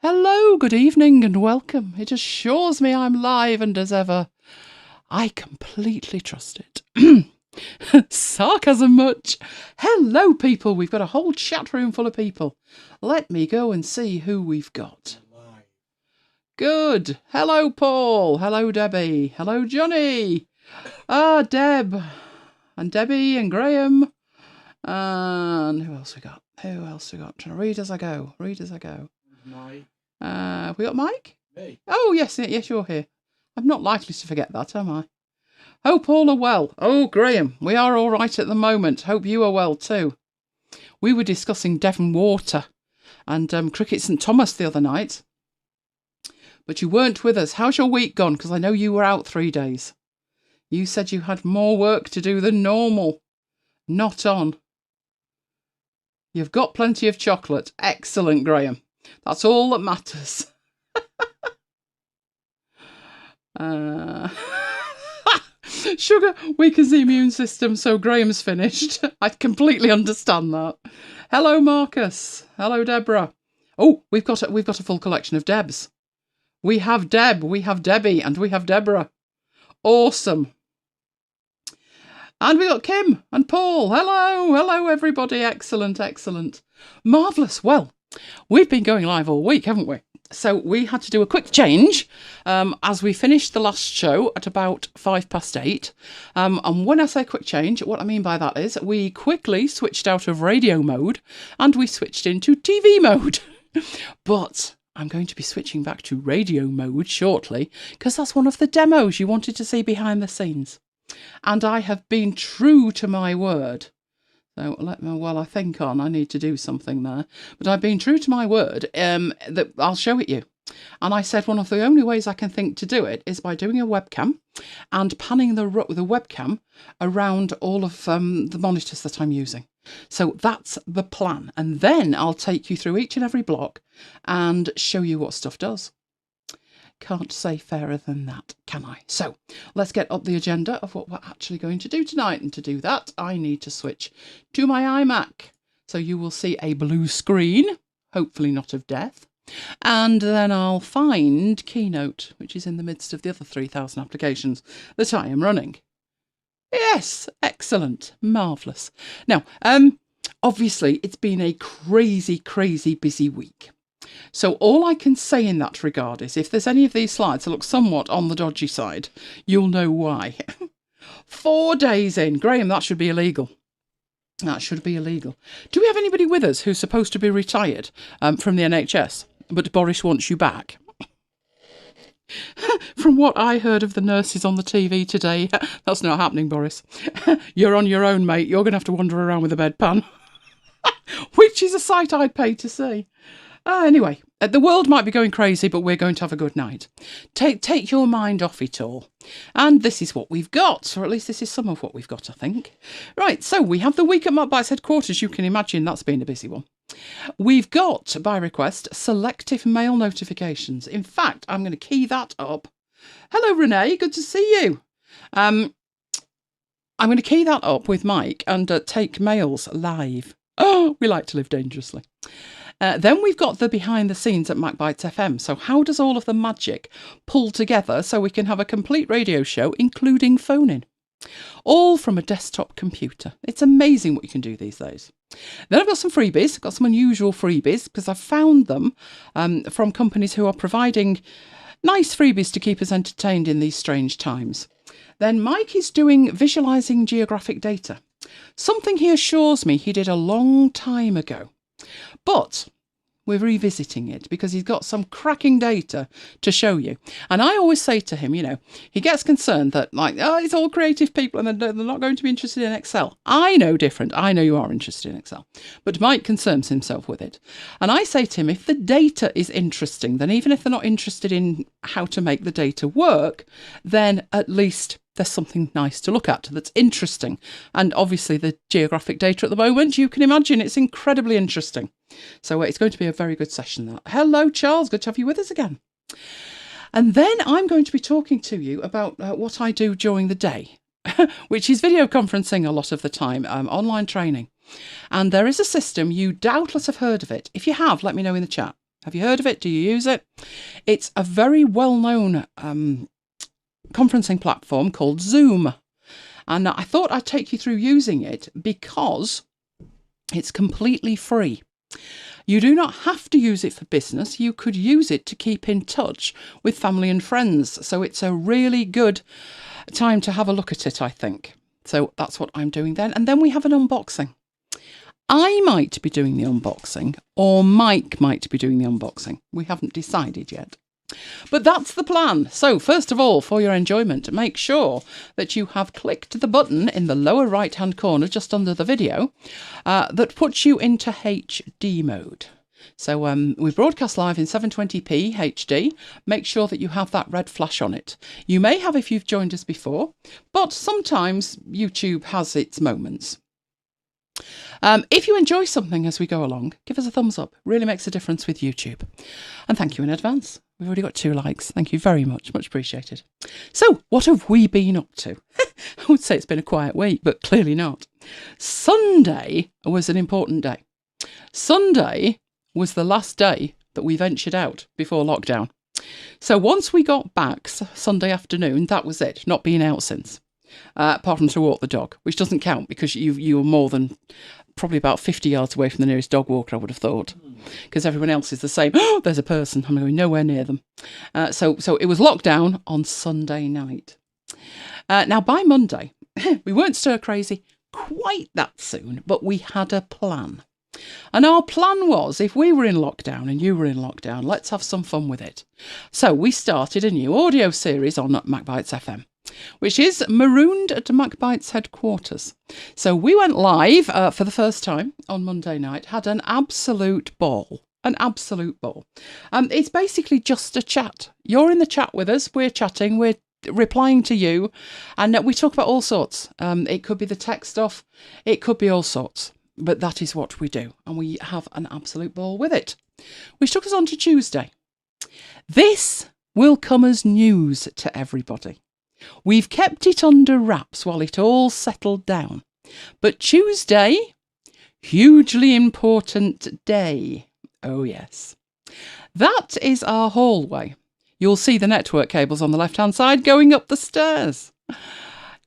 Hello, good evening and welcome. It assures me I'm live and as ever, I completely trust it. Sarcasm much. Hello, people. We've got a whole chat room full of people. Let me go and see who we've got. Good. Hello, Paul. Hello, Debbie. Hello, Johnny. Deb. And Debbie and Graham. And who else we got? I'm trying to read as I go. Mike. We got Mike? Me. Oh, yes, you're here. I'm not likely to forget that, am I? Hope all are well. Oh, Graham, we are all right at the moment. Hope you are well too. We were discussing Devon Water and Cricket St Thomas the other night. But you weren't with us. How's your week gone? Because I know you were out 3 days. You said you had more work to do than normal. Not on. You've got plenty of chocolate. Excellent, Graham. That's all that matters. Sugar weakens the immune system, so Graham's finished. I completely understand that. Hello, Marcus. Hello, Deborah. Oh, we've got a full collection of Debs. We have Deb, we have Debbie, and we have Deborah. Awesome. And we got Kim and Paul. Hello, everybody. Excellent. Marvellous. Well, we've been going live all week, haven't we? So we had to do a quick change as we finished the last show at about 8:05. And when I say quick change, what I mean by that is we quickly switched out of radio mode and we switched into TV mode. But I'm going to be switching back to radio mode shortly because that's one of the demos you wanted to see behind the scenes. And I have been true to my word. So while I think I need to do something there. But I've been true to my word that I'll show it you. And I said one of the only ways I can think to do it is by doing a webcam and panning the webcam around all of the monitors that I'm using. So that's the plan. And then I'll take you through each and every block and show you what stuff does. Can't say fairer than that, can I? So let's get up the agenda of what we're actually going to do tonight. And to do that, I need to switch to my iMac. So you will see a blue screen, hopefully not of death. And then I'll find Keynote, which is in the midst of the other 3,000 applications that I am running. Yes, excellent, marvellous. Now, obviously, it's been a crazy busy week. So all I can say in that regard is if there's any of these slides that look somewhat on the dodgy side, you'll know why. 4 days in. Graham, that should be illegal. That should be illegal. Do we have anybody with us who's supposed to be retired from the NHS, but Boris wants you back? From what I heard of the nurses on the TV today, that's not happening, Boris. You're on your own, mate. You're going to have to wander around with a bedpan. Which is a sight I'd pay to see. Anyway, the world might be going crazy, but we're going to have a good night. Take your mind off it all. And this is what we've got, or at least this is some of what we've got, I think. Right, so we have the week at MacBites headquarters. You can imagine that's been a busy one. We've got, by request, selective mail notifications. In fact, I'm going to key that up. Hello, Renee. Good to see you. I'm going to key that up with Mike and take mails live. Oh, we like to live dangerously. Then we've got the behind the scenes at MacBites FM. So how does all of the magic pull together so we can have a complete radio show, including phoning? All from a desktop computer. It's amazing what you can do these days. Then I've got some freebies. I've got some unusual freebies because I've found them from companies who are providing nice freebies to keep us entertained in these strange times. Then Mike is doing visualising geographic data. Something he assures me he did a long time ago. But we're revisiting it because he's got some cracking data to show you. And I always say to him, he gets concerned that it's all creative people and they're not going to be interested in Excel. I know different. I know you are interested in Excel. But Mike concerns himself with it. And I say to him, if the data is interesting, then even if they're not interested in how to make the data work, then at least there's something nice to look at that's interesting. And obviously the geographic data at the moment, you can imagine it's incredibly interesting. So it's going to be a very good session. That. Hello, Charles. Good to have you with us again. And then I'm going to be talking to you about what I do during the day, which is video conferencing a lot of the time, online training. And there is a system, you doubtless have heard of it. If you have, let me know in the chat. Have you heard of it? Do you use it? It's a very well-known conferencing platform called Zoom. And I thought I'd take you through using it because it's completely free. You do not have to use it for business. You could use it to keep in touch with family and friends. So it's a really good time to have a look at it, I think. So that's what I'm doing then. And then we have an unboxing. I might be doing the unboxing, or Mike might be doing the unboxing. We haven't decided yet. But that's the plan. So first of all, for your enjoyment, make sure that you have clicked the button in the lower right-hand corner just under the video that puts you into HD mode. So we broadcast live in 720p HD. Make sure that you have that red flash on it. You may have if you've joined us before, but sometimes YouTube has its moments. If you enjoy something as we go along, give us a thumbs up. Really makes a difference with YouTube. And thank you in advance. We've already got 2 likes. Thank you very much. Much appreciated. So, what have we been up to? I would say it's been a quiet week, but clearly not. Sunday was an important day. Sunday was the last day that we ventured out before lockdown. So once we got back Sunday afternoon, that was it. Not been out since. Apart from to walk the dog, which doesn't count because you were more than probably about 50 yards away from the nearest dog walker, I would have thought, because everyone else is the same. Oh, there's a person. I'm going nowhere near them. So it was lockdown on Sunday night. Now, by Monday, we weren't stir crazy quite that soon, but we had a plan. And our plan was, if we were in lockdown and you were in lockdown, let's have some fun with it. So we started a new audio series on MacBites FM, which is marooned at MacBites headquarters. So we went live for the first time on Monday night, had an absolute ball. An absolute ball. It's basically just a chat. You're in the chat with us, we're chatting, we're replying to you, and we talk about all sorts. It could be the tech stuff, it could be all sorts. But that is what we do, and we have an absolute ball with it. Which took us on to Tuesday. This will come as news to everybody. We've kept it under wraps while it all settled down. But Tuesday, hugely important day. Oh yes. That is our hallway. You'll see the network cables on the left-hand side going up the stairs.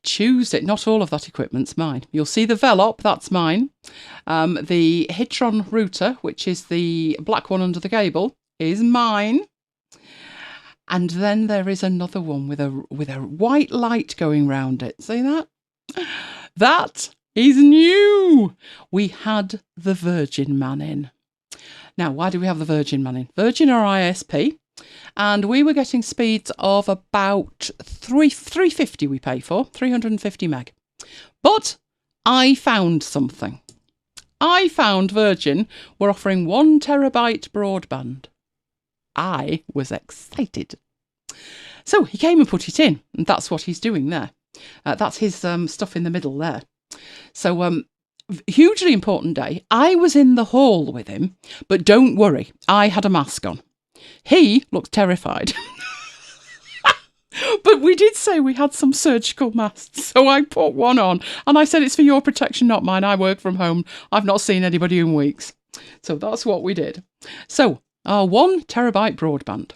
Tuesday, not all of that equipment's mine. You'll see the Velop, that's mine. The Hitron router, which is the black one under the cable, is mine. And then there is another one with a white light going round it. See that? That is new. We had the Virgin Man in. Now, why do we have the Virgin Man in? Virgin are ISP. And we were getting speeds of about 350 we pay for, 350 meg. But I found something. I found Virgin were offering 1 terabyte broadband. I was excited. So he came and put it in, and that's what he's doing there. That's his stuff in the middle there. So hugely important day. I was in the hall with him, but don't worry, I had a mask on. He looked terrified. But we did say we had some surgical masks, so I put one on. And I said, it's for your protection, not mine. I work from home. I've not seen anybody in weeks. So that's what we did. So our 1 terabyte broadband.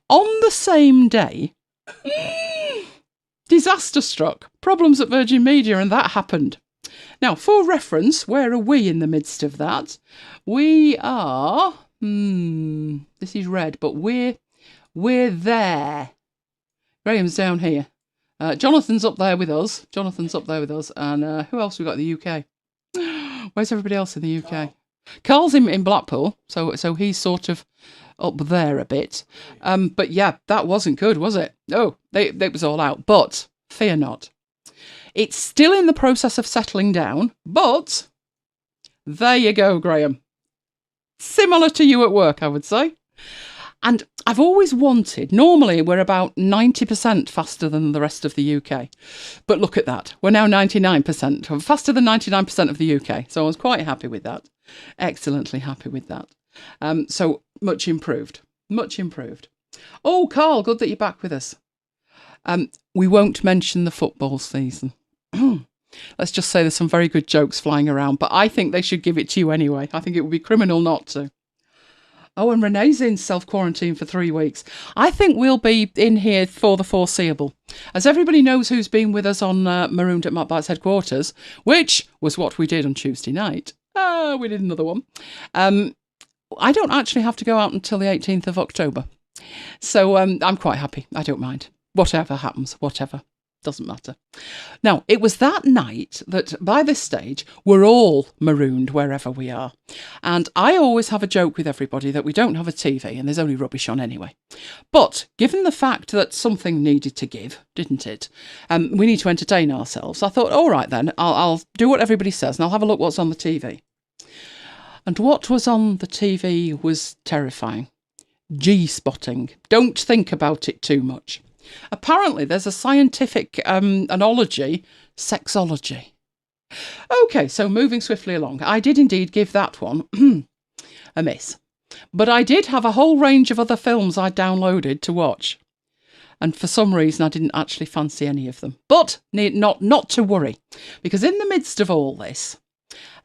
On the same day, disaster struck. Problems at Virgin Media, and that happened. Now, for reference, where are we in the midst of that? We are... this is red, but we're there. Graham's down here. Jonathan's up there with us. And who else we got in the UK? Where's everybody else in the UK? Carl's in Blackpool, so he's sort of up there a bit. But yeah, that wasn't good, was it? No, it was all out. But fear not. It's still in the process of settling down, but there you go, Graham. Similar to you at work, I would say. And I've always wanted, normally we're about 90% faster than the rest of the UK. But look at that. We're now 99%, faster than 99% of the UK. So I was quite happy with that. Excellently happy with that. So much improved. Much improved. Oh, Carl, good that you're back with us. We won't mention the football season. Let's just say there's some very good jokes flying around, but I think they should give it to you anyway. I think it would be criminal not to. Oh, and Renee's in self-quarantine for 3 weeks. I think we'll be in here for the foreseeable. As everybody knows who's been with us on Marooned at MacBites headquarters, which was what we did on Tuesday night. We did another one. I don't actually have to go out until the 18th of October. So I'm quite happy. I don't mind. Whatever happens, whatever. Doesn't matter. Now, it was that night that by this stage, we're all marooned wherever we are. And I always have a joke with everybody that we don't have a TV and there's only rubbish on anyway. But given the fact that something needed to give, didn't it? We need to entertain ourselves. I thought, all right then, I'll do what everybody says and I'll have a look what's on the TV. And what was on the TV was terrifying. G-spotting. Don't think about it too much. Apparently, there's a scientific analogy, sexology. Okay, so moving swiftly along. I did indeed give that one a miss. But I did have a whole range of other films I downloaded to watch. And for some reason, I didn't actually fancy any of them. But not to worry, because in the midst of all this,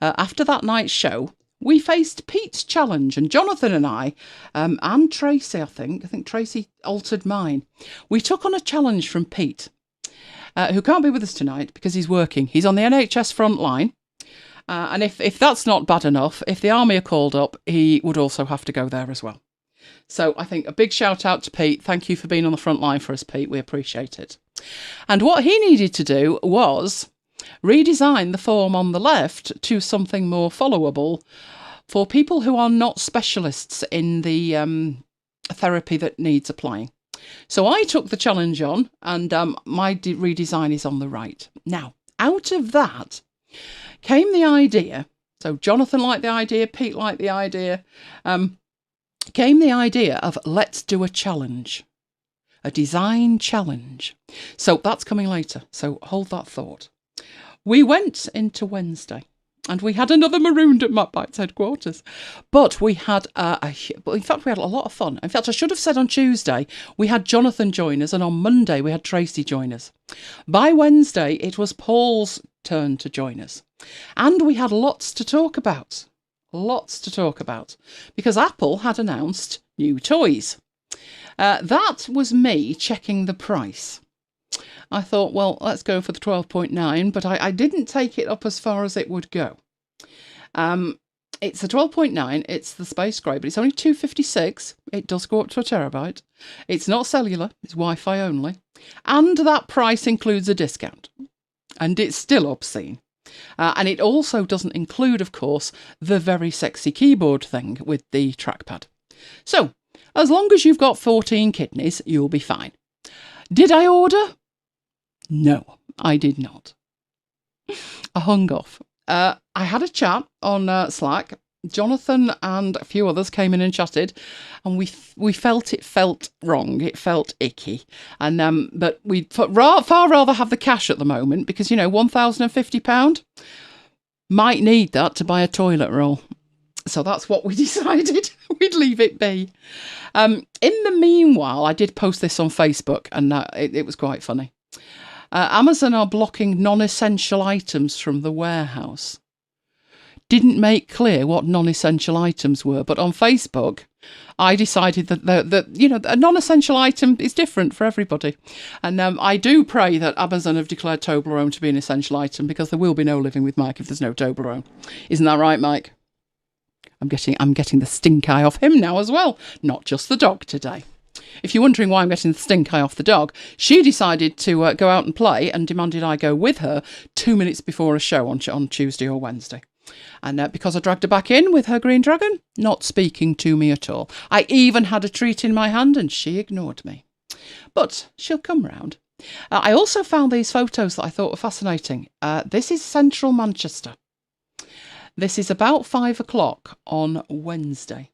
after that night's show, we faced Pete's challenge, and Jonathan and I, and Tracy, I think Tracy altered mine. We took on a challenge from Pete, who can't be with us tonight because he's working. He's on the NHS front line. And if that's not bad enough, if the army are called up, he would also have to go there as well. So I think a big shout out to Pete. Thank you for being on the front line for us, Pete. We appreciate it. And what he needed to do was redesign the form on the left to something more followable for people who are not specialists in the therapy that needs applying. So I took the challenge on, and my redesign is on the right. Now, out of that came the idea, so Jonathan liked the idea, Pete liked the idea, came the idea of let's do a challenge. A design challenge. So that's coming later, so hold that thought. We went into Wednesday and we had another Marooned at MacBites headquarters. But we had, in fact, we had a lot of fun. In fact, I should have said on Tuesday, we had Jonathan join us, and on Monday, we had Tracy join us. By Wednesday, it was Paul's turn to join us. And we had lots to talk about. Lots to talk about. Because Apple had announced new toys. That was me checking the price. I thought, well, let's go for the 12.9, but I didn't take it up as far as it would go. It's a 12.9, it's the Space Grey, but it's only 256. It does go up to a terabyte. It's not cellular, it's Wi-Fi only. And that price includes a discount. And it's still obscene. And it also doesn't include, of course, the very sexy keyboard thing with the trackpad. So, as long as you've got 14 kidneys, you'll be fine. Did I order? No, I did not. I hung off. I had a chat on Slack. Jonathan and a few others came in and chatted, and we felt it felt wrong. It felt icky, and but we'd far rather have the cash at the moment because £1,050 might need that to buy a toilet roll. So that's what we decided. We'd leave it be. In the meanwhile, I did post this on Facebook, and it was quite funny. Amazon are blocking non-essential items from the warehouse. Didn't make clear what non-essential items were, but on Facebook, I decided that a non-essential item is different for everybody. And I do pray that Amazon have declared Toblerone to be an essential item, because there will be no living with Mike if there's no Toblerone. Isn't that right, Mike? I'm getting the stink eye off him now as well, not just the dog today. If you're wondering why I'm getting the stink eye off the dog, she decided to go out and play and demanded I go with her 2 minutes before a show on Tuesday or Wednesday. And because I dragged her back in with her green dragon, not speaking to me at all. I even had a treat in my hand and she ignored me. But she'll come round. I also found these photos that I thought were fascinating. This is central Manchester. This is about 5 o'clock on Wednesday.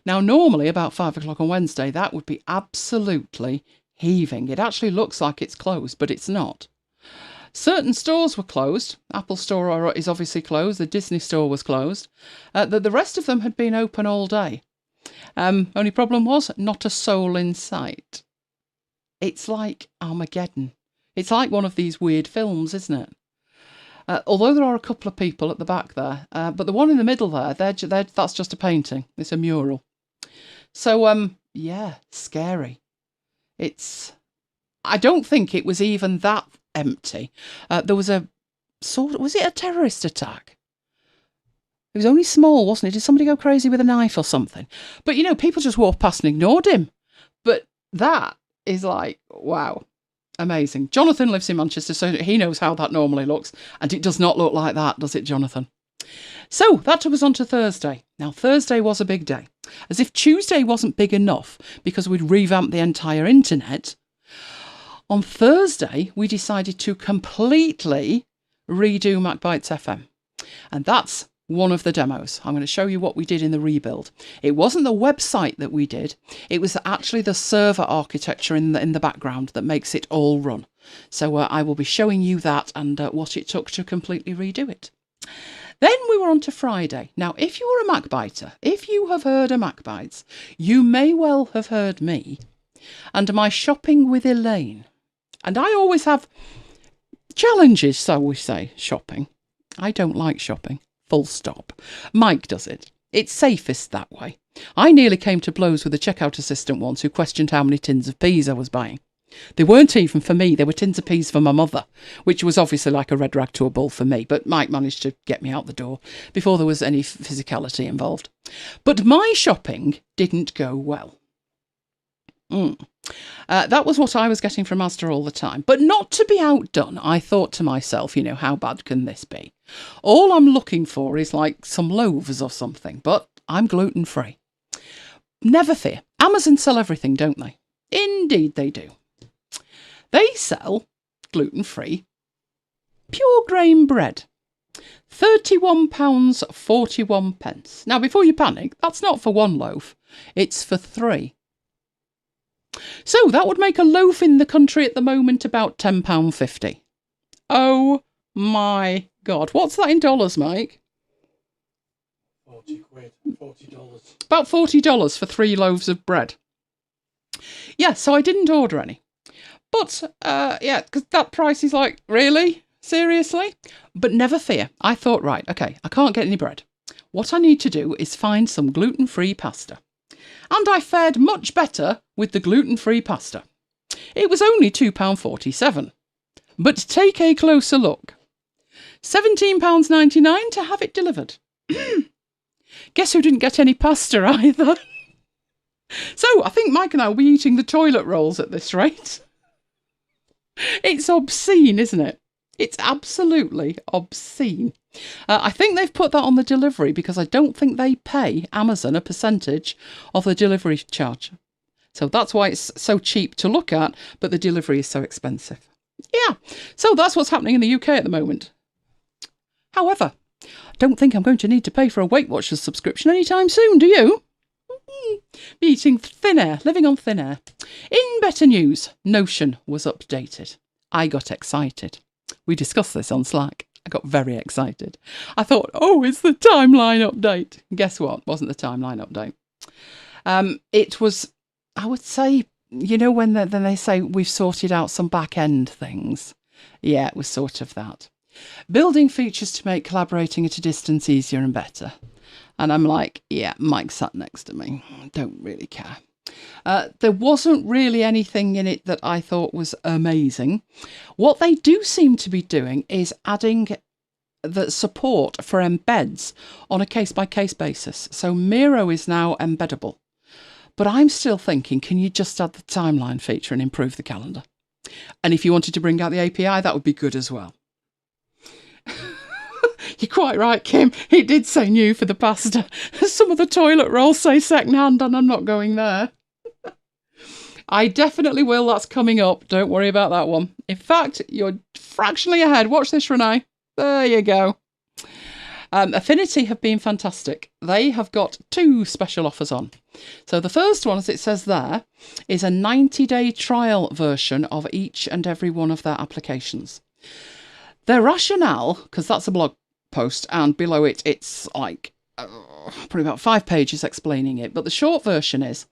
Now, normally about 5 o'clock on Wednesday, that would be absolutely heaving. It actually looks like it's closed, but it's not. Certain stores were closed. Apple store is obviously closed. The Disney store was closed. The rest of them had been open all day. Only problem was not a soul in sight. It's like Armageddon. It's like one of these weird films, isn't it? Although there are a couple of people at the back there, but the one in the middle there, that's just a painting. It's a mural. So, yeah, scary. I don't think it was even that empty. There was was it a terrorist attack? It was only small, wasn't it? Did somebody go crazy with a knife or something? But, people just walked past and ignored him. But that is like, wow, amazing. Jonathan lives in Manchester, so he knows how that normally looks. And it does not look like that, does it, Jonathan? So that took us on to Thursday. Now, Thursday was a big day. As if Tuesday wasn't big enough because we'd revamped the entire internet. On Thursday, we decided to completely redo MacBites FM. And that's one of the demos. I'm going to show you what we did in the rebuild. It wasn't the website that we did. It was actually the server architecture in the background that makes it all run. So I will be showing you that and what it took to completely redo it. Then we were on to Friday. Now, if you were a MacBiter, if you have heard of MacBites, you may well have heard me and my shopping with Elaine. And I always have challenges, so we say, shopping. I don't like shopping. Full stop. Mike does it. It's safest that way. I nearly came to blows with a checkout assistant once who questioned how many tins of peas I was buying. They weren't even for me, they were tins of peas for my mother, which was obviously like a red rag to a bull for me, but Mike managed to get me out the door before there was any physicality involved. But my shopping didn't go well. That was what I was getting from Asda all the time. But not to be outdone, I thought to myself, how bad can this be? All I'm looking for is like some loaves or something, but I'm gluten-free. Never fear. Amazon sell everything, don't they? Indeed they do. They sell gluten-free pure grain bread. £31.41. Now, before you panic, that's not for one loaf. It's for 3. So that would make a loaf in the country at the moment about £10.50. Oh my God. What's that in dollars, Mike? 40 quid, $40. About $40 for 3 loaves of bread. Yeah, so I didn't order any. But, because that price is like, really? Seriously? But never fear. I thought, right, okay, I can't get any bread. What I need to do is find some gluten-free pasta. And I fared much better with the gluten-free pasta. It was only £2.47. But take a closer look. £17.99 to have it delivered. Guess who didn't get any pasta either? So I think Mike and I will be eating the toilet rolls at this rate. It's obscene, isn't it? It's absolutely obscene. I think they've put that on the delivery because I don't think they pay Amazon a percentage of the delivery charge. So that's why it's so cheap to look at, but the delivery is so expensive. Yeah, so that's what's happening in the UK at the moment. However, I don't think I'm going to need to pay for a Weight Watchers subscription anytime soon, do you? Be eating thin air, living on thin air. In better news, Notion was updated. I got excited. We discussed this on Slack. I got very excited. I thought, oh, it's the timeline update. Guess what? Wasn't the timeline update. It was, I would say, when they say we've sorted out some back-end things. Yeah, it was sort of that. Building features to make collaborating at a distance easier and better. And I'm like, yeah, Mike sat next to me. Don't really care. There wasn't really anything in it that I thought was amazing. What they do seem to be doing is adding the support for embeds on a case-by-case basis. So Miro is now embeddable. But I'm still thinking, can you just add the timeline feature and improve the calendar? And if you wanted to bring out the API, that would be good as well. You're quite right, Kim. It did say new for the pasta. Some of the toilet rolls say second-hand, and I'm not going there. I definitely will. That's coming up. Don't worry about that one. In fact, you're fractionally ahead. Watch this, Renee. There you go. Affinity have been fantastic. They have got 2 special offers on. So the first one, as it says there, is a 90-day trial version of each and every one of their applications. Their rationale, because that's a blog post, and below it, it's like probably about 5 pages explaining it. But the short version is,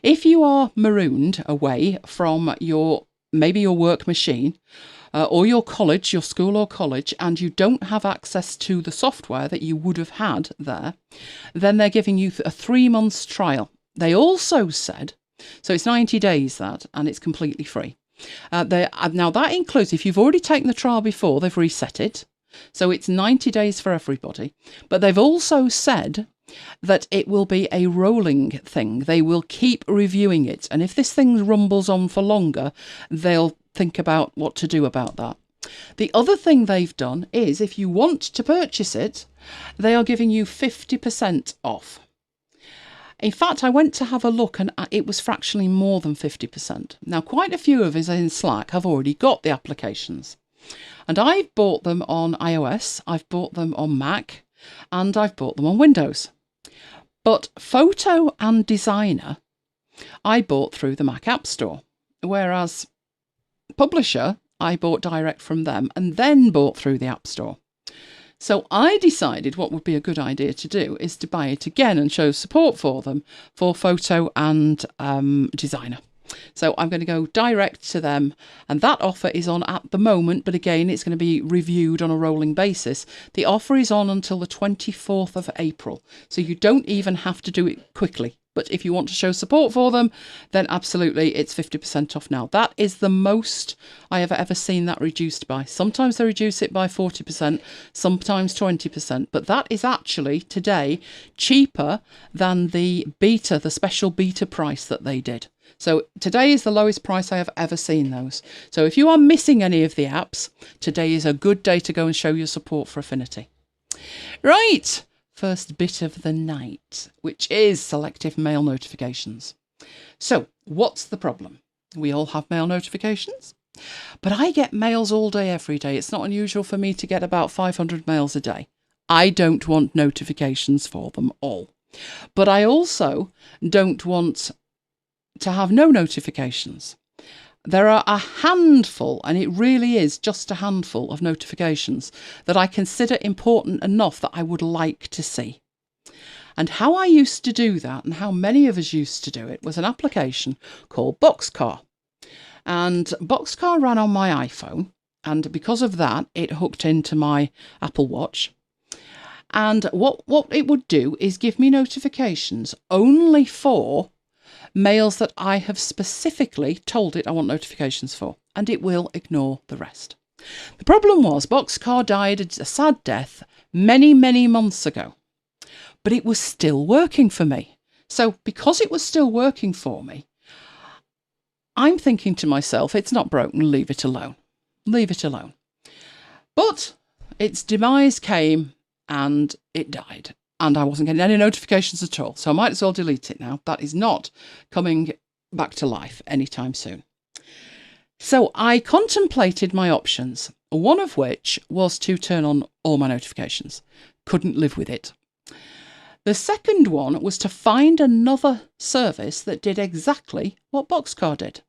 if you are marooned away from maybe your work machine, or your college, your school or college, and you don't have access to the software that you would have had there, then they're giving you a 3 months trial. They also said, so it's 90 days that, and it's completely free. Now that includes, if you've already taken the trial before, they've reset it. So it's 90 days for everybody. But they've also said that it will be a rolling thing. They will keep reviewing it. And if this thing rumbles on for longer, they'll think about what to do about that. The other thing they've done is, if you want to purchase it, they are giving you 50% off. In fact, I went to have a look and it was fractionally more than 50%. Now, quite a few of us in Slack have already got the applications. And I've bought them on iOS, I've bought them on Mac, and I've bought them on Windows. But Photo and Designer, I bought through the Mac App Store. Whereas Publisher, I bought direct from them and then bought through the App Store. So I decided what would be a good idea to do is to buy it again and show support for them for Photo and Designer. So I'm going to go direct to them, and that offer is on at the moment, but again, it's going to be reviewed on a rolling basis. The offer is on until the 24th of April, so you don't even have to do it quickly. But if you want to show support for them, then absolutely, it's 50% off now. That is the most I have ever seen that reduced by. Sometimes they reduce it by 40%, sometimes 20%. But that is actually, today, cheaper than the beta, the special beta price that they did. So today is the lowest price I have ever seen those. So if you are missing any of the apps, today is a good day to go and show your support for Affinity. Right. First bit of the night, which is selective mail notifications. So what's the problem? We all have mail notifications, but I get mails all day, every day. It's not unusual for me to get about 500 mails a day. I don't want notifications for them all, but I also don't want to have no notifications. There are a handful, and it really is just a handful of notifications that I consider important enough that I would like to see. And how I used to do that, and how many of us used to do it, was an application called Boxcar. And Boxcar ran on my iPhone, and because of that, it hooked into my Apple Watch. And what it would do is give me notifications only for mails that I have specifically told it I want notifications for, and it will ignore the rest. The problem was Boxcar died a sad death many, many months ago, but it was still working for me. So because it was still working for me, I'm thinking to myself, it's not broken, leave it alone. Leave it alone. But its demise came and it died. And I wasn't getting any notifications at all. So I might as well delete it now. That is not coming back to life anytime soon. So I contemplated my options, one of which was to turn on all my notifications. Couldn't live with it. The second one was to find another service that did exactly what Boxcar did.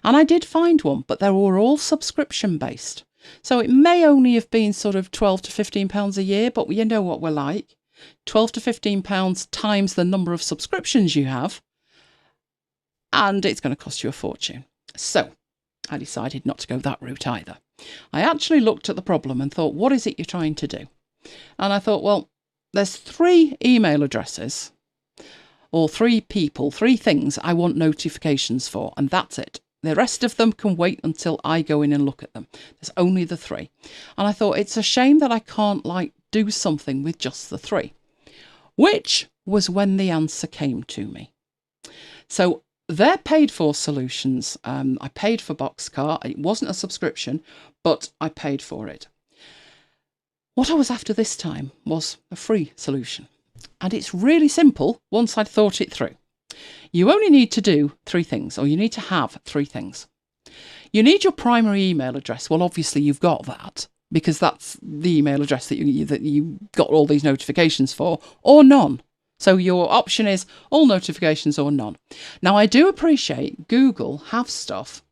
And I did find one, but they were all subscription based. So it may only have been sort of £12 to £15 a year, but you know what we're like. £12 to £15 times the number of subscriptions you have, and it's going to cost you a fortune. So I decided not to go that route either. I actually looked at the problem and thought, what is it you're trying to do? And I thought, well, there's 3 email addresses or 3 people, 3 things I want notifications for, and that's it. The rest of them can wait until I go in and look at them. There's only the 3. And I thought, it's a shame that I can't do something with just the 3, which was when the answer came to me. So they're paid for solutions. I paid for Boxcar. It wasn't a subscription, but I paid for it. What I was after this time was a free solution. And it's really simple once I'd thought it through. You only need to do 3 things, or you need to have 3 things. You need your primary email address. Well, obviously you've got that, because that's the email address that you got all these notifications for, or none. So your option is all notifications or none. Now, I do appreciate Google have stuff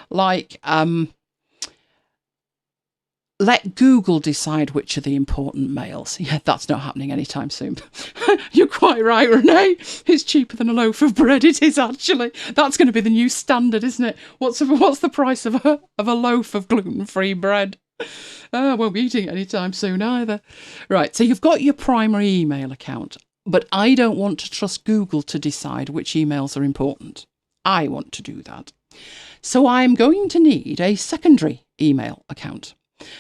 like let Google decide which are the important mails. Yeah, that's not happening anytime soon. You're quite right, Renee. It's cheaper than a loaf of bread. It is actually. That's going to be the new standard, isn't it? What's the price of a loaf of gluten-free bread? I won't be eating it anytime soon either. Right, so you've got your primary email account. But I don't want to trust Google to decide which emails are important. I want to do that. So I'm going to need a secondary email account.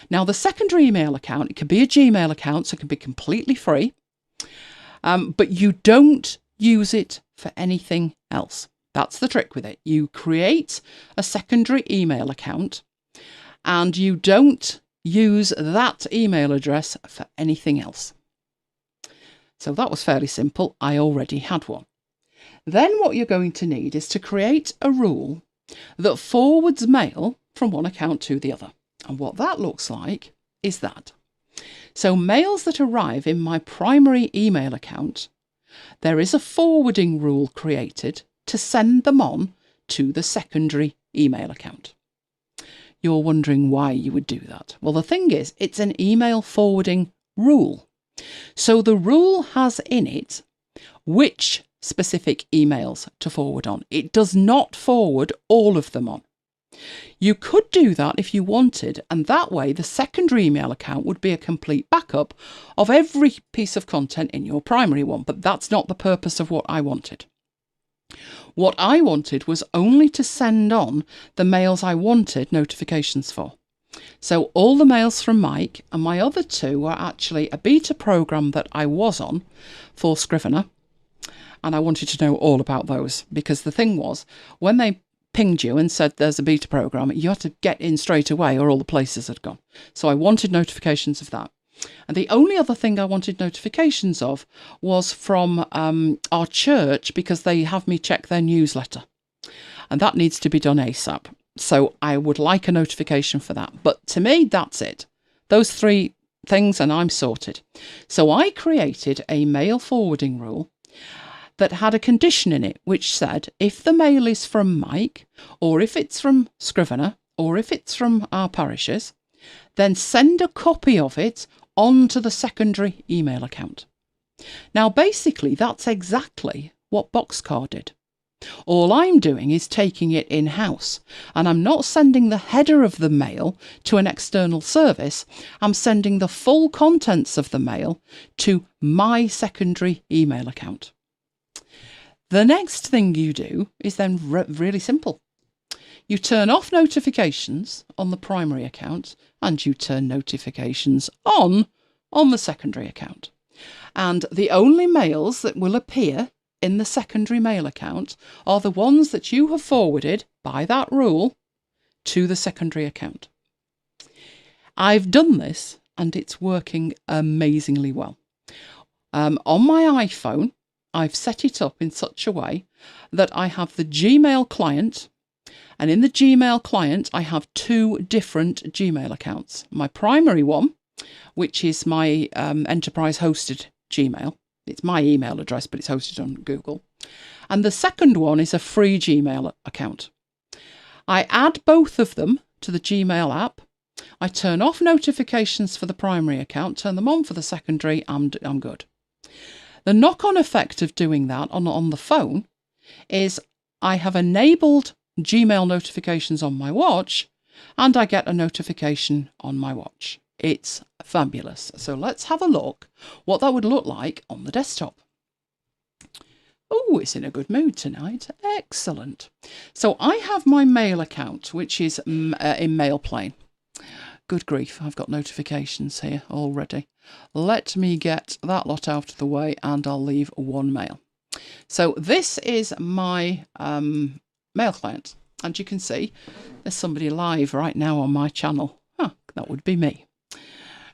Now, the secondary email account, it can be a Gmail account, so it can be completely free, but you don't use it for anything else. That's the trick with it. You create a secondary email account and you don't use that email address for anything else. So that was fairly simple. I already had one. Then what you're going to need is to create a rule that forwards mail from one account to the other. And what that looks like is that. So mails that arrive in my primary email account, there is a forwarding rule created to send them on to the secondary email account. You're wondering why you would do that. Well, the thing is, it's an email forwarding rule. So the rule has in it which specific emails to forward on. It does not forward all of them on. You could do that if you wanted, and that way the secondary email account would be a complete backup of every piece of content in your primary one, but that's not the purpose of what I wanted. What I wanted was only to send on the mails I wanted notifications for. So all the mails from Mike, and my other two were actually a beta program that I was on for Scrivener, and I wanted to know all about those, because the thing was, when they pinged you and said there's a beta program, you had to get in straight away or all the places had gone. So I wanted notifications of that. And the only other thing I wanted notifications of was from our church, because they have me check their newsletter. And that needs to be done ASAP. So I would like a notification for that. But to me, that's it. Those three things and I'm sorted. So I created a mail forwarding rule that had a condition in it which said if the mail is from Mike, or if it's from Scrivener, or if it's from our parishes, then send a copy of it onto the secondary email account. Now, basically, that's exactly what Boxcar did. All I'm doing is taking it in-house, and I'm not sending the header of the mail to an external service. I'm sending the full contents of the mail to my secondary email account. The next thing you do is then really simple. You turn off notifications on the primary account and you turn notifications on the secondary account. And the only mails that will appear in the secondary mail account are the ones that you have forwarded by that rule to the secondary account. I've done this and it's working amazingly well. On my iPhone, I've set it up in such a way that I have the Gmail client, and in the Gmail client I have two different Gmail accounts. My primary one, which is my enterprise hosted Gmail. It's my email address, but it's hosted on Google. And the second one is a free Gmail account. I add both of them to the Gmail app. I turn off notifications for the primary account, turn them on for the secondary, and I'm good. The knock-on effect of doing that on the phone is I have enabled Gmail notifications on my watch and I get a notification on my watch. It's fabulous. So let's have a look what that would look like on the desktop. Oh, it's in a good mood tonight. Excellent. So I have my mail account, which is in MailPlane. Good grief, I've got notifications here already. Let me get that lot out of the way and I'll leave one mail. So this is my mail client. And you can see there's somebody live right now on my channel. Huh, that would be me.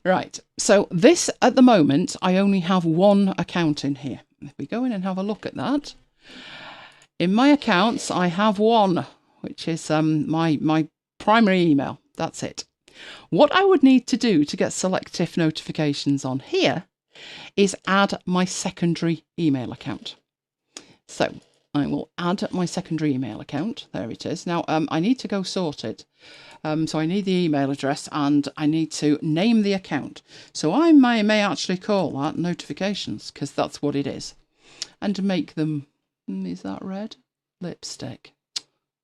Right, so this at the moment, I only have one account in here. If we go in and have a look at that, in my accounts, I have one, which is my primary email. That's it. What I would need to do to get selective notifications on here is add my secondary email account. So I will add my secondary email account. There it is. Now I need to go sort it. So I need the email address and I need to name the account. So I may actually call that notifications, because that's what it is. And to make them, is that red? Lipstick.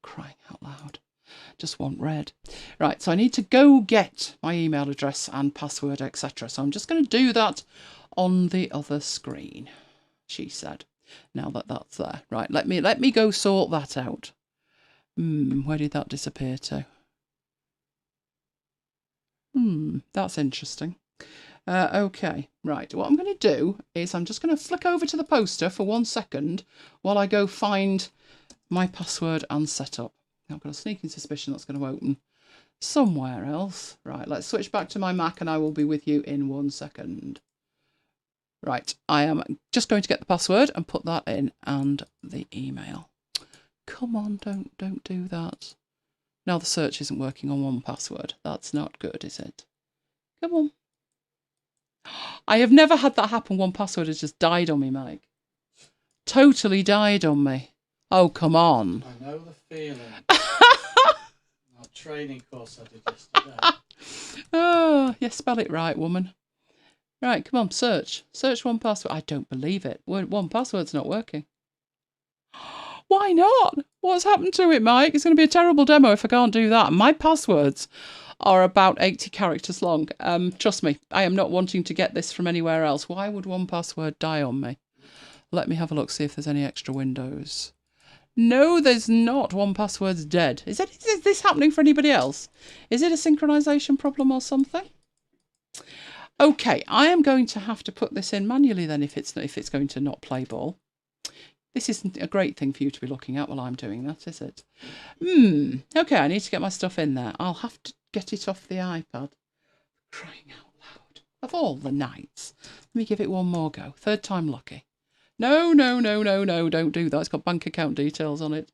Crying out loud. Just want red. Right, so I need to go get my email address and password, etc. So I'm just going to do that on the other screen. she said. Now that that's there. Right, let me go sort that out. Where did that disappear to? That's interesting. Okay, right. What I'm going to do is I'm just going to flick over to the poster for 1 second while I go find my password and setup. I've got a sneaking suspicion that's going to open somewhere else. Right, let's switch back to my Mac and I will be with you in 1 second. Right, I am just going to get the password and put that in and the email. Come on, don't do that. Now the search isn't working on 1Password. That's not good, is it? Come on. I have never had that happen. 1Password has just died on me, Mike. Totally died on me. Oh, come on. I know the feeling. Our training course I did yesterday. Oh, yeah, spell it right, woman. Right, come on, search. Search 1Password. I don't believe it. 1Password's not working. Why not? What's happened to it, Mike? It's going to be a terrible demo if I can't do that. My passwords are about 80 characters long. Trust me, I am not wanting to get this from anywhere else. Why would 1Password die on me? Let me have a look, see if there's any extra windows. No, there's not. 1Password's dead. Is this happening for anybody else? Is it a synchronization problem or something? Okay, I am going to have to put this in manually then if it's going to not play ball. This isn't a great thing for you to be looking at while I'm doing that, is it? Okay, I need to get my stuff in there. I'll have to get it off the iPad. Crying out loud. Of all the nights. Let me give it one more go. 3rd time lucky. No, don't do that. It's got bank account details on it.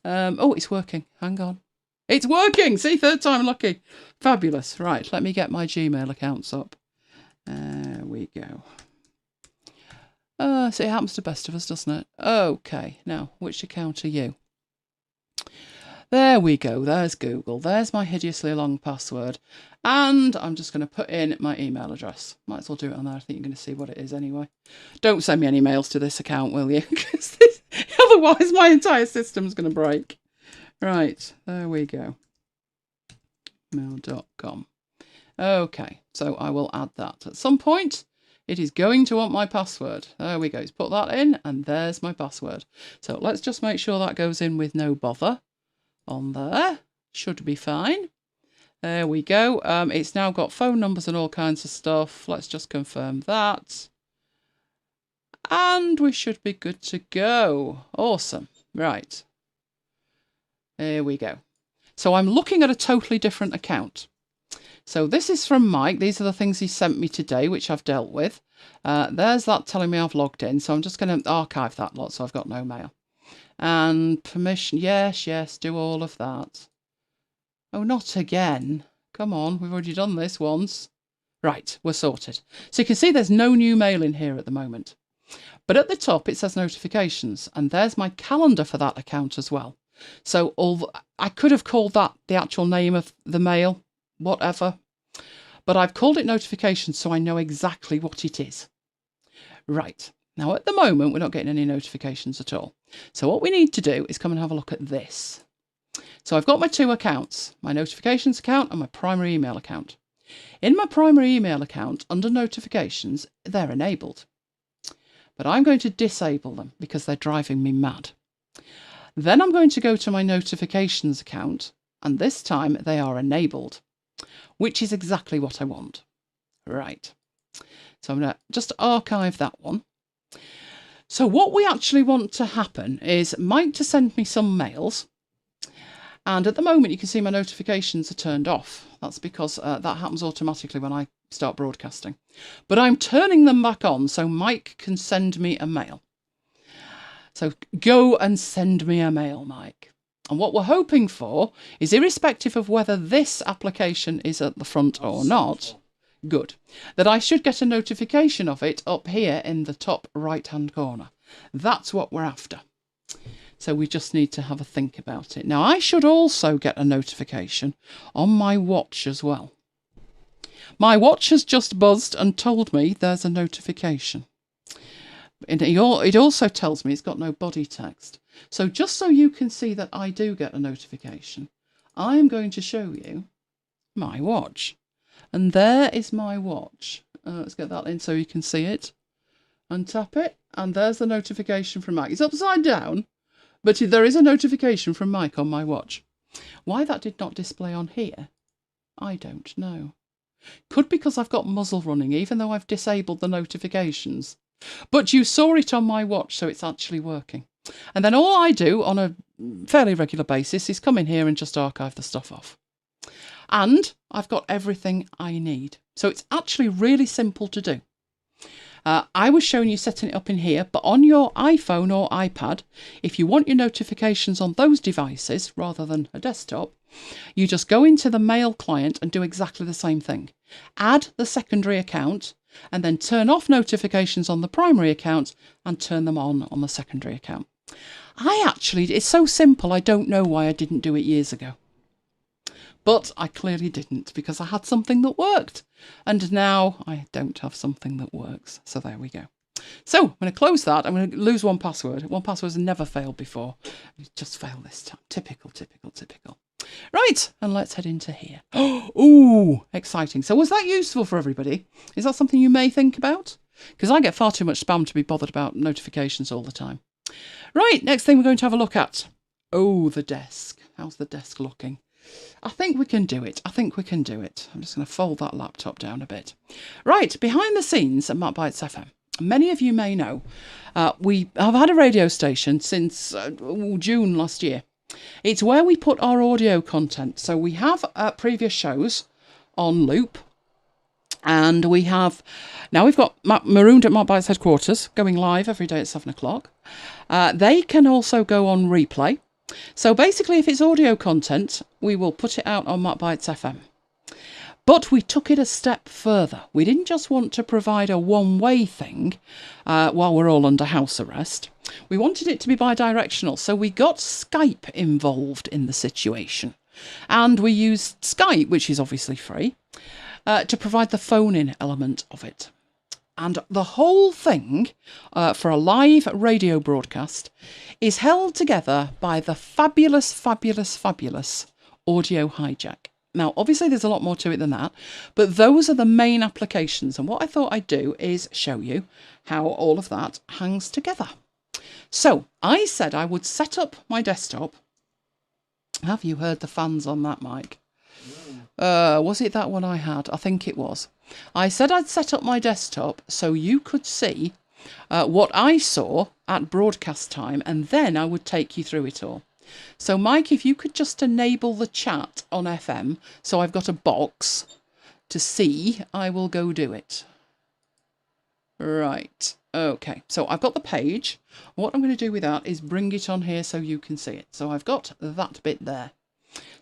Oh, it's working. Hang on. It's working! See, 3rd time lucky. Fabulous. Right, let me get my Gmail accounts up. There we go. So it happens to the best of us, doesn't it? Okay, now, which account are you? There we go. There's Google. There's my hideously long password. And I'm just going to put in my email address. Might as well do it on there. I think you're going to see what it is anyway. Don't send me any mails to this account, will you? Because otherwise my entire system's going to break. Right, there we go. Mail.com. Okay, so I will add that at some point. It is going to want my password. There we go. Let's put that in and there's my password. So let's just make sure that goes in with no bother on there. Should be fine. There we go. It's now got phone numbers and all kinds of stuff. Let's just confirm that. And we should be good to go. Awesome. Right. There we go. So I'm looking at a totally different account. So this is from Mike. These are the things he sent me today, which I've dealt with. There's that telling me I've logged in. So I'm just going to archive that lot so I've got no mail. And permission. Yes, do all of that. Oh, not again. Come on, we've already done this once. Right, we're sorted. So you can see there's no new mail in here at the moment. But at the top it says notifications. And there's my calendar for that account as well. So I could have called that the actual name of the mail. Whatever, but I've called it notifications so I know exactly what it is. Right, now at the moment we're not getting any notifications at all. So what we need to do is come and have a look at this. So I've got my 2 accounts, my notifications account and my primary email account. In my primary email account, under notifications, they're enabled. But I'm going to disable them because they're driving me mad. Then I'm going to go to my notifications account and this time they are enabled. Which is exactly what I want. Right. So I'm going to just archive that one. So what we actually want to happen is Mike to send me some mails. And at the moment you can see my notifications are turned off. That's because that happens automatically when I start broadcasting. But I'm turning them back on so Mike can send me a mail. So go and send me a mail, Mike. And what we're hoping for is, irrespective of whether this application is at the front or not, good, that I should get a notification of it up here in the top right-hand corner. That's what we're after. So we just need to have a think about it. Now, I should also get a notification on my watch as well. My watch has just buzzed and told me there's a notification. And it also tells me it's got no body text. So just so you can see that I do get a notification, I am going to show you my watch. And there is my watch. Let's get that in so you can see it. Untap it, and there's the notification from Mike. It's upside down, but there is a notification from Mike on my watch. Why that did not display on here, I don't know. Could be because I've got muzzle running, even though I've disabled the notifications. But you saw it on my watch, so it's actually working. And then all I do on a fairly regular basis is come in here and just archive the stuff off. And I've got everything I need. So it's actually really simple to do. I was showing you setting it up in here, but on your iPhone or iPad, if you want your notifications on those devices rather than a desktop, you just go into the mail client and do exactly the same thing. Add the secondary account and then turn off notifications on the primary account and turn them on the secondary account. It's so simple, I don't know why I didn't do it years ago. But I clearly didn't, because I had something that worked. And now I don't have something that works. So there we go. So I'm going to close that. I'm going to lose 1Password. 1Password's never failed before. It just failed this time. Typical. Right, and let's head into here. Ooh, exciting. So was that useful for everybody? Is that something you may think about? Because I get far too much spam to be bothered about notifications all the time. Right, next thing we're going to have a look at. Oh, the desk. How's the desk looking? I think we can do it. I'm just going to fold that laptop down a bit. Right, behind the scenes at MacBites FM. Many of you may know, we have had a radio station since June last year. It's where we put our audio content. So we have previous shows on loop. And we've got Marooned at MacBites headquarters going live every day at 7 o'clock. They can also go on replay. So basically, if it's audio content, we will put it out on MacBites FM. But we took it a step further. We didn't just want to provide a one-way thing while we're all under house arrest. We wanted it to be bi-directional, so we got Skype involved in the situation. And we used Skype, which is obviously free, to provide the phone-in element of it. And the whole thing, for a live radio broadcast, is held together by the fabulous Audio Hijack. Now, obviously, there's a lot more to it than that, but those are the main applications. And what I thought I'd do is show you how all of that hangs together. So I said I would set up my desktop. Have you heard the fans on that, Mike? Was it that one I had? I think it was. I said I'd set up my desktop so you could see what I saw at broadcast time, and then I would take you through it all. So, Mike, if you could just enable the chat on FM, so I've got a box to see, I will go do it. Right. Okay. So I've got the page. What I'm going to do with that is bring it on here so you can see it. So I've got that bit there.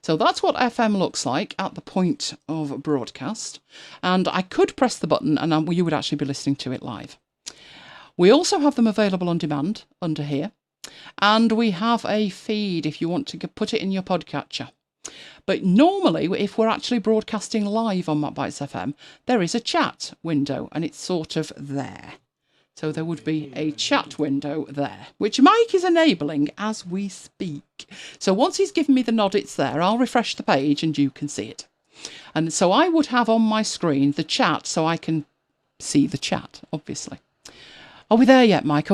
So that's what FM looks like at the point of broadcast. And I could press the button and you would actually be listening to it live. We also have them available on demand under here. And we have a feed if you want to put it in your podcatcher. But normally, if we're actually broadcasting live on MacBites FM, there is a chat window and it's sort of there. So there would be a chat window there, which Mike is enabling as we speak. So once he's given me the nod, it's there. I'll refresh the page and you can see it. And so I would have on my screen the chat so I can see the chat, obviously. Are we there yet, Mike?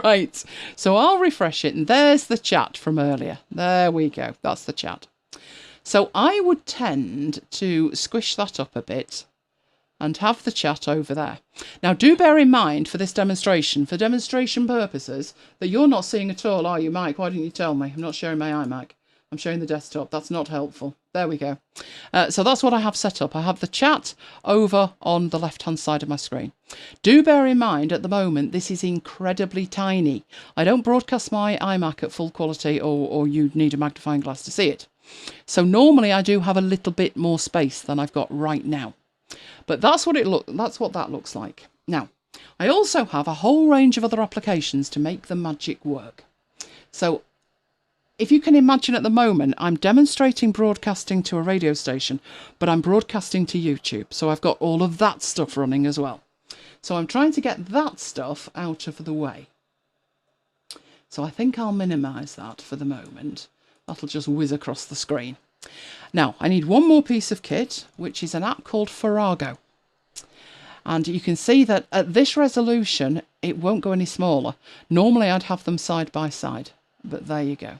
Right. So I'll refresh it and there's the chat from earlier. There we go. That's the chat. So I would tend to squish that up a bit and have the chat over there. Now, do bear in mind for this demonstration, for demonstration purposes, that you're not seeing at all, are you, Mike? Why didn't you tell me? I'm not sharing my iMac. I'm showing the desktop. That's not helpful. There we go. So that's what I have set up. I have the chat over on the left-hand side of my screen. Do bear in mind, at the moment, this is incredibly tiny. I don't broadcast my iMac at full quality or you'd need a magnifying glass to see it. So normally I do have a little bit more space than I've got right now. But that's what that looks like. Now, I also have a whole range of other applications to make the magic work. So if you can imagine at the moment, I'm demonstrating broadcasting to a radio station, but I'm broadcasting to YouTube. So I've got all of that stuff running as well. So I'm trying to get that stuff out of the way. So I think I'll minimise that for the moment. That'll just whiz across the screen. Now, I need one more piece of kit, which is an app called Farrago. And you can see that at this resolution, it won't go any smaller. Normally I'd have them side by side, but there you go.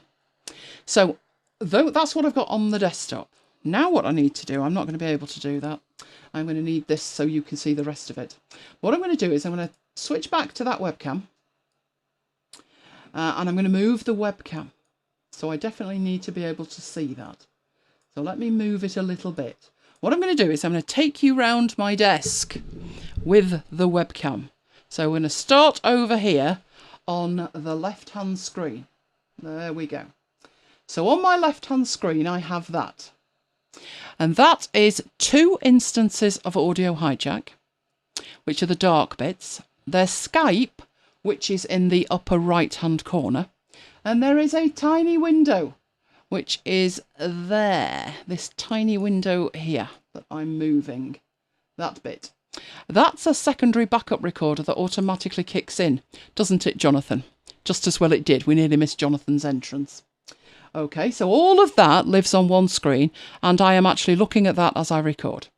So that's what I've got on the desktop. Now what I need to do, I'm not going to be able to do that. I'm going to need this so you can see the rest of it. What I'm going to do is I'm going to switch back to that webcam. And I'm going to move the webcam. So I definitely need to be able to see that. So let me move it a little bit. What I'm going to do is I'm going to take you round my desk with the webcam. So we're going to start over here on the left-hand screen. There we go. So on my left-hand screen, I have that. And that is 2 instances of Audio Hijack, which are the dark bits. There's Skype, which is in the upper right-hand corner. And there is a tiny window, which is there. This tiny window here that I'm moving. That bit. That's a secondary backup recorder that automatically kicks in. Doesn't it, Jonathan? Just as well it did. We nearly missed Jonathan's entrance. Okay, so all of that lives on one screen, and I am actually looking at that as I record.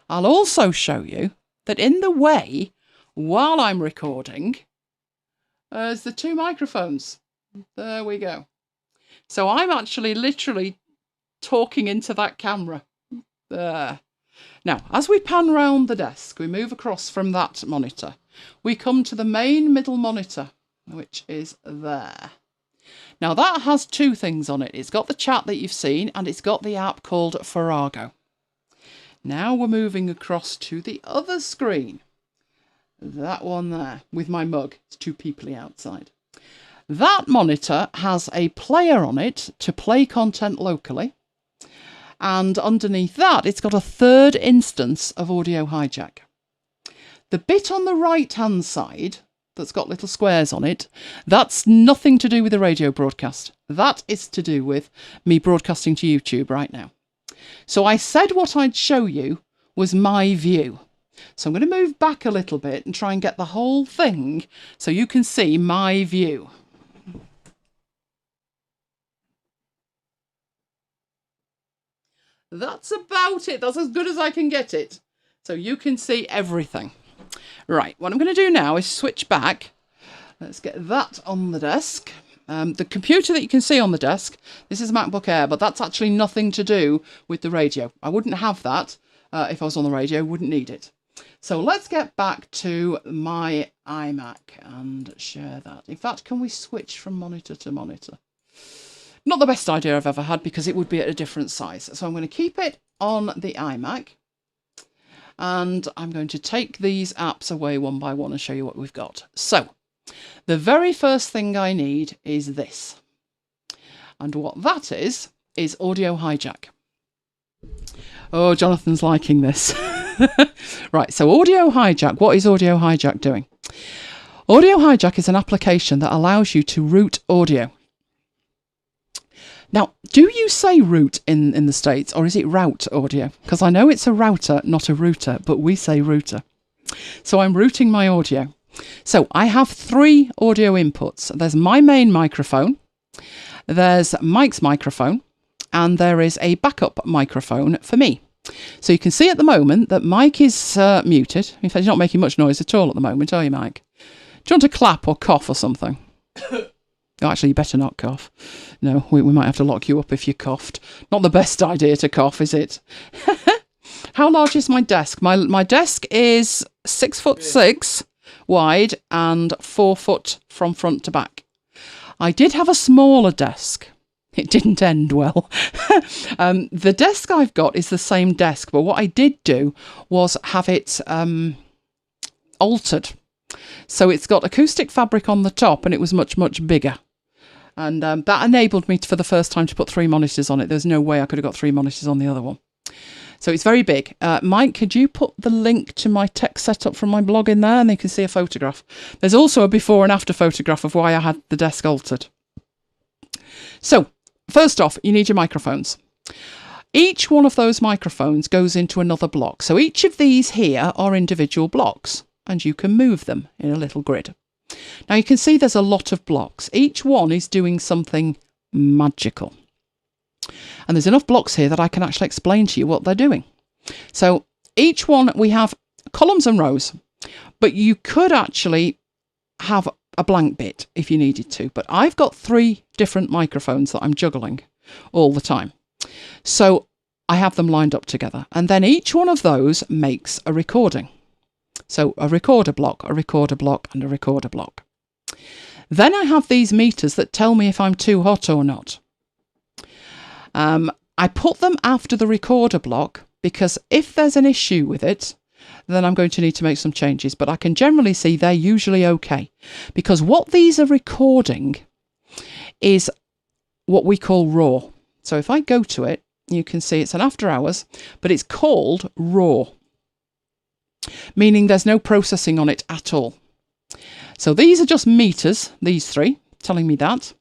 I'll also show you that in the way, while I'm recording, there's the 2 microphones. There we go. So I'm actually literally talking into that camera. There. Now, as we pan round the desk, we move across from that monitor. We come to the main middle monitor, which is there. Now, that has 2 things on it. It's got the chat that you've seen, and it's got the app called Farrago. Now we're moving across to the other screen. That one there, with my mug. It's too peoply outside. That monitor has a player on it to play content locally. And underneath that, it's got a 3rd instance of Audio Hijack. The bit on the right-hand side that's got little squares on it, that's nothing to do with the radio broadcast. That is to do with me broadcasting to YouTube right now. So I said what I'd show you was my view. So I'm going to move back a little bit and try and get the whole thing so you can see my view. That's about it. That's as good as I can get it. So you can see everything. Right, what I'm going to do now is switch back. Let's get that on the desk. The computer that you can see on the desk, this is a MacBook Air, but that's actually nothing to do with the radio. I wouldn't have that if I was on the radio, wouldn't need it. So let's get back to my iMac and share that. In fact, can we switch from monitor to monitor? Not the best idea I've ever had because it would be at a different size. So I'm going to keep it on the iMac. And I'm going to take these apps away one by one and show you what we've got. So, the very first thing I need is this. And what that is Audio Hijack. Oh, Jonathan's liking this. Right, so Audio Hijack. What is Audio Hijack doing? Audio Hijack is an application that allows you to route audio. Now, do you say route in the States, or is it route audio? Because I know it's a router, not a router, but we say router. So I'm routing my audio. So I have 3 audio inputs. There's my main microphone, there's Mike's microphone, and there is a backup microphone for me. So you can see at the moment that Mike is muted. In fact, he's not making much noise at all at the moment, are you, Mike? Do you want to clap or cough or something? Oh, actually, you better not cough. No, we might have to lock you up if you coughed. Not the best idea to cough, is it? How large is my desk? My desk is 6'6" wide and 4 foot from front to back. I did have a smaller desk. It didn't end well. The desk I've got is the same desk, but what I did do was have it altered. So it's got acoustic fabric on the top and it was much, much bigger. And that enabled me for the first time to put 3 monitors on it. There's no way I could have got 3 monitors on the other one. So it's very big. Mike, could you put the link to my tech setup from my blog in there and they can see a photograph? There's also a before and after photograph of why I had the desk altered. So first off, you need your microphones. Each one of those microphones goes into another block. So each of these here are individual blocks and you can move them in a little grid. Now you can see there's a lot of blocks. Each one is doing something magical. And there's enough blocks here that I can actually explain to you what they're doing. So each one, we have columns and rows, but you could actually have a blank bit if you needed to. But I've got 3 different microphones that I'm juggling all the time. So I have them lined up together, and then each one of those makes a recording. So a recorder block, and a recorder block. Then I have these meters that tell me if I'm too hot or not. I put them after the recorder block because if there's an issue with it, then I'm going to need to make some changes. But I can generally see they're usually okay, because what these are recording is what we call raw. So if I go to it, you can see it's an after hours, but it's called raw, meaning there's no processing on it at all. So these are just meters, these 3, telling me that.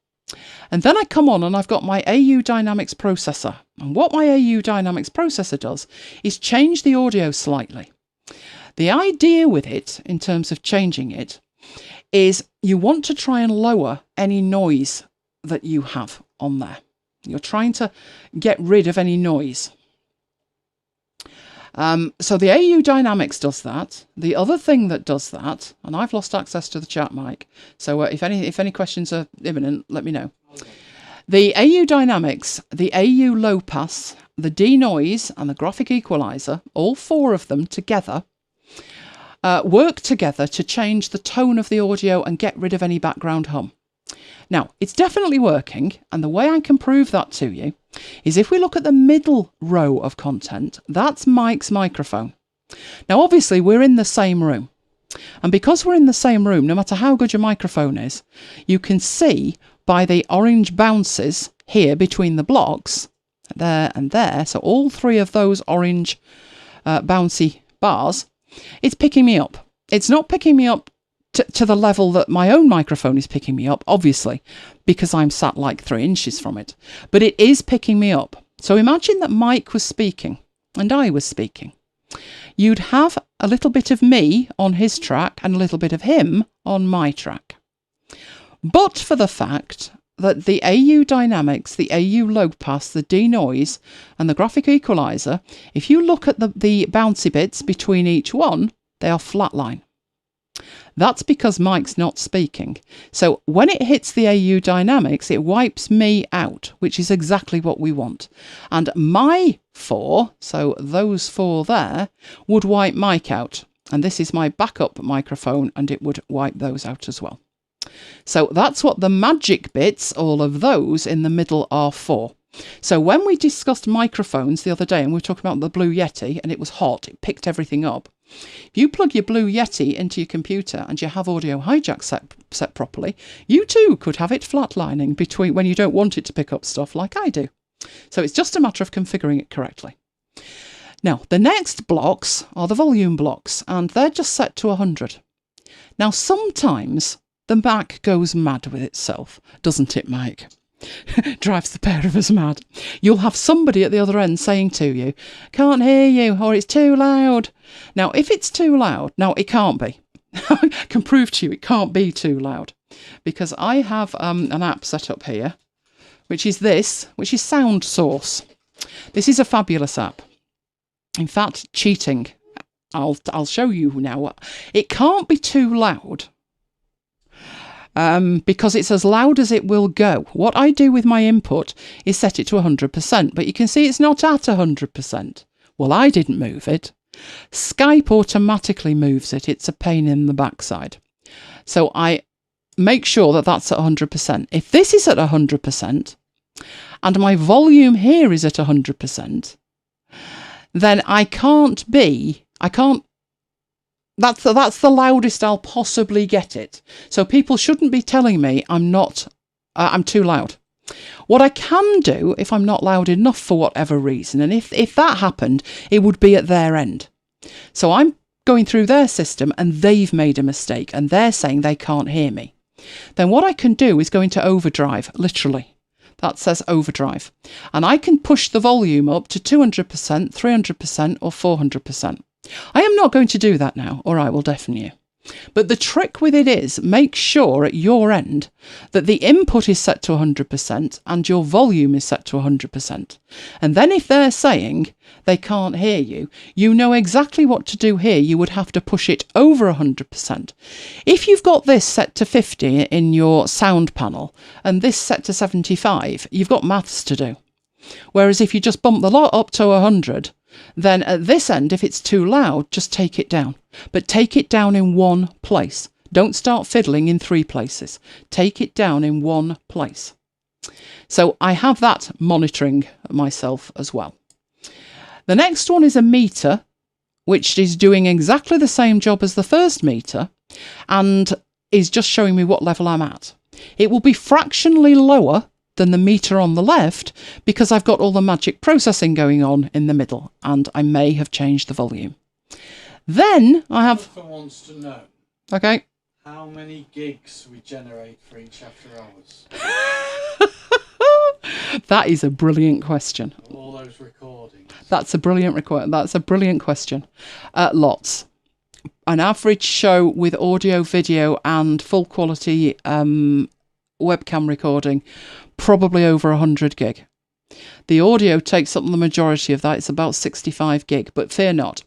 And then I come on and I've got my AU Dynamics processor. And what my AU Dynamics processor does is change the audio slightly. The idea with it, in terms of changing it, is you want to try and lower any noise that you have on there. You're trying to get rid of any noise. So the AU Dynamics does that. The other thing that does that, and I've lost access to the chat mic, so if any questions are imminent, let me know. The AU Dynamics, the AU Low Pass, the Denoise and the Graphic Equalizer, all 4 of them together, work together to change the tone of the audio and get rid of any background hum. Now, it's definitely working, and the way I can prove that to you is if we look at the middle row of content, that's Mike's microphone. Now, obviously, we're in the same room. And because we're in the same room, no matter how good your microphone is, you can see by the orange bounces here between the blocks, there and there, so all 3 of those orange bouncy bars, it's picking me up. It's not picking me up to the level that my own microphone is picking me up, obviously, because I'm sat like 3 inches from it. But it is picking me up. So imagine that Mike was speaking and I was speaking. You'd have a little bit of me on his track and a little bit of him on my track. But for the fact that the AU Dynamics, the AU Low Pass, the Denoise and the Graphic Equalizer, if you look at the bouncy bits between each one, they are flatline. That's because Mike's not speaking. So when it hits the AU Dynamics, it wipes me out, which is exactly what we want. And my 4, so those 4 there, would wipe Mike out. And this is my backup microphone, and it would wipe those out as well. So that's what the magic bits, all of those in the middle, are for. So when we discussed microphones the other day, and we were talking about the Blue Yeti, and it was hot, it picked everything up. If you plug your Blue Yeti into your computer and you have Audio Hijack set properly, you too could have it flatlining between when you don't want it to pick up stuff like I do. So it's just a matter of configuring it correctly. Now, the next blocks are the volume blocks, and they're just set to 100. Now, sometimes the Mac goes mad with itself, doesn't it, Mike? Drives the pair of us mad. You'll have somebody at the other end saying to you, "Can't hear you," or "It's too loud." Now, if it's too loud, now it can't be. I can prove to you it can't be too loud, because I have an app set up here, which is Sound Source. This is a fabulous app. In fact, cheating. I'll show you now. It can't be too loud. Because it's as loud as it will go. What I do with my input is set it to 100%, but you can see it's not at 100%. Well, I didn't move it. Skype automatically moves it. It's a pain in the backside. So I make sure that that's at 100%. If this is at 100% and my volume here is at 100%, then that's the loudest I'll possibly get it. So people shouldn't be telling me I'm too loud. What I can do if I'm not loud enough for whatever reason, and if that happened, it would be at their end. So I'm going through their system and they've made a mistake and they're saying they can't hear me. Then what I can do is go into overdrive, literally. That says overdrive. And I can push the volume up to 200%, 300% or 400%. I am not going to do that now, or I will deafen you. But the trick with it is make sure at your end that the input is set to 100% and your volume is set to 100%. And then if they're saying they can't hear you, you know exactly what to do here. You would have to push it over 100%. If you've got this set to 50 in your sound panel and this set to 75, you've got maths to do. Whereas if you just bump the lot up to 100, then at this end, if it's too loud, just take it down. But take it down in one place. Don't start fiddling in 3 places. Take it down in one place. So I have that monitoring myself as well. The next one is a meter, which is doing exactly the same job as the first meter and is just showing me what level I'm at. It will be fractionally lower than the meter on the left because I've got all the magic processing going on in the middle and I may have changed the volume. Then I have... Someone wants to know okay. how many gigs we generate for each after hours. That is a brilliant question. All those recordings. That's a brilliant question. Lots. An average show with audio, video and full quality webcam recording, probably over 100 gig. The audio takes up the majority of that. It's about 65 gig, but fear not.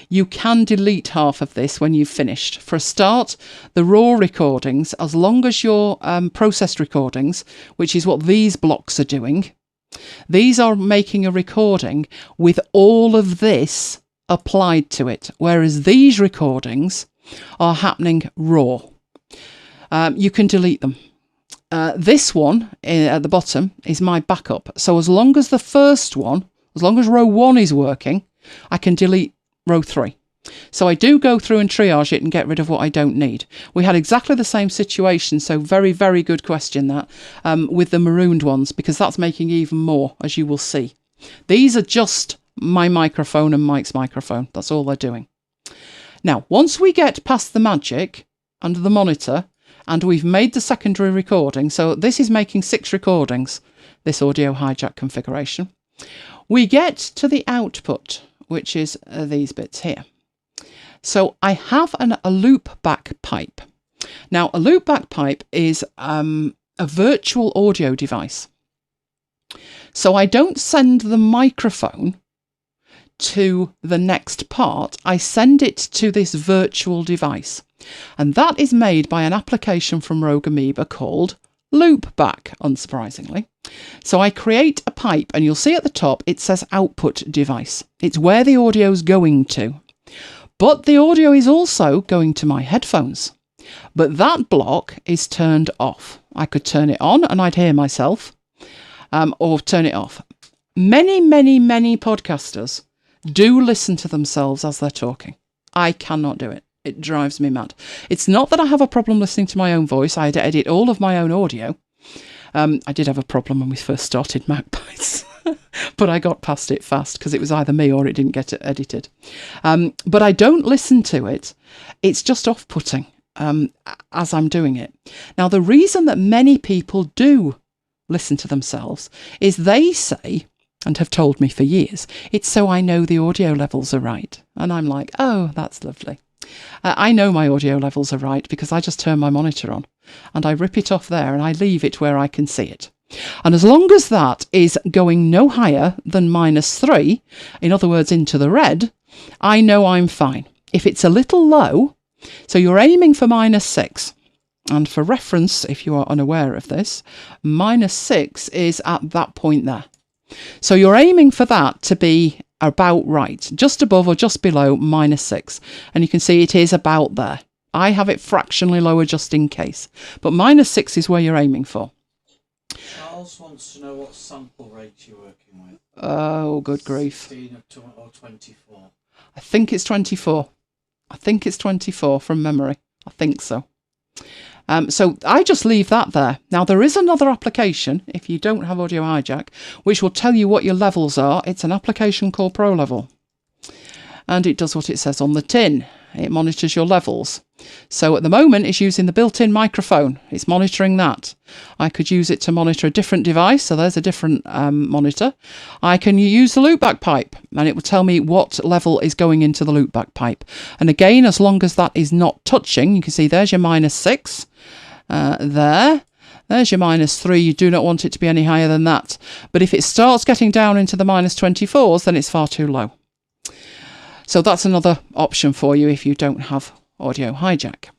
You can delete half of this when you've finished. For a start, the raw recordings, as long as your processed recordings, which is what these blocks are doing, these are making a recording with all of this applied to it, whereas these recordings are happening raw. You can delete them. This one at the bottom is my backup. So as long as the first one, as long as row 1 is working, I can delete row 3. So I do go through and triage it and get rid of what I don't need. We had exactly the same situation, so very, very good question that, with the marooned ones, because that's making even more, as you will see. These are just my microphone and Mike's microphone. That's all they're doing. Now, once we get past the magic under the monitor, and we've made the secondary recording, so this is making 6 recordings, this audio hijack configuration, we get to the output, which is these bits here. So I have a loop back pipe. Now, a loop back pipe is a virtual audio device. So I don't send the microphone to the next part, I send it to this virtual device. And that is made by an application from Rogue Amoeba called Loopback, unsurprisingly. So I create a pipe and you'll see at the top it says output device. It's where the audio is going to. But the audio is also going to my headphones. But that block is turned off. I could turn it on and I'd hear myself, or turn it off. Many, many, many podcasters do listen to themselves as they're talking. I cannot do it. It drives me mad. It's not that I have a problem listening to my own voice. I edit all of my own audio. I did have a problem when we first started MacBites, but I got past it fast because it was either me or it didn't get it edited. But I don't listen to it. It's just off-putting as I'm doing it. Now, the reason that many people do listen to themselves is they say, and have told me for years, it's so I know the audio levels are right. And I'm like, oh, that's lovely. I know my audio levels are right because I just turn my monitor on and I rip it off there and I leave it where I can see it. And as long as that is going no higher than -3, in other words, into the red, I know I'm fine. If it's a little low, so you're aiming for -6. And for reference, if you are unaware of this, -6 is at that point there. So you're aiming for that to be about right, just above or just below -6. And you can see it is about there. I have it fractionally lower just in case. But -6 is where you're aiming for. Charles wants to know what sample rate you're working with. Oh, good grief. 16 or 24? I think it's 24. I think it's 24 from memory. I think so. So I just leave that there. Now, there is another application, if you don't have Audio Hijack, which will tell you what your levels are. It's an application called Pro Level. And it does what it says on the tin. it monitors your levels. So at the moment, it's using the built-in microphone. It's monitoring that. I could use it to monitor a different device. So there's a different monitor. I can use the loopback pipe, and it will tell me what level is going into the loopback pipe. And again, as long as that is not touching, you can see there's your -6. There's your -3. You do not want it to be any higher than that. But if it starts getting down into the -24s, then it's far too low. So that's another option for you if you don't have Audio Hijack.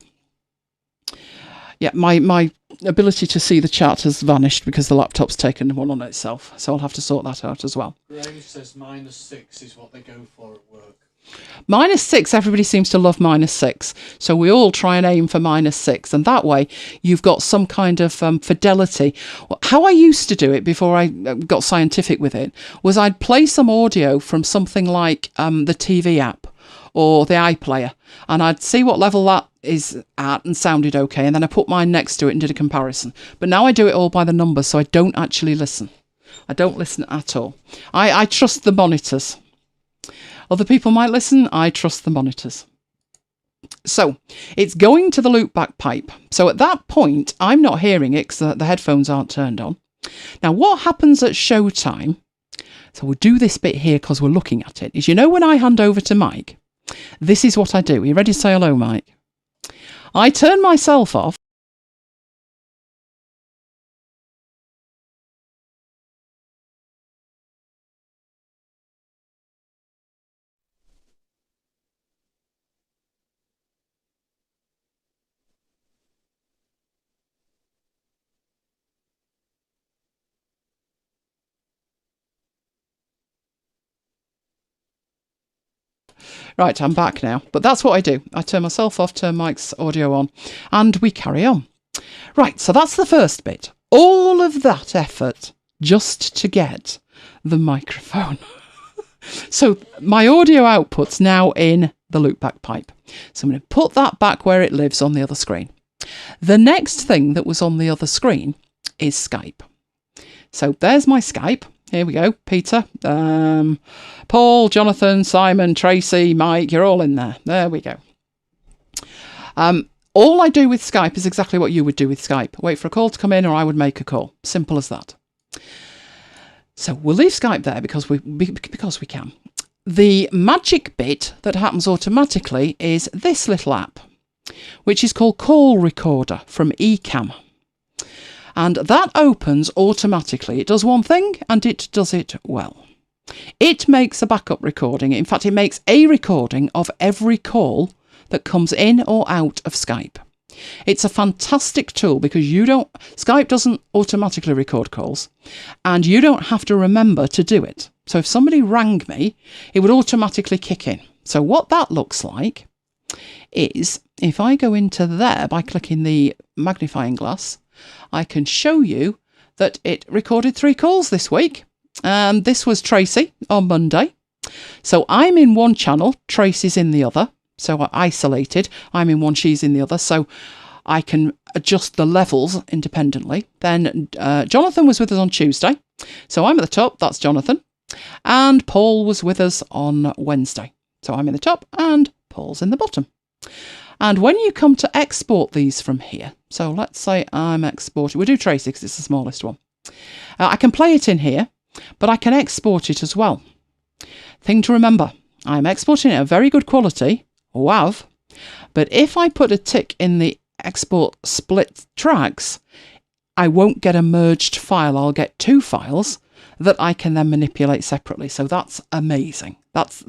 Yeah, my ability to see the chat has vanished because the laptop's taken one on itself. So I'll have to sort that out as well. Graham says -6 is what they go for at work. -6, everybody seems to love -6. So we all try and aim for -6. And that way you've got some kind of fidelity. How I used to do it before I got scientific with it was I'd play some audio from something like the TV app or the iPlayer, and I'd see what level that is at and sounded okay, and then I put mine next to it and did a comparison. But now I do it all by the numbers, so I don't actually listen. I don't listen at all. I trust the monitors. Other people might listen. I trust the monitors. So it's going to the loopback pipe. So at that point, I'm not hearing it because the headphones aren't turned on. Now, what happens at showtime, so we'll do this bit here because we're looking at it, is, you know, when I hand over to Mike, this is what I do. Are you ready to say hello, Mike? I turn myself off. Right, I'm back now. But that's what I do. I turn myself off, turn Mike's audio on, and we carry on. Right, so that's the first bit. All of that effort just to get the microphone. So my audio output's now in the loopback pipe. So I'm going to put that back where it lives on the other screen. The next thing that was on the other screen is Skype. So there's my Skype. Here we go. Peter, Paul, Jonathan, Simon, Tracy, Mike, you're all in there. There we go. All I do with Skype is exactly what you would do with Skype. Wait for a call to come in, or I would make a call. Simple as that. So we'll leave Skype there because we can. The magic bit that happens automatically is this little app, which is called Call Recorder from Ecamm. And that opens automatically. It does one thing, and it does it well. It makes a backup recording. In fact, it makes a recording of every call that comes in or out of Skype. It's a fantastic tool because Skype doesn't automatically record calls, and you don't have to remember to do it. So if somebody rang me, it would automatically kick in. So what that looks like is, if I go into there by clicking the magnifying glass, I can show you that it recorded 3 calls this week. This was Tracy on Monday. So I'm in one channel, Tracy's in the other. So I isolated. I'm in one, she's in the other. So I can adjust the levels independently. Then Jonathan was with us on Tuesday. So I'm at the top, that's Jonathan. And Paul was with us on Wednesday. So I'm in the top and Paul's in the bottom. And when you come to export these from here, so let's say I'm exporting, we'll do Tracy because it's the smallest one. I can play it in here, but I can export it as well. Thing to remember, I'm exporting it at very good quality, WAV, but if I put a tick in the export split tracks, I won't get a merged file. I'll get 2 files that I can then manipulate separately. So that's amazing. That's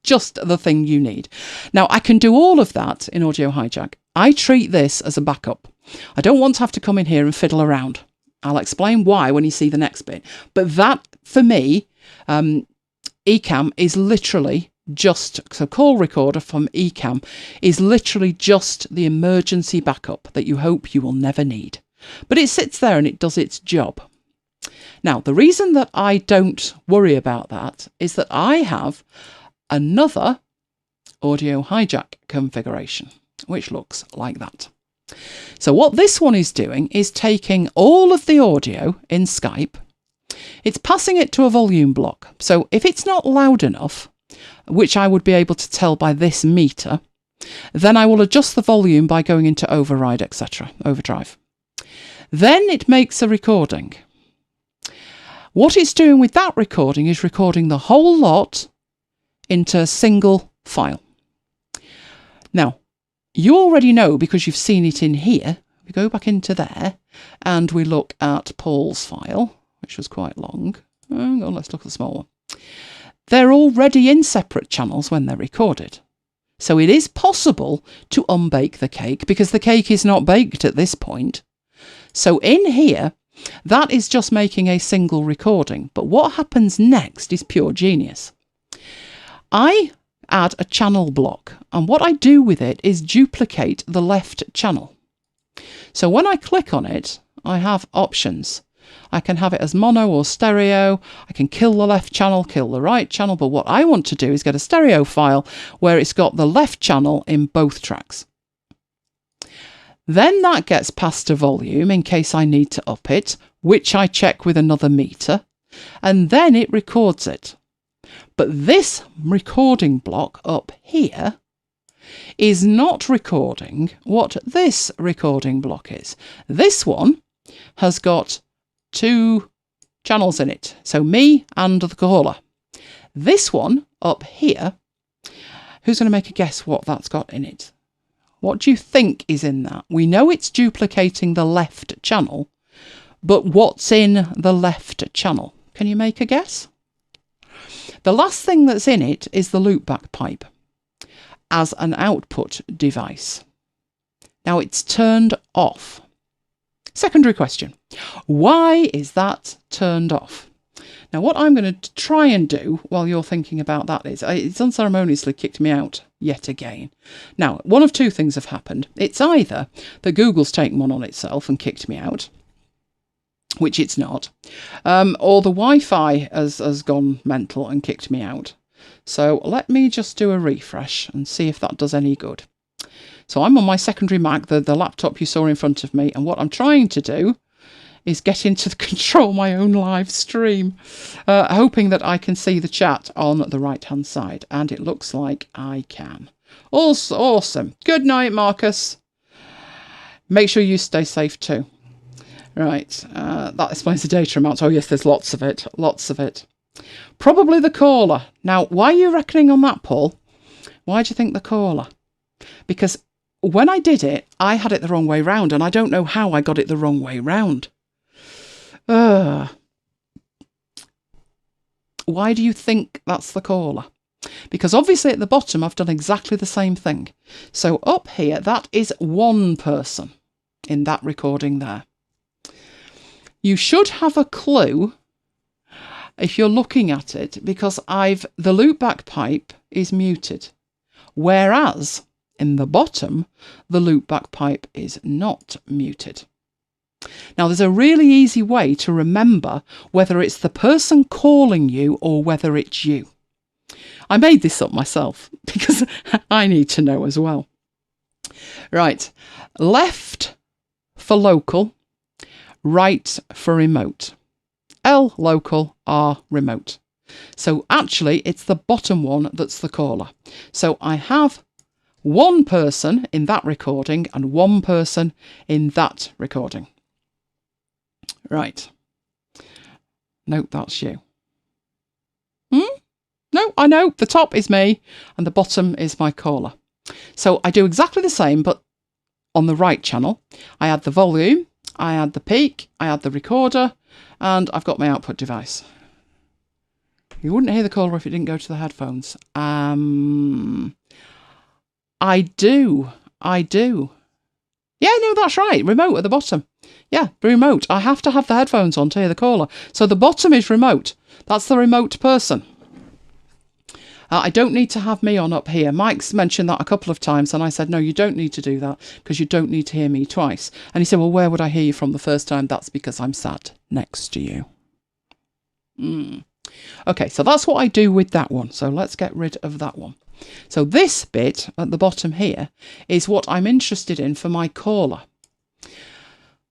just the thing you need. Now, I can do all of that in Audio Hijack. I treat this as a backup. I don't want to have to come in here and fiddle around. I'll explain why when you see the next bit. But that, for me, Ecamm is literally just, so Call Recorder from Ecamm is literally just the emergency backup that you hope you will never need. But it sits there and it does its job. Now, the reason that I don't worry about that is that I have another Audio Hijack configuration, which looks like that. So what this one is doing is taking all of the audio in Skype, it's passing it to a volume block. So if it's not loud enough, which I would be able to tell by this meter, Then I will adjust the volume by going into override, etc., overdrive. Then it makes a recording. What it's doing with that recording is recording the whole lot into a single file. Now, you already know because you've seen it in here. We go back into there and we look at Paul's file, which was quite long. Hang on, let's look at the small one. They're already in separate channels when they're recorded. So it is possible to unbake the cake because the cake is not baked at this point. So in here, that is just making a single recording. But what happens next is pure genius. I add a channel block, and what I do with it is duplicate the left channel. So when I click on it, I have options. I can have it as mono or stereo. I can kill the left channel, kill the right channel. But what I want to do is get a stereo file where it's got the left channel in both tracks. Then that gets passed to volume in case I need to up it, which I check with another meter. And then it records it. But this recording block up here is not recording what this recording block is. This one has got 2 channels in it, so me and the caller. This one up here, who's going to make a guess what that's got in it? What do you think is in that? We know it's duplicating the left channel, but what's in the left channel? Can you make a guess? The last thing that's in it is the loopback pipe as an output device. Now it's turned off. Secondary question. Why is that turned off? Now what I'm going to try and do while you're thinking about that is, it's unceremoniously kicked me out yet again. Now, one of 2 things have happened. It's either that Google's taken one on itself and kicked me out, which it's not, or the Wi-Fi has gone mental and kicked me out. So let me just do a refresh and see if that does any good. So I'm on my secondary Mac, the laptop you saw in front of me, and what I'm trying to do is get into control my own live stream, hoping that I can see the chat on the right-hand side, and it looks like I can. Awesome. Good night, Marcus. Make sure you stay safe too. Right, that explains the data amount. Oh yes, there's lots of it. Probably the caller. Now, why are you reckoning on that, Paul? Why do you think the caller? Because when I did it, I had it the wrong way round, and I don't know how I got it the wrong way round. Why do you think that's the caller? Because obviously at the bottom, I've done exactly the same thing. So up here, that is one person in that recording there. You should have a clue if you're looking at it, because the loopback pipe is muted, whereas in the bottom, the loopback pipe is not muted. Now, there's a really easy way to remember whether it's the person calling you or whether it's you. I made this up myself because I need to know as well. Right, left for local, right for remote. L local, R remote. So actually, it's the bottom one that's the caller. So I have one person in that recording and one person in that recording. Right. No, that's you. No, I know. The top is me and the bottom is my caller. So I do exactly the same, but on the right channel. I add the volume, I add the peak, I add the recorder, and I've got my output device. You wouldn't hear the caller if it didn't go to the headphones. I do. Yeah, no, that's right. Remote at the bottom. Yeah, remote. I have to have the headphones on to hear the caller. So the bottom is remote. That's the remote person. I don't need to have me on up here. Mike's mentioned that a couple of times, and I said, no, you don't need to do that because you don't need to hear me twice. And he said, well, where would I hear you from the first time? That's because I'm sat next to you. Okay, so that's what I do with that one. So let's get rid of that one. So this bit at the bottom here is what I'm interested in for my caller.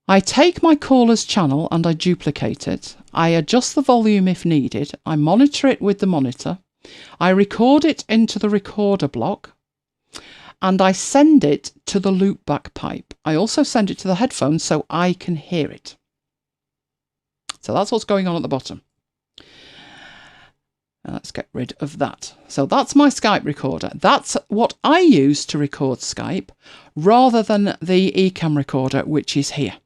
I take my caller's channel and I duplicate it. I adjust the volume if needed. I monitor it with the monitor. I record it into the recorder block. and I send it to the loopback pipe. I also send it to the headphones so I can hear it. So that's what's going on at the bottom. Let's get rid of that. So that's my Skype recorder. That's what I use to record Skype rather than the Ecamm recorder, which is here.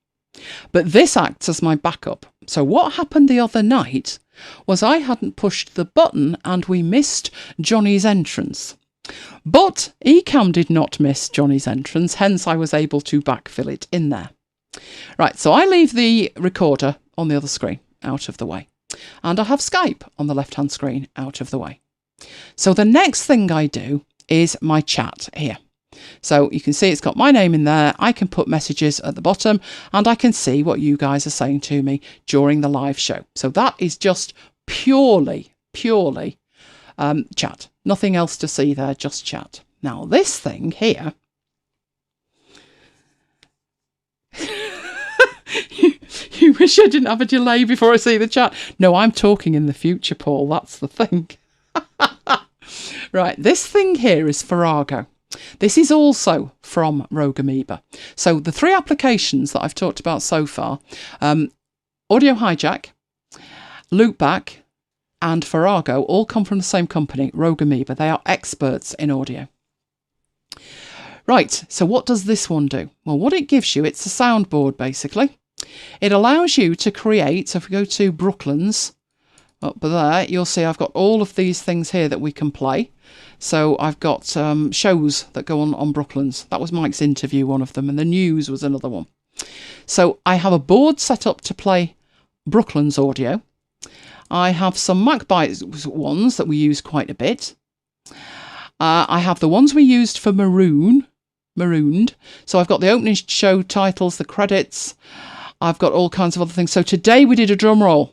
But this acts as my backup. So what happened the other night was I hadn't pushed the button and we missed Johnny's entrance. But Ecamm did not miss Johnny's entrance, hence I was able to backfill it in there. Right, so I leave the recorder on the other screen out of the way. And I have Skype on the left-hand screen out of the way. So the next thing I do is my chat here. So you can see it's got my name in there. I can put messages at the bottom and I can see what you guys are saying to me during the live show. So that is just purely chat. Nothing else to see there, just chat. Now this thing here, you wish I didn't have a delay before I see the chat. No, I'm talking in the future, Paul. That's the thing. Right, this thing here is Farrago. This is also from Rogue Amoeba. So the three applications that I've talked about so far, Audio Hijack, Loopback and Farrago, all come from the same company, Rogue Amoeba. They are experts in audio. Right, so what does this one do? Well, what it gives you, it's a soundboard basically. It allows you to create, so if we go to Brooklands, up there, you'll see I've got all of these things here that we can play. So I've got shows that go on Brooklands. That was Mike's interview, one of them, and the news was another one. So I have a board set up to play Brooklands audio. I have some MacBites ones that we use quite a bit. I have the ones we used for Marooned. So I've got the opening show titles, the credits. I've got all kinds of other things. So today we did a drum roll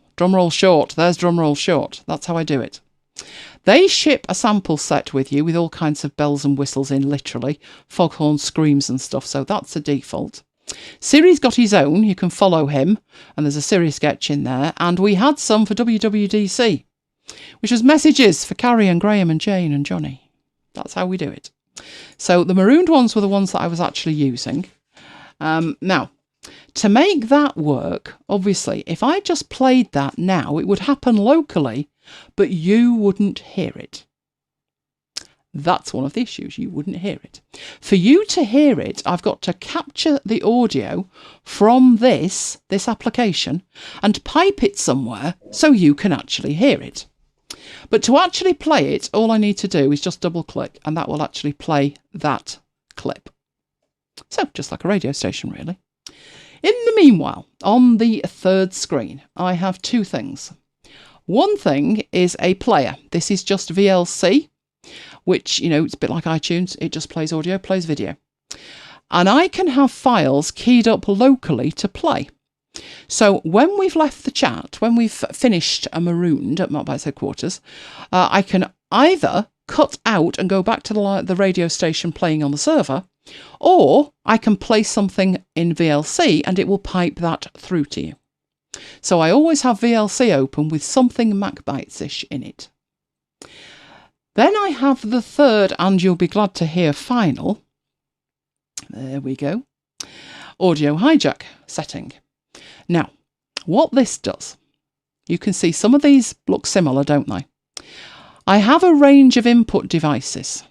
short. There's drum roll short. That's how I do it. They ship a sample set with you with all kinds of bells and whistles in, literally. Foghorn screams and stuff. So that's a default. Siri's got his own. You can follow him. And there's a Siri sketch in there. And we had some for WWDC, which was messages for Carrie and Graham and Jane and Johnny. That's how we do it. So the marooned ones were the ones that I was actually using. Now, to make that work, obviously, if I just played that now, it would happen locally, but you wouldn't hear it. That's one of the issues. You wouldn't hear it. For you to hear it, I've got to capture the audio from this application and pipe it somewhere so you can actually hear it. But to actually play it, all I need to do is just double click and that will actually play that clip. So just like a radio station, really. In the meanwhile, on the third screen, I have two things. One thing is a player. This is just VLC, which, you know, it's a bit like iTunes. It just plays audio, plays video. And I can have files keyed up locally to play. So when we've left the chat, when we've finished a marooned at MacBites headquarters, I can either cut out and go back to the radio station playing on the server, or I can play something in VLC and it will pipe that through to you. So I always have VLC open with something MacBites-ish in it. Then I have the third, and you'll be glad to hear, final. There we go. Audio hijack setting. Now, what this does, you can see some of these look similar, don't they? I have a range of input devices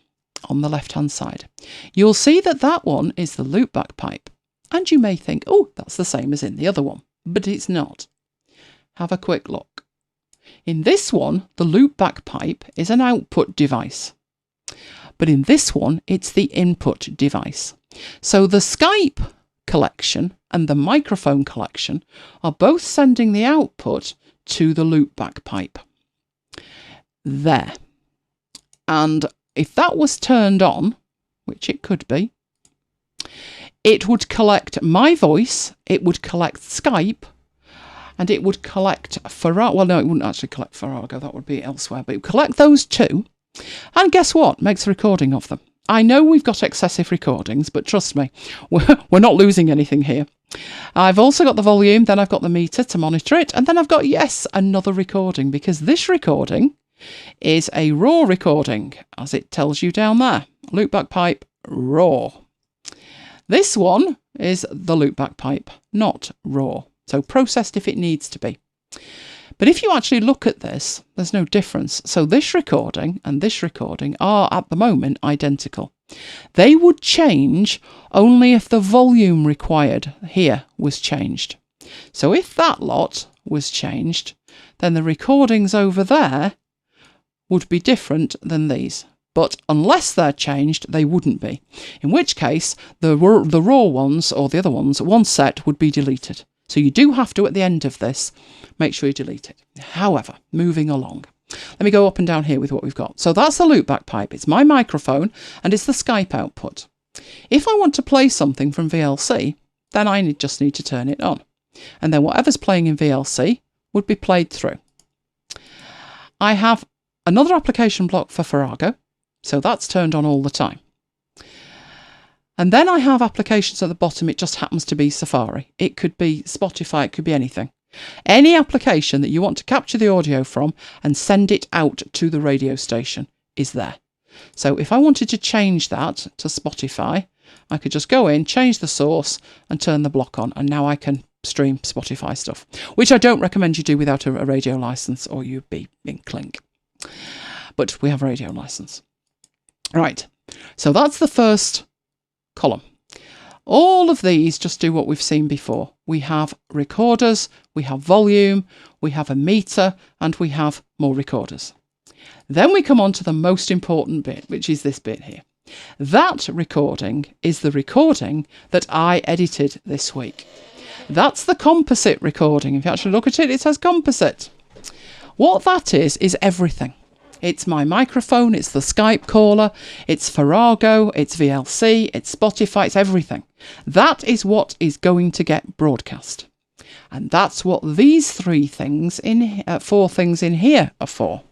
on the left-hand side. You'll see that that one is the loopback pipe. And you may think, oh, that's the same as in the other one. But it's not. Have a quick look. In this one, the loopback pipe is an output device. But in this one, it's the input device. So the Skype collection and the microphone collection are both sending the output to the loopback pipe. There. And if that was turned on, which it could be, it would collect my voice, it would collect Skype, and it would collect Farrago. Well, no, it wouldn't actually collect Farrago. That would be elsewhere. But it would collect those two. And guess what? Makes a recording of them. I know we've got excessive recordings, but trust me, we're not losing anything here. I've also got the volume, then I've got the meter to monitor it, and then I've got, yes, another recording, because this recording is a raw recording, as it tells you down there. Loopback pipe, raw. This one is the loopback pipe, not raw. So processed if it needs to be. But if you actually look at this, there's no difference. So this recording and this recording are at the moment identical. They would change only if the volume required here was changed. So if that lot was changed, then the recordings over there would be different than these. But unless they're changed, they wouldn't be. In which case, the raw ones, or the other ones, one set would be deleted. So you do have to, at the end of this, make sure you delete it. However, moving along. Let me go up and down here with what we've got. So that's the loopback pipe. It's my microphone and it's the Skype output. If I want to play something from VLC, then I just need to turn it on. And then whatever's playing in VLC would be played through. I have another application block for Farrago, so that's turned on all the time. And then I have applications at the bottom. It just happens to be Safari. It could be Spotify, it could be anything. Any application that you want to capture the audio from and send it out to the radio station is there. So if I wanted to change that to Spotify, I could just go in, change the source and turn the block on. And now I can stream Spotify stuff, which I don't recommend you do without a radio license or you'd be in clink. But we have a radio license. Right, so that's the first column. All of these just do what we've seen before. We have recorders, we have volume, we have a meter, and we have more recorders. Then we come on to the most important bit, which is this bit here. That recording is the recording that I edited this week. That's the composite recording. If you actually look at it, it says composite. What that is everything. It's my microphone, it's the Skype caller, it's Farrago, it's VLC, it's Spotify, it's everything. That is what is going to get broadcast. And that's what these four things in here are for.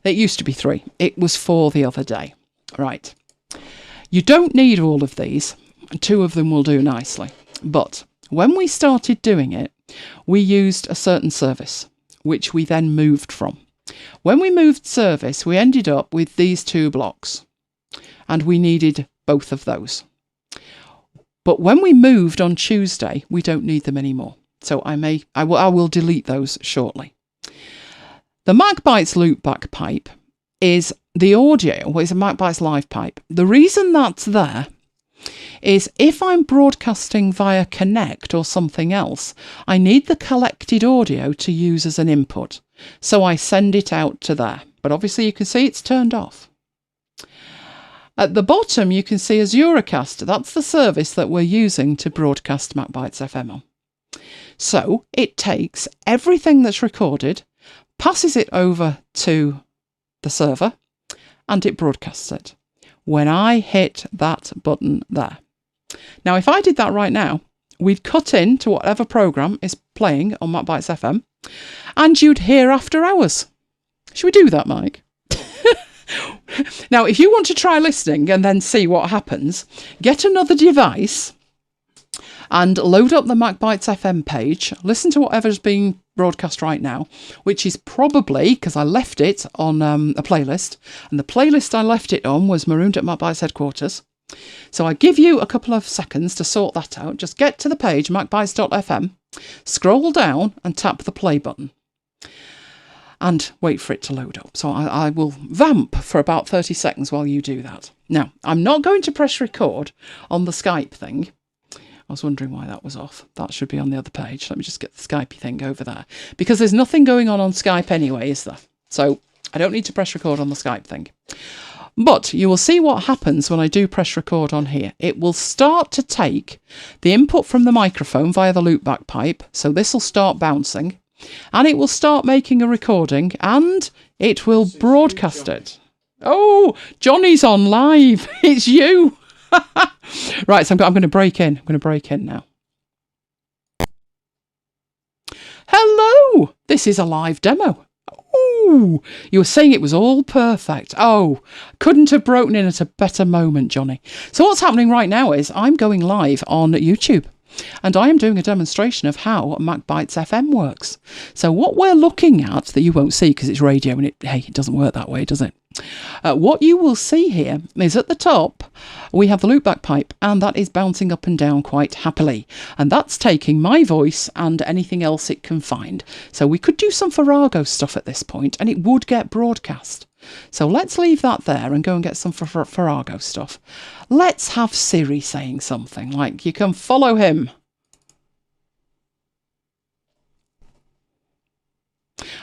It used to be 3. It was 4 the other day. Right. You don't need all of these. 2 of them will do nicely. But when we started doing it, we used a certain service, which we then moved from. When we moved service, we ended up with these 2 blocks, and we needed both of those. But when we moved on Tuesday, we don't need them anymore. So I will delete those shortly. The MacBites loopback pipe is the audio, well, it's a MacBites live pipe. The reason that's there is if I'm broadcasting via Connect or something else, I need the collected audio to use as an input. So I send it out to there. But obviously you can see it's turned off. At the bottom you can see Azuracast. That's the service that we're using to broadcast MacBites FM on. So it takes everything that's recorded, passes it over to the server, and it broadcasts it when I hit that button there. Now, if I did that right now, we'd cut in to whatever program is playing on MacBites FM, and you'd hear After Hours. Should we do that, Mike? Now, if you want to try listening and then see what happens, get another device and load up the MacBites FM page, listen to whatever's being broadcast right now, which is probably, because I left it on a playlist, and the playlist I left it on was Marooned at MacBites Headquarters. So I give you a couple of seconds to sort that out. Just get to the page, macbites.fm, scroll down and tap the play button. And wait for it to load up. So I will vamp for about 30 seconds while you do that. Now, I'm not going to press record on the Skype thing. I was wondering why that was off. That should be on the other page. Let me just get the Skypey thing over there. Because there's nothing going on Skype anyway, is there? So I don't need to press record on the Skype thing. But you will see what happens when I do press record on here. It will start to take the input from the microphone via the loopback pipe. So this will start bouncing. And it will start making a recording. And it will broadcast it. Oh, Johnny's on live. It's you. Right, so I'm going to break in. I'm going to break in now. Hello! This is a live demo. Oh, you were saying it was all perfect. Oh, couldn't have broken in at a better moment, Johnny. So what's happening right now is I'm going live on YouTube. and I am doing a demonstration of how MacBites FM works. So what we're looking at, that you won't see because it's radio and it doesn't work that way, does it? What you will see here is at the top we have the loopback pipe, and that is bouncing up and down quite happily, and that's taking my voice and anything else it can find. So we could do some Farrago stuff at this point and it would get broadcast. So let's leave that there and go and get some Farrago stuff. Let's have Siri saying something like, you can follow him.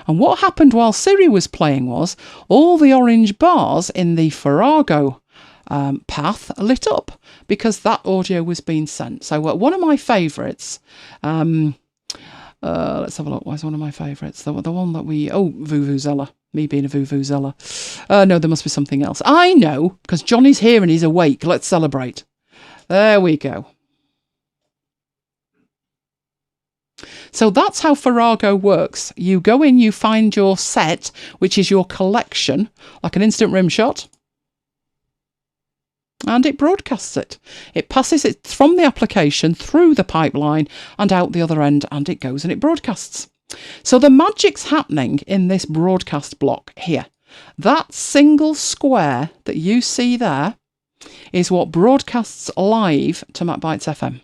And what happened while Siri was playing was all the orange bars in the Farrago path lit up because that audio was being sent. So one of my favourites, let's have a look. Where's one of my favourites? The one that Vuvuzela. Me being a Vuvuzela. No, there must be something else. I know, because Johnny's here and he's awake. Let's celebrate. There we go. So that's how Farrago works. You go in, you find your set, which is your collection, like an instant rim shot, and it broadcasts it. It passes it from the application through the pipeline and out the other end, and it goes and it broadcasts. So the magic's happening in this broadcast block here. That single square that you see there is what broadcasts live to MacBites FM.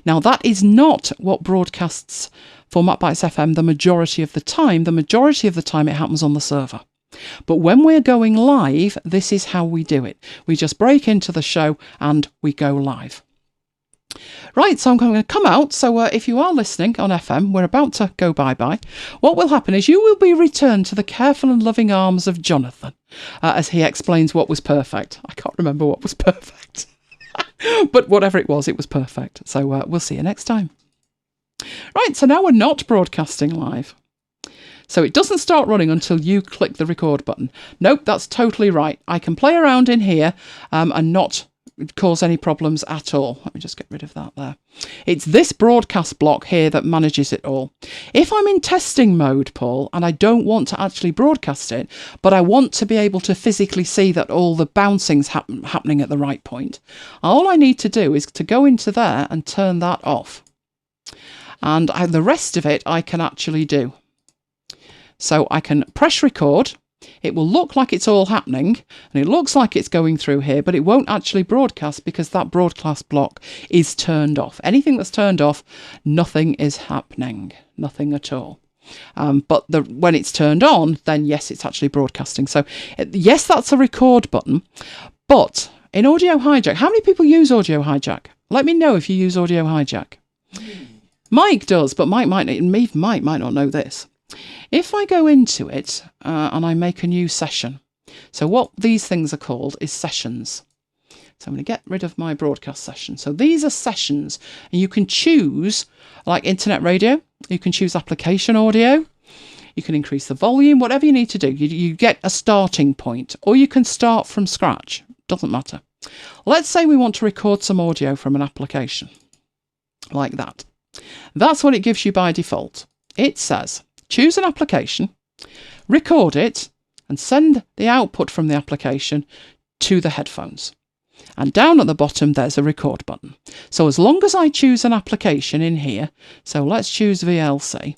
Now, that is not what broadcasts for MacBites FM the majority of the time. The majority of the time it happens on the server. But when we're going live, this is how we do it. We just break into the show and we go live. Right, so I'm going to come out. So if you are listening on FM, we're about to go bye-bye. What will happen is you will be returned to the careful and loving arms of Jonathan as he explains what was perfect. I can't remember what was perfect. But whatever it was perfect. So we'll see you next time. Right, so now we're not broadcasting live. So it doesn't start running until you click the record button. Nope, that's totally right. I can play around in here and not cause any problems at all. Let me just get rid of that there. It's this broadcast block here that manages it all. If I'm in testing mode, Paul, and I don't want to actually broadcast it, but I want to be able to physically see that all the bouncing's happening at the right point, all I need to do is to go into there and turn that off. And the rest of it I can actually do. So I can press record. It will look like it's all happening, and it looks like it's going through here, but it won't actually broadcast because that broadcast block is turned off. Anything that's turned off, nothing is happening. Nothing at all. But when it's turned on, then yes, it's actually broadcasting. So yes, that's a record button. But in Audio Hijack, how many people use Audio Hijack? Let me know if you use Audio Hijack. Mike does, but Mike might not know this. If I go into it and I make a new session, so what these things are called is sessions. So I'm going to get rid of my broadcast session. So these are sessions, and you can choose like internet radio, you can choose application audio, you can increase the volume, whatever you need to do. You get a starting point, or you can start from scratch. Doesn't matter. Let's say we want to record some audio from an application like that. That's what it gives you by default. It says, choose an application, record it, and send the output from the application to the headphones. And down at the bottom, there's a record button. So as long as I choose an application in here, so let's choose VLC.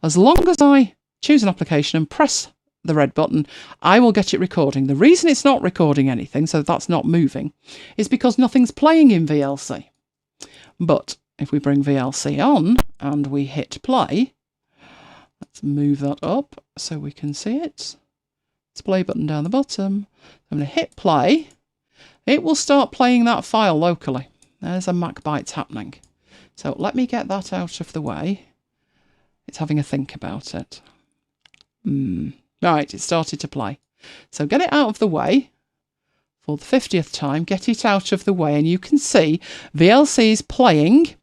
As long as I choose an application and press the red button, I will get it recording. The reason it's not recording anything, so that's not moving, is because nothing's playing in VLC. But if we bring VLC on and we hit play, let's move that up so we can see it. It's play button down the bottom. I'm going to hit play. It will start playing that file locally. There's a MacBites happening. So let me get that out of the way. It's having a think about it. Right, it started to play. So get it out of the way for the 50th time. Get it out of the way, and you can see VLC is playing.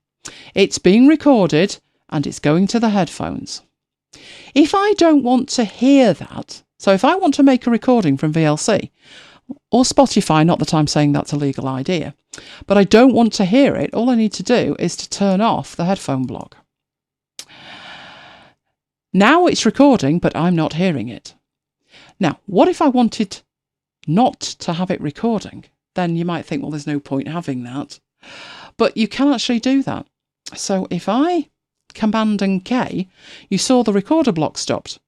It's being recorded, and it's going to the headphones. If I don't want to hear that, so if I want to make a recording from VLC, or Spotify, not that I'm saying that's a legal idea, but I don't want to hear it, all I need to do is to turn off the headphone block. Now it's recording, but I'm not hearing it. Now, what if I wanted not to have it recording? Then you might think, well, there's no point having that. But you can actually do that. So if I Command and K, you saw the recorder block stopped.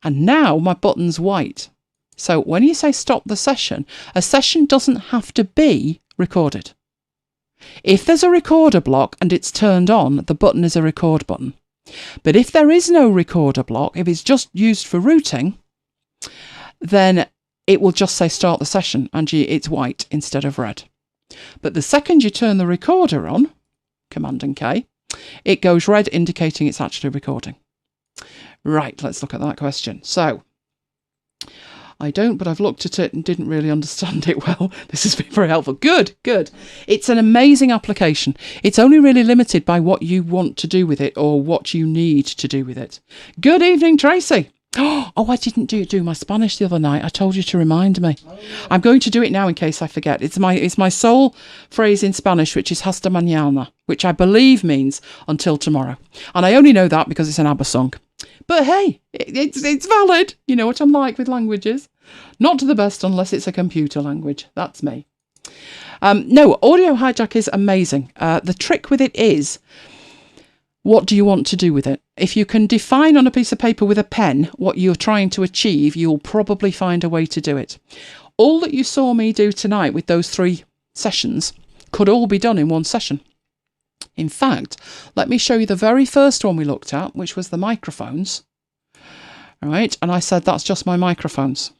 And now my button's white. So when you say stop the session, a session doesn't have to be recorded. If there's a recorder block and it's turned on, the button is a record button. But if there is no recorder block, if it's just used for routing, then it will just say start the session and it's white instead of red. But the second you turn the recorder on, Command and K, it goes red, indicating it's actually recording. Right, let's look at that question. So, I don't, but I've looked at it and didn't really understand it well. This has been very helpful. Good, good. It's an amazing application. It's only really limited by what you want to do with it or what you need to do with it. Good evening, Tracy. Oh, I didn't do my Spanish the other night. I told you to remind me. Oh, yeah. I'm going to do it now in case I forget. It's my sole phrase in Spanish, which is hasta mañana, which I believe means until tomorrow. And I only know that because it's an ABBA song. But hey, it's valid. You know what I'm like with languages. Not to the best unless it's a computer language. That's me. No, Audio Hijack is amazing. The trick with it is, what do you want to do with it? If you can define on a piece of paper with a pen what you're trying to achieve, you'll probably find a way to do it. All that you saw me do tonight with those 3 sessions could all be done in one session. In fact, let me show you the very first one we looked at, which was the microphones. All right, and I said that's just my microphones.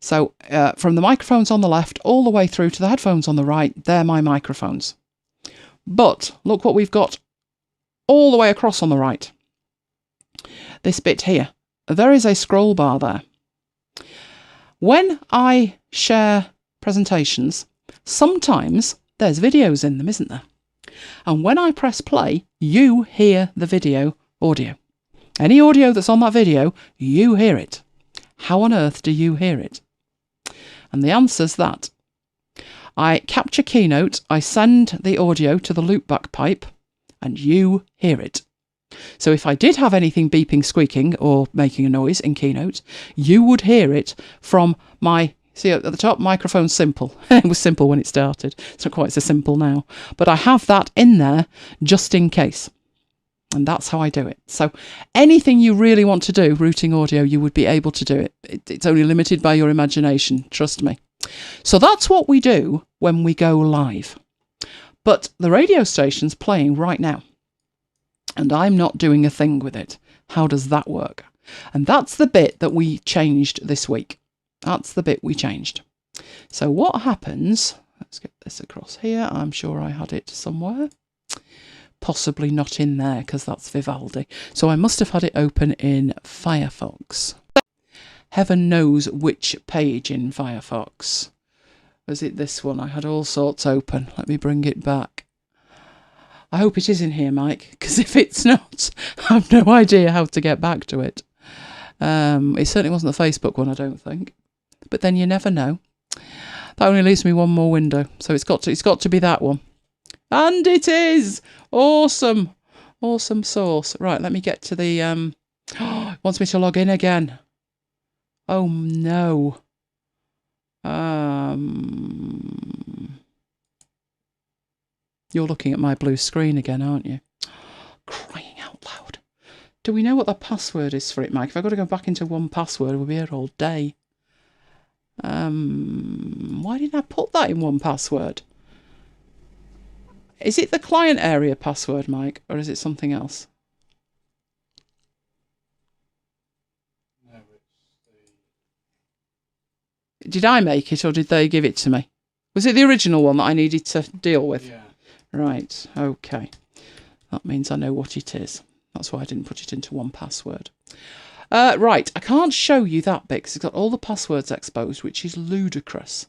So from the microphones on the left all the way through to the headphones on the right, they're my microphones. But look what we've got all the way across on the right. This bit here, there is a scroll bar there. When I share presentations, sometimes there's videos in them, isn't there? And when I press play, you hear the video audio. Any audio that's on that video, you hear it. How on earth do you hear it? And the answer's that. I capture Keynote, I send the audio to the loopback pipe, and you hear it. So if I did have anything beeping, squeaking, or making a noise in Keynote, you would hear it from my, see at the top, microphone simple. It was simple when it started. It's not quite so simple now. But I have that in there just in case. And that's how I do it. So anything you really want to do, routing audio, you would be able to do it. It's only limited by your imagination, trust me. So that's what we do when we go live. But the radio station's playing right now. And I'm not doing a thing with it. How does that work? And that's the bit that we changed this week. That's the bit we changed. So what happens, let's get this across here. I'm sure I had it somewhere. Possibly not in there because that's Vivaldi. So I must have had it open in Firefox. Heaven knows which page in Firefox. Was it this one? I had all sorts open. Let me bring it back. I hope it is in here, Mike, because if it's not, I have no idea how to get back to it. It certainly wasn't the Facebook one, I don't think. But then you never know. That only leaves me one more window, so it's got to be that one. And it is! Awesome! Awesome sauce. Right, let me get to the... it wants me to log in again. Oh, no. You're looking at my blue screen again, aren't you? Crying out loud. Do we know what the password is for it, Mike? If I've got to go back into one password, we'll be here all day. Why didn't I put that in one password? Is it the client area password, Mike, or is it something else? No, it's the... Did I make it or did they give it to me? Was it the original one that I needed to deal with? Yeah. Right, okay. That means I know what it is. That's why I didn't put it into one password. Right, I can't show you that bit because it's got all the passwords exposed, which is ludicrous.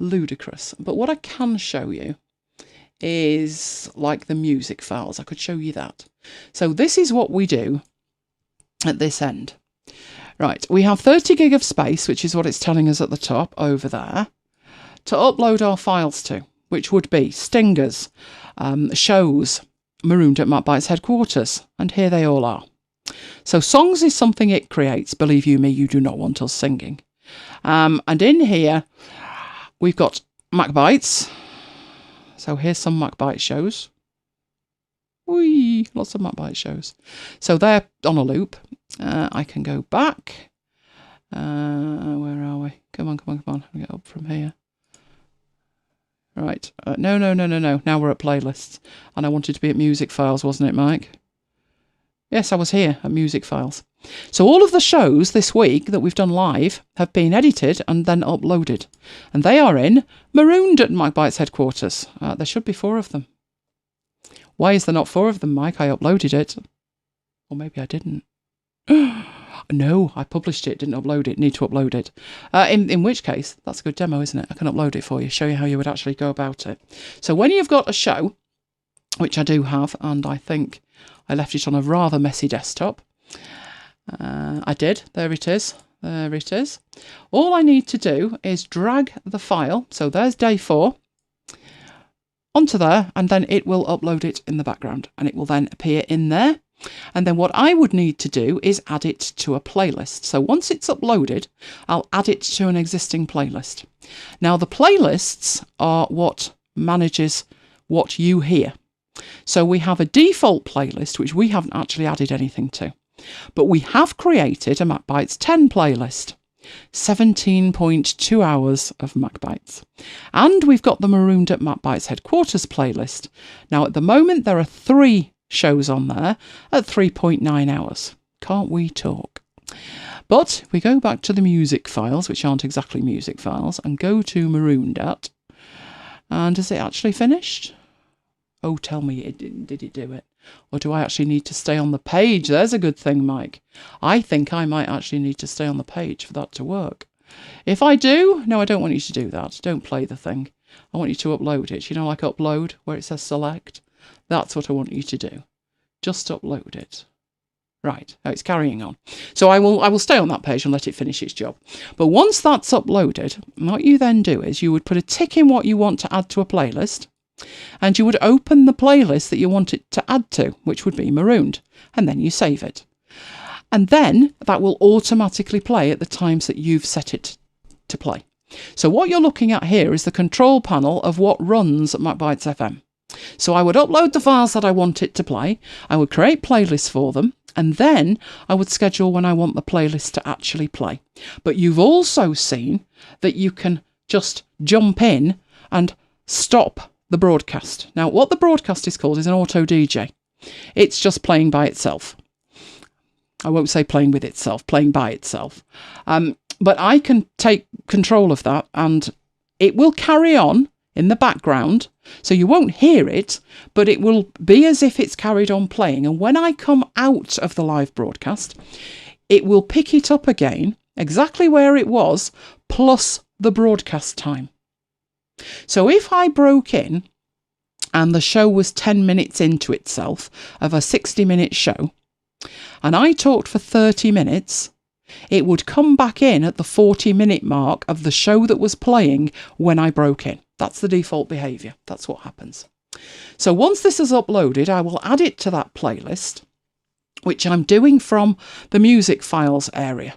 Ludicrous. But what I can show you is like the music files. I could show you that. So this is what we do at this end. Right, we have 30 gig of space, which is what it's telling us at the top over there, to upload our files to, which would be stingers, shows, marooned at MacBites headquarters, and here they all are. So songs is something it creates. Believe you me, you do not want us singing. And in here, we've got MacBites, So here's some MacBite shows. Whee! Lots of MacBite shows. So they're on a loop. I can go back. Where are we? Come on. I'll get up from here. Right. No. Now we're at playlists. And I wanted to be at music files, wasn't it, Mike? Yes, I was here at music files. So all of the shows this week that we've done live have been edited and then uploaded. And they are in Marooned at MacBites headquarters. There should be 4 of them. Why is there not 4 of them, Mike? I uploaded it. Or maybe I didn't. No, I published it, didn't upload it. Need to upload it. In which case, that's a good demo, isn't it? I can upload it for you, show you how you would actually go about it. So when you've got a show, which I do have, and I think I left it on a rather messy desktop. I did. There it is. There it is. All I need to do is drag the file. So there's day 4 onto there, and then it will upload it in the background, and it will then appear in there. And then what I would need to do is add it to a playlist. So once it's uploaded, I'll add it to an existing playlist. Now the playlists are what manages what you hear. So we have a default playlist, which we haven't actually added anything to. But we have created a MacBites 10 playlist. 17.2 hours of MacBites. And we've got the Marooned at MacBites headquarters playlist. Now at the moment there are 3 shows on there at 3.9 hours. Can't we talk? But we go back to the music files, which aren't exactly music files, and go to Marooned at. And is it actually finished? Oh, tell me, did it do it? Or do I actually need to stay on the page? There's a good thing, Mike. I think I might actually need to stay on the page for that to work. If I do, no, I don't want you to do that. Don't play the thing. I want you to upload it. You know, like upload, where it says select? That's what I want you to do. Just upload it. Right, now it's carrying on. So I will stay on that page and let it finish its job. But once that's uploaded, what you then do is you would put a tick in what you want to add to a playlist, and you would open the playlist that you want it to add to, which would be Marooned, and then you save it. And then that will automatically play at the times that you've set it to play. So what you're looking at here is the control panel of what runs at MacBites FM. So I would upload the files that I want it to play, I would create playlists for them, and then I would schedule when I want the playlist to actually play. But you've also seen that you can just jump in and stop the broadcast. Now, what the broadcast is called is an auto DJ. It's just playing by itself. I won't say playing with itself, playing by itself. But I can take control of that, and it will carry on in the background. So you won't hear it, but it will be as if it's carried on playing. And when I come out of the live broadcast, it will pick it up again, exactly where it was, plus the broadcast time. So if I broke in and the show was 10 minutes into itself of a 60-minute show, and I talked for 30 minutes, it would come back in at the 40-minute mark of the show that was playing when I broke in. That's the default behaviour. That's what happens. So once this is uploaded, I will add it to that playlist, which I'm doing from the music files area.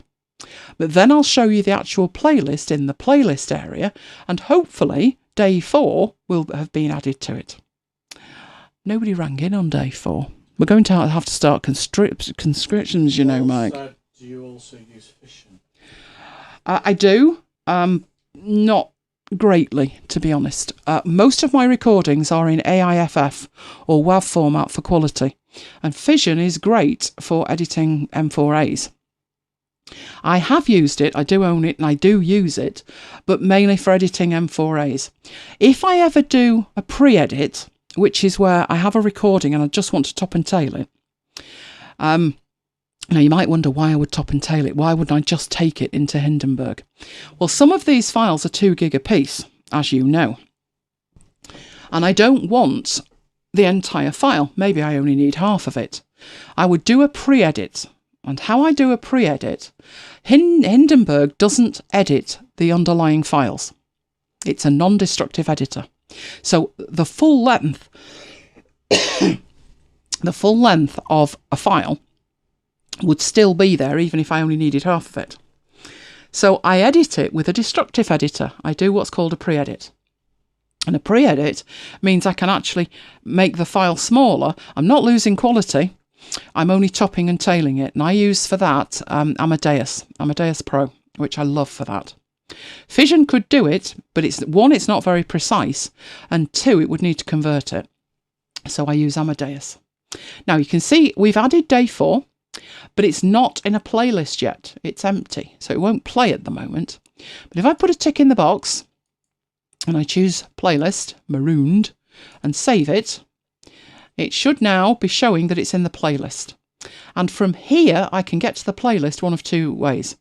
But then I'll show you the actual playlist in the playlist area, and hopefully day 4 will have been added to it. Nobody rang in on day 4. We're going to have to start conscriptions, you know, Mike. Do you also use Fission? I do. Not greatly, to be honest. Most of my recordings are in AIFF or WAV format for quality, and Fission is great for editing M4As. I have used it, I do own it, and I do use it, but mainly for editing M4As. If I ever do a pre-edit, which is where I have a recording and I just want to top and tail it, now you might wonder why I would top and tail it. Why wouldn't I just take it into Hindenburg? Well, some of these files are 2 gig apiece, as you know. And I don't want the entire file. Maybe I only need half of it. I would do a pre-edit. And how I do a pre-edit, Hindenburg doesn't edit the underlying files. It's a non-destructive editor. So the full length, of a file would still be there even if I only needed half of it. So I edit it with a destructive editor. I do what's called a pre-edit. And a pre-edit means I can actually make the file smaller. I'm not losing quality. I'm only topping and tailing it. And I use for that Amadeus Pro, which I love for that. Fission could do it, but it's not very precise, and two, it would need to convert it. So I use Amadeus. Now you can see we've added day 4, but it's not in a playlist yet. It's empty, so it won't play at the moment. But if I put a tick in the box and I choose playlist, marooned, and save it, it should now be showing that it's in the playlist. And from here, I can get to the playlist one of two ways.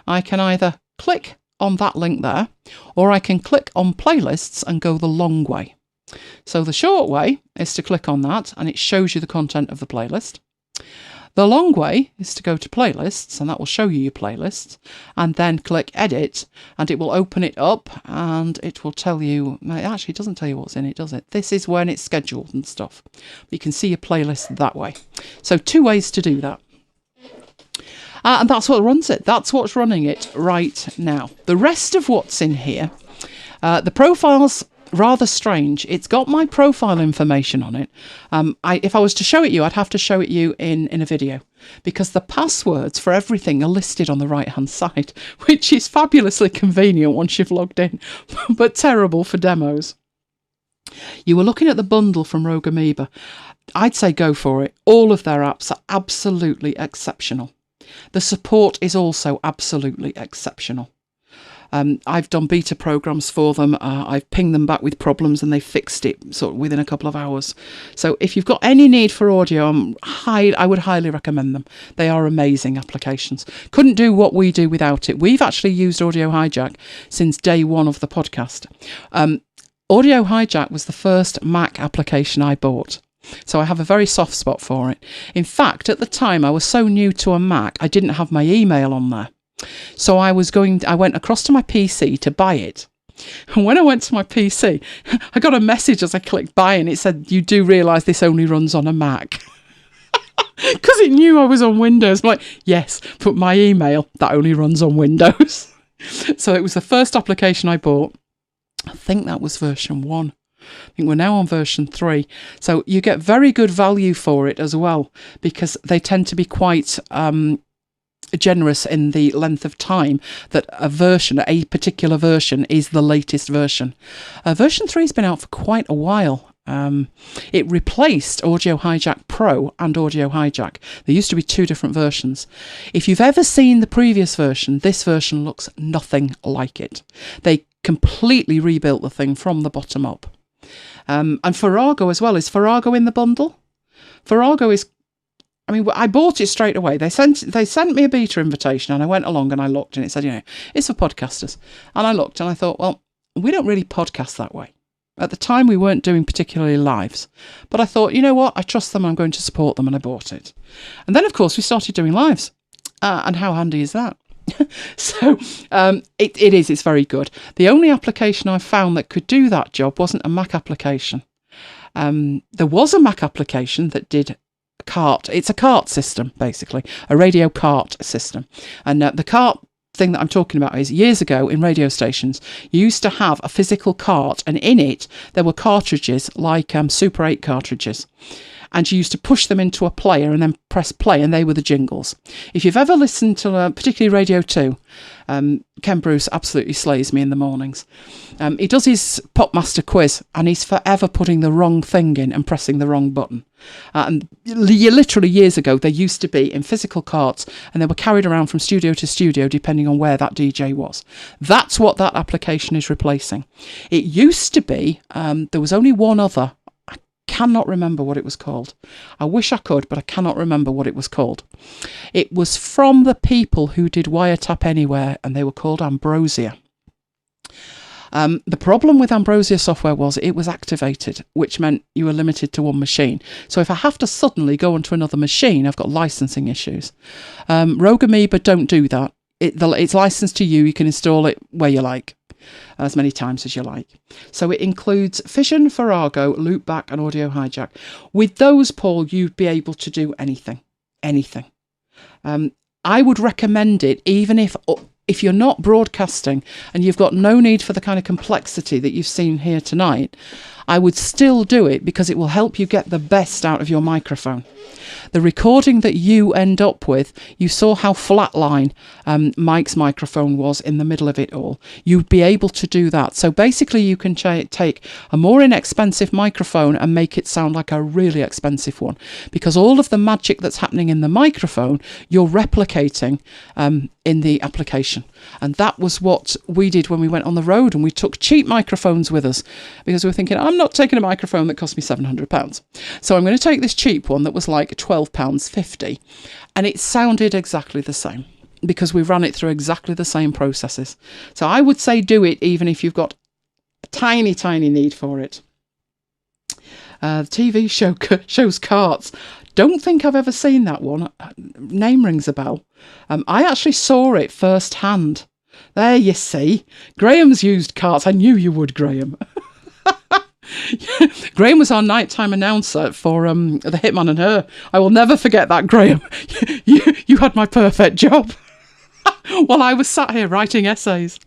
I can either click on that link there, or I can click on playlists and go the long way. So the short way is to click on that and it shows you the content of the playlist. The long way is to go to playlists, and that will show you your playlists, and then click edit and it will open it up and it will tell you, it actually doesn't tell you what's in it, does it? This is when it's scheduled and stuff. But you can see your playlist that way. So 2 ways to do that. And that's what runs it. That's what's running it right now. The rest of what's in here, the profile's rather strange. It's got my profile information on it. If I was to show it you, I'd have to show it you in a video, because the passwords for everything are listed on the right hand side, which is fabulously convenient once you've logged in, but terrible for demos. You were looking at the bundle from Rogue Amoeba. I'd say go for it. All of their apps are absolutely exceptional. The support is also absolutely exceptional. I've done beta programs for them. I've pinged them back with problems and they fixed it sort of within a couple of hours. So if you've got any need for audio, I would highly recommend them. They are amazing applications. Couldn't do what we do without it. We've actually used Audio Hijack since day 1 of the podcast. Audio Hijack was the first Mac application I bought. So I have a very soft spot for it. In fact, at the time I was so new to a Mac, I didn't have my email on there. So I went across to my PC to buy it. And when I went to my PC, I got a message as I clicked buy and it said, "You do realise this only runs on a Mac." Because it knew I was on Windows. I'm like, yes, but my email, that only runs on Windows. So it was the first application I bought. I think that was version 1. I think we're now on version 3. So you get very good value for it as well, because they tend to be quite generous in the length of time that a particular version is the latest version. Version 3 has been out for quite a while. It replaced Audio Hijack Pro and Audio Hijack. There used to be 2 different versions. If you've ever seen the previous version, this version looks nothing like it. They completely rebuilt the thing from the bottom up. And Farrago as well. Is Farrago in the bundle? Farrago is, I bought it straight away. They sent me a beta invitation and I went along and I looked and it said, it's for podcasters. And I looked and I thought, well, we don't really podcast that way. At the time, we weren't doing particularly lives. But I thought, you know what? I trust them. I'm going to support them. And I bought it. And then, of course, we started doing lives. And how handy is that? So it's very good. The only application I found that could do that job wasn't a Mac application. There was a Mac application that did cart. It's a cart system, basically, a radio cart system. And the cart thing that I'm talking about is years ago in radio stations, you used to have a physical cart, and in it there were cartridges like Super 8 cartridges. And you used to push them into a player and then press play, and they were the jingles. If you've ever listened to, particularly Radio 2, Ken Bruce absolutely slays me in the mornings. He does his Popmaster quiz, and he's forever putting the wrong thing in and pressing the wrong button. And literally years ago, they used to be in physical carts, and they were carried around from studio to studio, depending on where that DJ was. That's what that application is replacing. It used to be, there was only one other. Cannot remember what it was called. I wish I could, but I cannot remember what it was called. It was from the people who did Wiretap Anywhere, and they were called Ambrosia. The problem with Ambrosia software was it was activated, which meant you were limited to one machine. So if I have to suddenly go onto another machine, I've got licensing issues. Rogue Amoeba don't do that. It's licensed to you. You can install it where you like, as many times as you like. So it includes Fission, Farrago, Loopback and Audio Hijack. With those, Paul, you'd be able to do anything. I would recommend it, even if if you're not broadcasting and you've got no need for the kind of complexity that you've seen here tonight, I would still do it because it will help you get the best out of your microphone. The recording that you end up with, you saw how flatline Mike's microphone was in the middle of it all. You'd be able to do that. So basically you can take a more inexpensive microphone and make it sound like a really expensive one, because all of the magic that's happening in the microphone, you're replicating in the application. And that was what we did when we went on the road, and we took cheap microphones with us because we were thinking, I'm not taking a microphone that cost me £700. So I'm going to take this cheap one that was like £12.50, and it sounded exactly the same because we ran it through exactly the same processes. So I would say do it even if you've got a tiny, tiny need for it. The TV show shows carts. Don't think I've ever seen that one. Name rings a bell. I actually saw it firsthand. There you see. Graham's used carts. I knew you would, Graham. Graham was our nighttime announcer for The Hitman and Her. I will never forget that, Graham. You had my perfect job while I was sat here writing essays.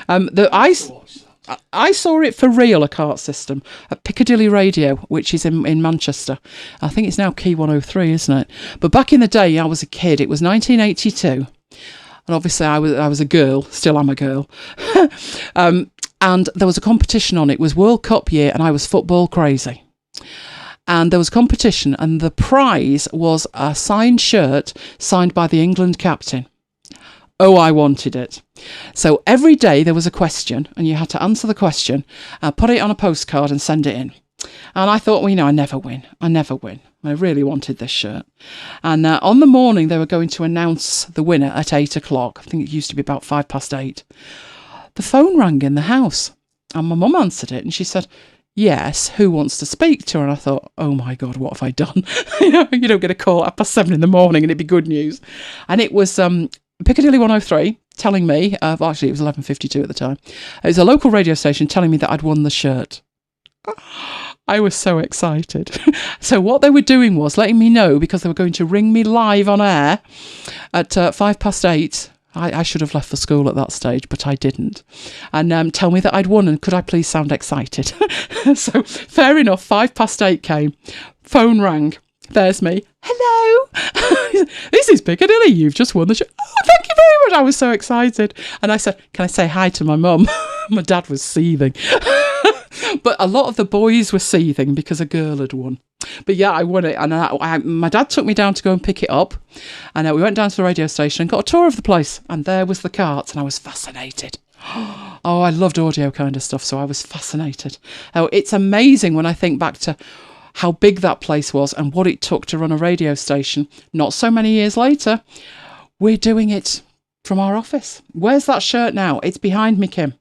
I saw it for real, a cart system, at Piccadilly Radio, which is in Manchester. I think it's now Key 103, isn't it? But back in the day, I was a kid. It was 1982. And obviously I was a girl, still am a girl. And there was a competition on. It was World Cup year, and I was football crazy. And there was a competition, and the prize was a signed shirt signed by the England captain. Oh, I wanted it. So every day there was a question, and you had to answer the question, put it on a postcard and send it in. And I thought, well, I never win. I really wanted this shirt. And on the morning, they were going to announce the winner at 8 o'clock. I think it used to be about 8:05. The phone rang in the house, and my mum answered it, and she said, yes, who wants to speak to her? And I thought, oh my God, what have I done? You don't get a call at 7:30 in the morning and it'd be good news. And it was Piccadilly 103 telling me, actually it was 11:52 at the time. It was a local radio station telling me that I'd won the shirt. I was so excited. So what they were doing was letting me know, because they were going to ring me live on air at 8:05. I should have left for school at that stage, but I didn't. And tell me that I'd won, and could I please sound excited? So fair enough, 8:05 came, phone rang. There's me. Hello. This is Piccadilly. You've just won the show. Oh, thank you very much. I was so excited. And I said, can I say hi to my mum? My dad was seething. But a lot of the boys were seething because a girl had won. But yeah, I won it. And my dad took me down to go and pick it up. And we went down to the radio station and got a tour of the place. And there was the cart. And I was fascinated. Oh, I loved audio kind of stuff. So I was fascinated. Oh, it's amazing when I think back to how big that place was and what it took to run a radio station. Not so many years later, we're doing it from our office. Where's that shirt now? It's behind me, Kim.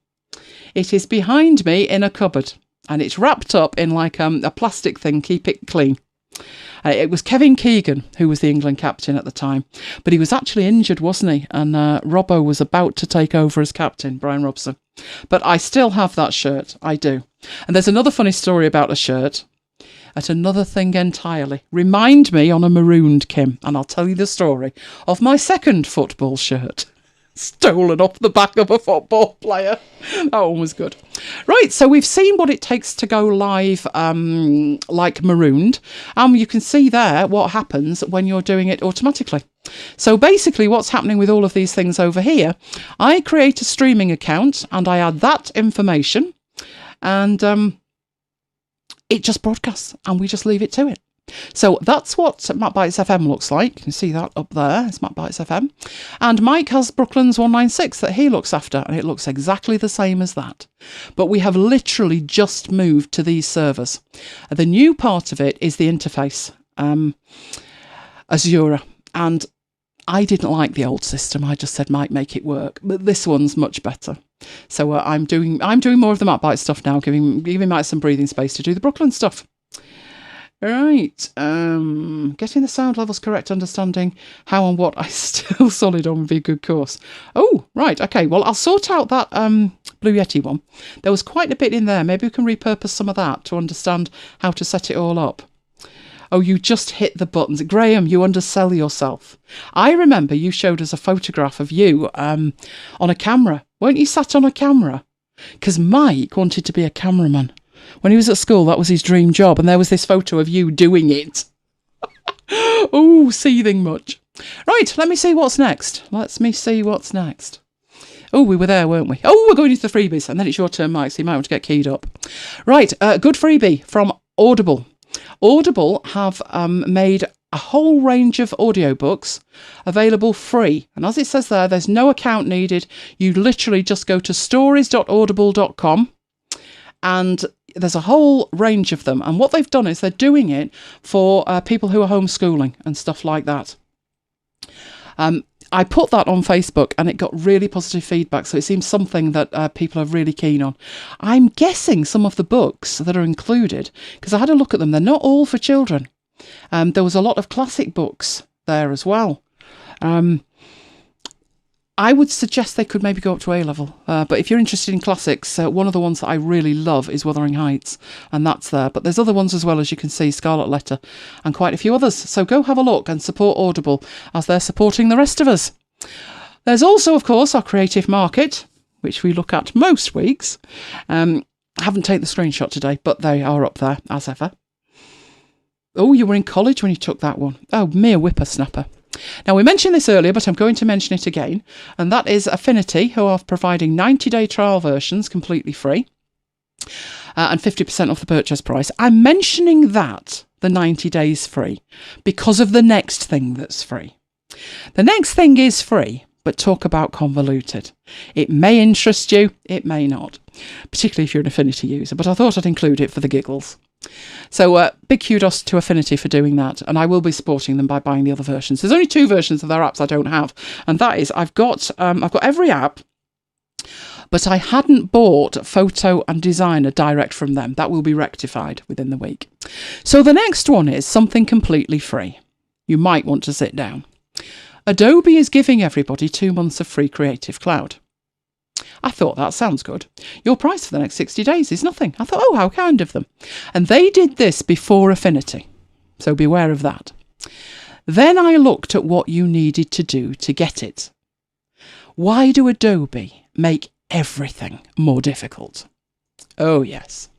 It is behind me in a cupboard, and it's wrapped up in like a plastic thing, keep it clean. It was Kevin Keegan, who was the England captain at the time, but he was actually injured, wasn't he? And Robbo was about to take over as captain, Brian Robson. But I still have that shirt, I do. And there's another funny story about a shirt. At another thing entirely. Remind me on a marooned, Kim, and I'll tell you the story of my second football shirt. Stolen off the back of a football player. That one was good. Right, so we've seen what it takes to go live like marooned. You can see there what happens when you're doing it automatically. So basically what's happening with all of these things over here, I create a streaming account and I add that information, and it just broadcasts and we just leave it to it. So that's what MacBites FM looks like. You can see that up there. It's MacBites FM. And Mike has Brooklands 196 that he looks after, and it looks exactly the same as that. But we have literally just moved to these servers. The new part of it is the interface, Azure. And I didn't like the old system. I just said, Mike, make it work. But this one's much better. So I'm doing more of the MacBite stuff now, giving Mike some breathing space to do the Brooklyn stuff. Right, getting the sound levels correct, understanding how and what I still solid on would be a good course. Oh, right, okay, well, I'll sort out that Blue Yeti one. There was quite a bit in there. Maybe we can repurpose some of that to understand how to set it all up. Oh, you just hit the buttons. Graham, you undersell yourself. I remember you showed us a photograph of you on a camera. Weren't you sat on a camera? Because Mike wanted to be a cameraman. When he was at school, that was his dream job. And there was this photo of you doing it. Oh, seething much. Right, let me see what's next. Oh, we were there, weren't we? Oh, we're going into the freebies. And then it's your turn, Mike, so you might want to get keyed up. Right, good freebie from Audible. Audible have made a whole range of audiobooks available free. And as it says there, there's no account needed. You literally just go to stories.audible.com and there's a whole range of them. And what they've done is they're doing it for people who are homeschooling and stuff like that. I put that on Facebook and it got really positive feedback. So it seems something that people are really keen on. I'm guessing some of the books that are included, because I had a look at them, they're not all for children. There was a lot of classic books there as well. I would suggest they could maybe go up to A-level. But if you're interested in classics, one of the ones that I really love is Wuthering Heights, and that's there. But there's other ones as well, as you can see, Scarlet Letter, and quite a few others. So go have a look and support Audible, as they're supporting the rest of us. There's also, of course, our Creative Market, which we look at most weeks. I haven't taken the screenshot today, but they are up there, as ever. Oh, you were in college when you took that one. Oh, mere whippersnapper. Now, we mentioned this earlier, but I'm going to mention it again, and that is Affinity, who are providing 90-day trial versions completely free and 50% off the purchase price. I'm mentioning that, the 90 days free, because of the next thing that's free. The next thing is free, but talk about convoluted. It may interest you, it may not, particularly if you're an Affinity user, but I thought I'd include it for the giggles. So big kudos to Affinity for doing that, and I will be supporting them by buying the other versions. There's only 2 versions of their apps I don't have, and that is I've got every app, but I hadn't bought Photo and Designer direct from them. That will be rectified within the week. So the next one is something completely free. You might want to sit down. Adobe is giving everybody 2 months of free Creative Cloud. I thought that sounds good. Your price for the next 60 days is nothing. I thought, oh, how kind of them. And they did this before Affinity, so beware of that. Then I looked at what you needed to do to get it. Why do Adobe make everything more difficult? Oh, yes.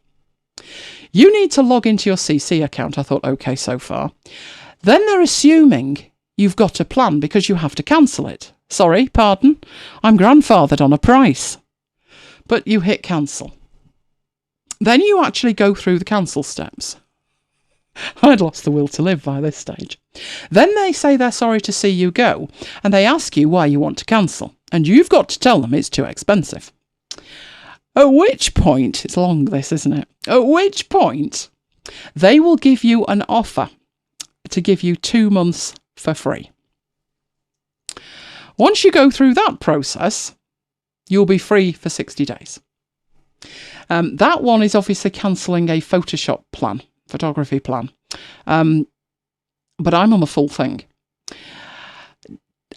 You need to log into your CC account. I thought, okay, so far. Then they're assuming you've got a plan because you have to cancel it. Sorry, pardon, I'm grandfathered on a price. But you hit cancel. Then you actually go through the cancel steps. I'd lost the will to live by this stage. Then they say they're sorry to see you go, and they ask you why you want to cancel, and you've got to tell them it's too expensive. At which point, it's long this, isn't it? At which point, they will give you an offer to give you 2 months for free. Once you go through that process, you'll be free for 60 days. That one is obviously cancelling a Photoshop plan, photography plan. But I'm on the full thing.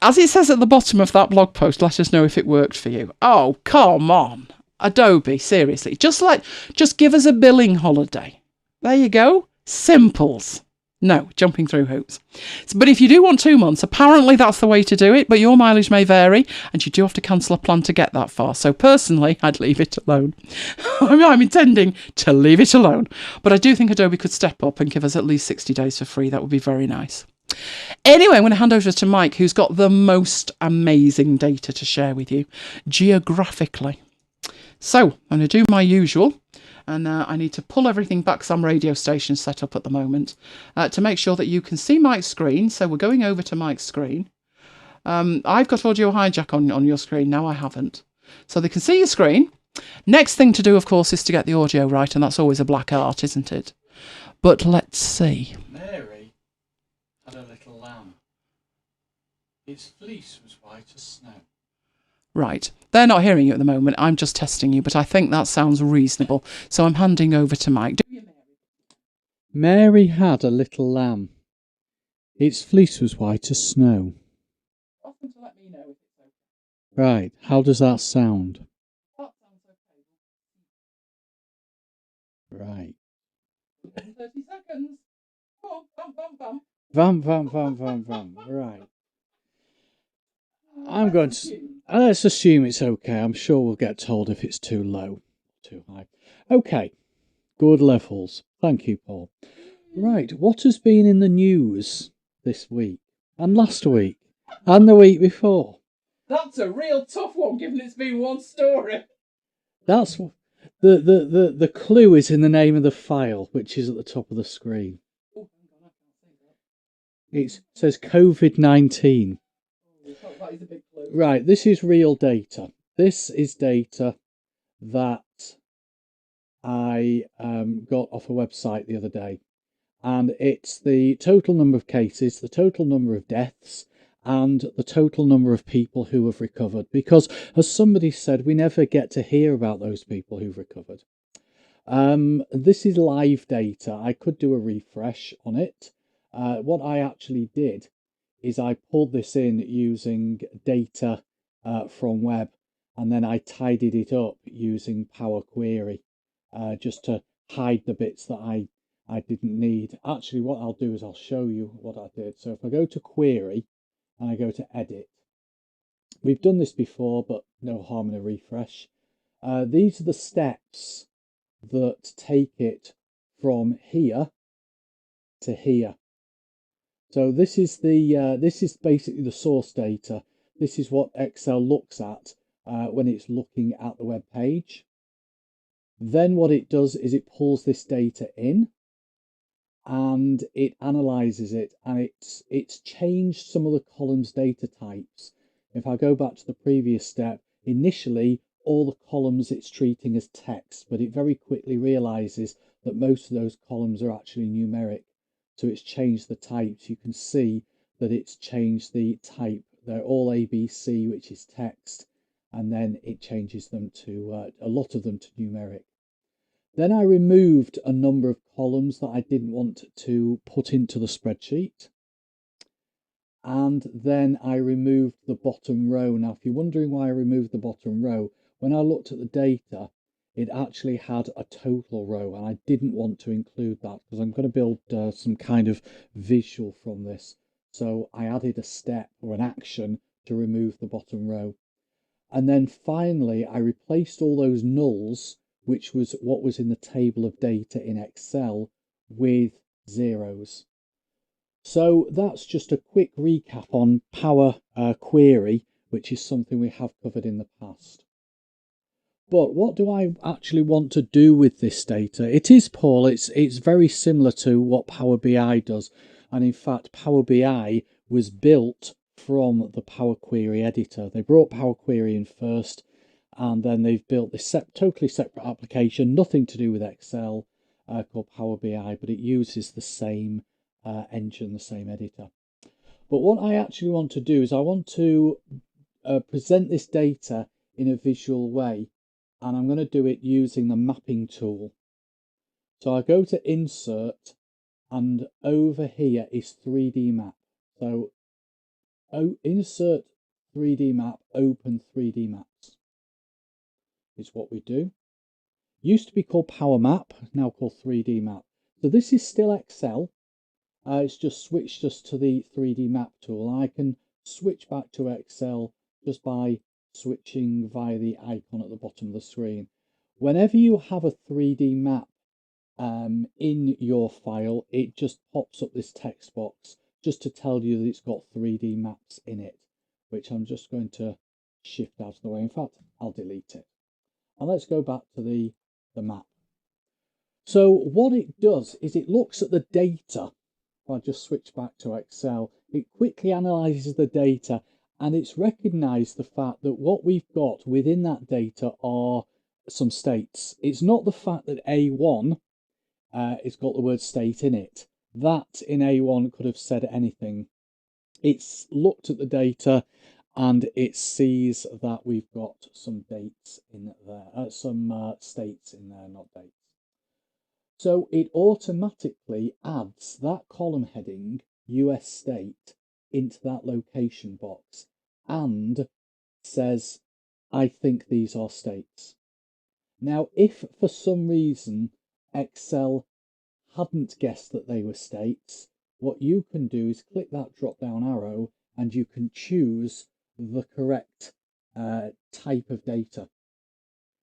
As it says at the bottom of that blog post, let us know if it worked for you. Oh, come on. Adobe, seriously. Just give us a billing holiday. There you go. Simples. No, jumping through hoops. But if you do want 2 months, apparently that's the way to do it, but your mileage may vary, and you do have to cancel a plan to get that far. So personally, I'd leave it alone. I'm intending to leave it alone. But I do think Adobe could step up and give us at least 60 days for free. That would be very nice. Anyway, I'm going to hand over to Mike, who's got the most amazing data to share with you, geographically. So, I'm going to do my usual. And I need to pull everything back, some radio stations set up at the moment, to make sure that you can see Mike's screen. So we're going over to Mike's screen. I've got audio hijack on your screen. Now I haven't. So they can see your screen. Next thing to do, of course, is to get the audio right. And that's always a black art, isn't it? But let's see. Mary had a little lamb. Its fleece was white as snow. Right. They're not hearing you at the moment. I'm just testing you, but I think that sounds reasonable. So I'm handing over to Mike. Mary had a little lamb. Its fleece was white as snow. Often to let me know if it's okay. Right, how does that sound? That sounds okay. Right. 30 seconds. Vam, vam, vam, vam, vam. Right. I'm going to. Let's assume it's okay. I'm sure we'll get told if it's too low, too high. Okay. Good levels. Thank you, Paul. Right. What has been in the news this week and last week and the week before? That's a real tough one, given it's been one story. That's the clue is in the name of the file, which is at the top of the screen. Oh, hang on, I can't see that. It says COVID-19. That is a big clue. Right, this is real data. This is data that I got off a website the other day. And it's the total number of cases, the total number of deaths, and the total number of people who have recovered. Because, as somebody said, we never get to hear about those people who've recovered. This is live data. I could do a refresh on it. What I actually did is I pulled this in using data from web, and then I tidied it up using Power Query just to hide the bits that I didn't need. Actually, what I'll do is I'll show you what I did. So if I go to Query and I go to Edit, we've done this before, but no harm in a refresh. These are the steps that take it from here to here. So this is basically the source data. This is what Excel looks at when it's looking at the web page. Then what it does is it pulls this data in and it analyzes it, and it's changed some of the columns data types. If I go back to the previous step, initially all the columns it's treating as text, but it very quickly realizes that most of those columns are actually numeric. So it's changed the types. You can see that it's changed the type. They're all ABC, which is text, and then it changes them to a lot of them to numeric. Then I removed a number of columns that I didn't want to put into the spreadsheet. And then I removed the bottom row. Now, if you're wondering why I removed the bottom row, when I looked at the data, it actually had a total row, and I didn't want to include that because I'm going to build some kind of visual from this. So I added a step or an action to remove the bottom row. And then finally, I replaced all those nulls, which was what was in the table of data in Excel, with zeros. So that's just a quick recap on Power Query, which is something we have covered in the past. But what do I actually want to do with this data? It is, Paul, it's very similar to what Power BI does. And in fact, Power BI was built from the Power Query editor. They brought Power Query in first, and then they've built this totally separate application, nothing to do with Excel, called Power BI, but it uses the same engine, the same editor. But what I actually want to do is I want to present this data in a visual way, and I'm going to do it using the mapping tool. So I go to Insert, and over here is 3D Map. So Insert 3D Map, Open 3D Maps is what we do. Used to be called Power Map, now called 3D Map. So this is still Excel. It's just switched us to the 3D Map tool. I can switch back to Excel just by switching via the icon at the bottom of the screen. Whenever you have a 3D map in your file, it just pops up this text box just to tell you that it's got 3D maps in it, which I'm just going to shift out of the way. In fact, I'll delete it. And let's go back to the map. So what it does is it looks at the data. If I just switch back to Excel, it quickly analyzes the data, and it's recognized the fact that what we've got within that data are some states. It's not the fact that A1 it's got the word state in it. That in A1 could have said anything. It's looked at the data and it sees that we've got some dates in there, some states in there, not dates. So it automatically adds that column heading, US state, into that location box and says, I think these are states. Now, if for some reason Excel hadn't guessed that they were states, what you can do is click that drop down arrow and you can choose the correct type of data.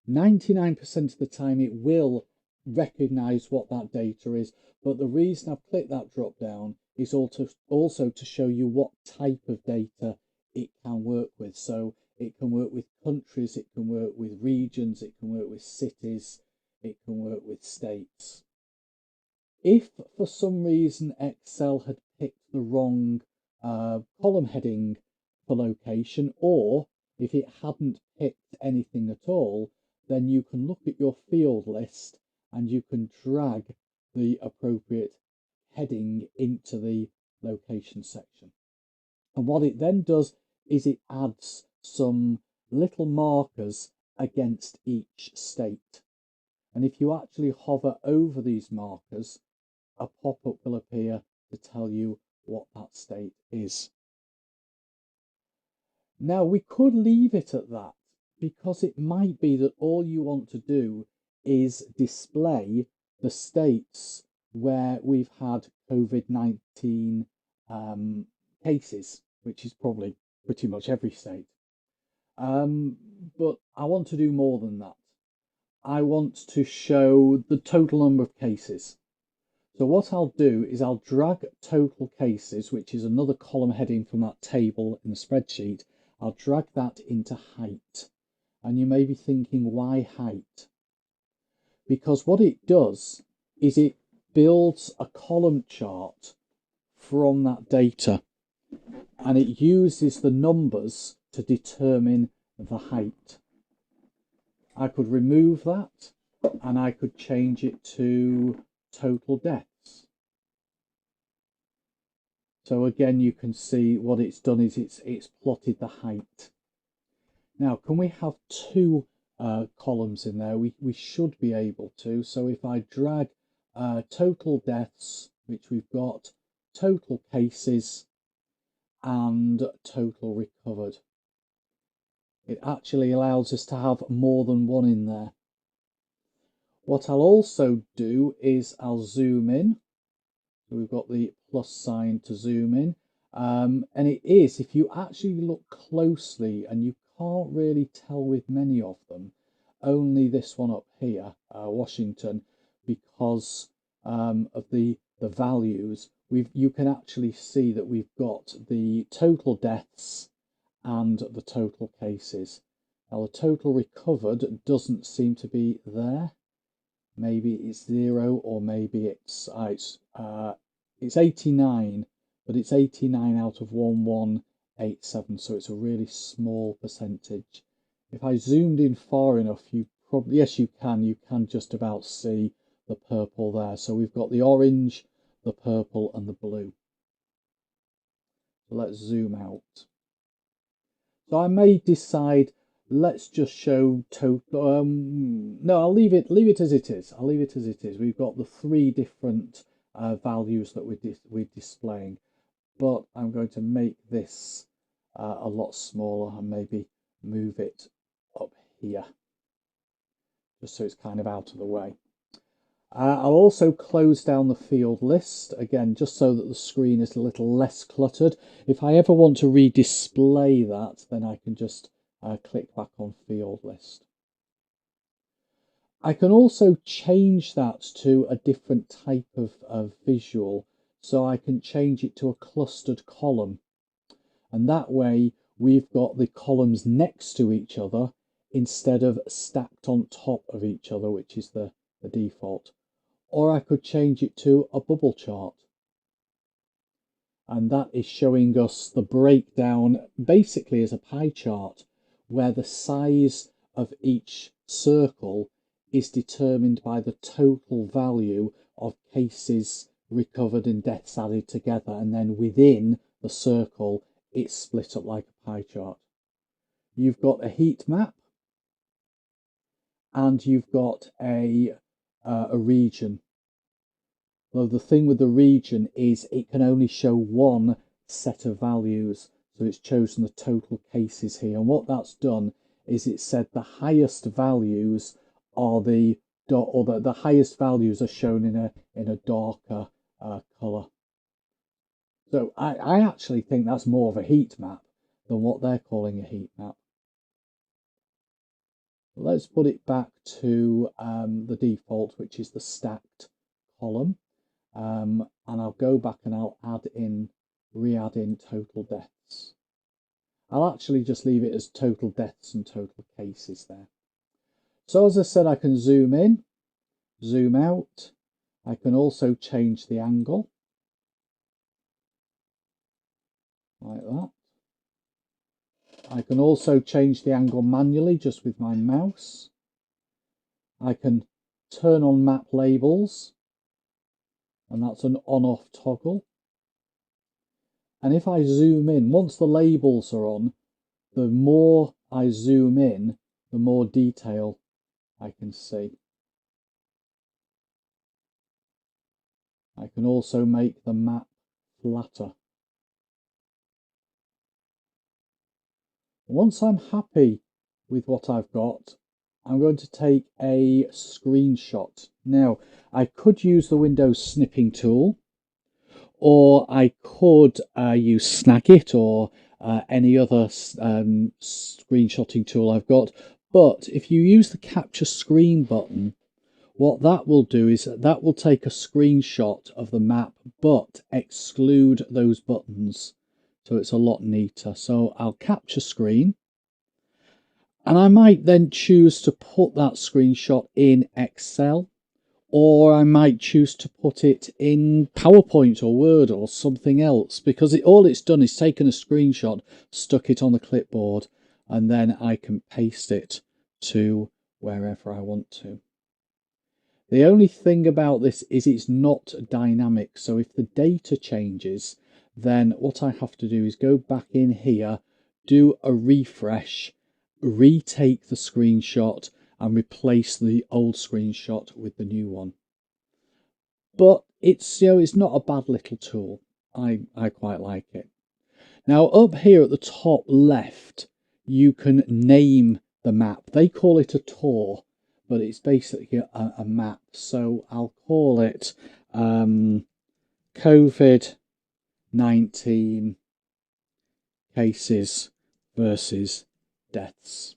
99% of the time it will recognize what that data is, but the reason I've clicked that drop down is also to show you what type of data it can work with. So it can work with countries, it can work with regions, it can work with cities, it can work with states. If for some reason Excel had picked the wrong column heading for location, or if it hadn't picked anything at all, then you can look at your field list and you can drag the appropriate heading into the location section. And what it then does is it adds some little markers against each state. And if you actually hover over these markers, a pop-up will appear to tell you what that state is. Now, we could leave it at that, because it might be that all you want to do is display the states where we've had COVID-19 cases, which is probably pretty much every state. But I want to do more than that. I want to show the total number of cases. So what I'll do is I'll drag total cases, which is another column heading from that table in the spreadsheet. I'll drag that into height. And you may be thinking, why height? Because what it does is it builds a column chart from that data, and it uses the numbers to determine the height. I could remove that and I could change it to total deaths. So again, you can see what it's done is it's plotted the height. Now, can we have two columns in there? We should be able to. So if I drag total deaths, which we've got, total cases and total recovered, it actually allows us to have more than one in there. What I'll also do is I'll zoom in. So we've got the plus sign to zoom in. And it is, if you actually look closely, and you can't really tell with many of them, only this one up here, Washington, because of the values, you can actually see that we've got the total deaths and the total cases. Now the total recovered doesn't seem to be there. Maybe it's 0, or maybe it's 89, but it's 89 out of 1187, so it's a really small percentage. If I zoomed in far enough, you probably, yes, you can just about see the purple there. So we've got the orange, the purple, and the blue. So let's zoom out. So I may decide, let's just show total. No, I'll leave it as it is. I'll leave it as it is. We've got the three different values that we're displaying, but I'm going to make this a lot smaller and maybe move it up here, just so it's kind of out of the way. I'll also close down the field list, again, just so that the screen is a little less cluttered. If I ever want to redisplay that, then I can just click back on field list. I can also change that to a different type of visual, so I can change it to a clustered column. And that way we've got the columns next to each other instead of stacked on top of each other, which is the default. Or I could change it to a bubble chart. And that is showing us the breakdown basically as a pie chart, where the size of each circle is determined by the total value of cases recovered and deaths added together. And then within the circle, it's split up like a pie chart. You've got a heat map, and you've got a region. Though the thing with the region is it can only show one set of values. So it's chosen the total cases here. And what that's done is it said the highest values are the or the highest values are shown in a darker colour. So I actually think that's more of a heat map than what they're calling a heat map. Let's put it back to the default, which is the stacked column. And I'll go back and I'll re-add in total deaths. I'll actually just leave it as total deaths and total cases there. So as I said, I can zoom in, zoom out. I can also change the angle like that. I can also change the angle manually just with my mouse. I can turn on map labels, and that's an on-off toggle. And if I zoom in, once the labels are on, the more I zoom in, the more detail I can see. I can also make the map flatter. Once I'm happy with what I've got, I'm going to take a screenshot. Now, I could use the Windows snipping tool, or I could use Snagit or any other screenshotting tool I've got. But if you use the capture screen button, what that will do is that will take a screenshot of the map, but exclude those buttons. So it's a lot neater. So I'll capture screen, and I might then choose to put that screenshot in Excel, or I might choose to put it in PowerPoint or Word or something else, because all it's done is taken a screenshot, stuck it on the clipboard, and then I can paste it to wherever I want to. The only thing about this is it's not dynamic. So if the data changes, then what I have to do is go back in here, do a refresh, retake the screenshot, and replace the old screenshot with the new one. But it's it's not a bad little tool. I quite like it. Now up here at the top left, you can name the map. They call it a tour, but it's basically a map. So I'll call it COVID-19 cases versus deaths.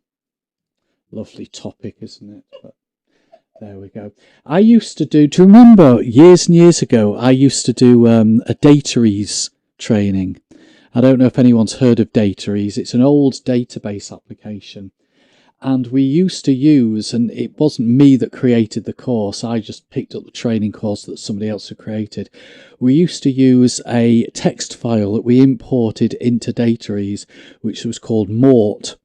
Lovely topic, isn't it? But there we go. I used to do you remember years and years ago, I used to do a dataries training. I don't know if anyone's heard of dataries. It's an old database application. And we used to use, and it wasn't me that created the course, I just picked up the training course that somebody else had created. We used to use a text file that we imported into dataries, which was called mort,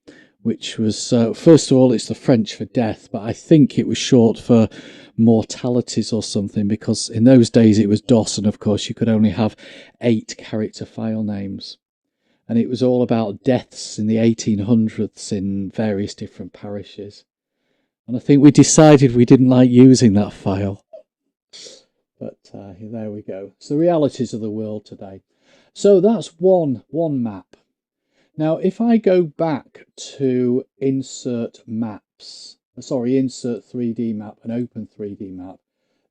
which was, first of all, it's the French for death, but I think it was short for mortalities or something, because in those days it was DOS, and of course you could only have 8-character file names. And it was all about deaths in the 1800s in various different parishes. And I think we decided we didn't like using that file. But there we go. It's the realities of the world today. So that's one map. Now, if I go back to insert 3D map and open 3D map,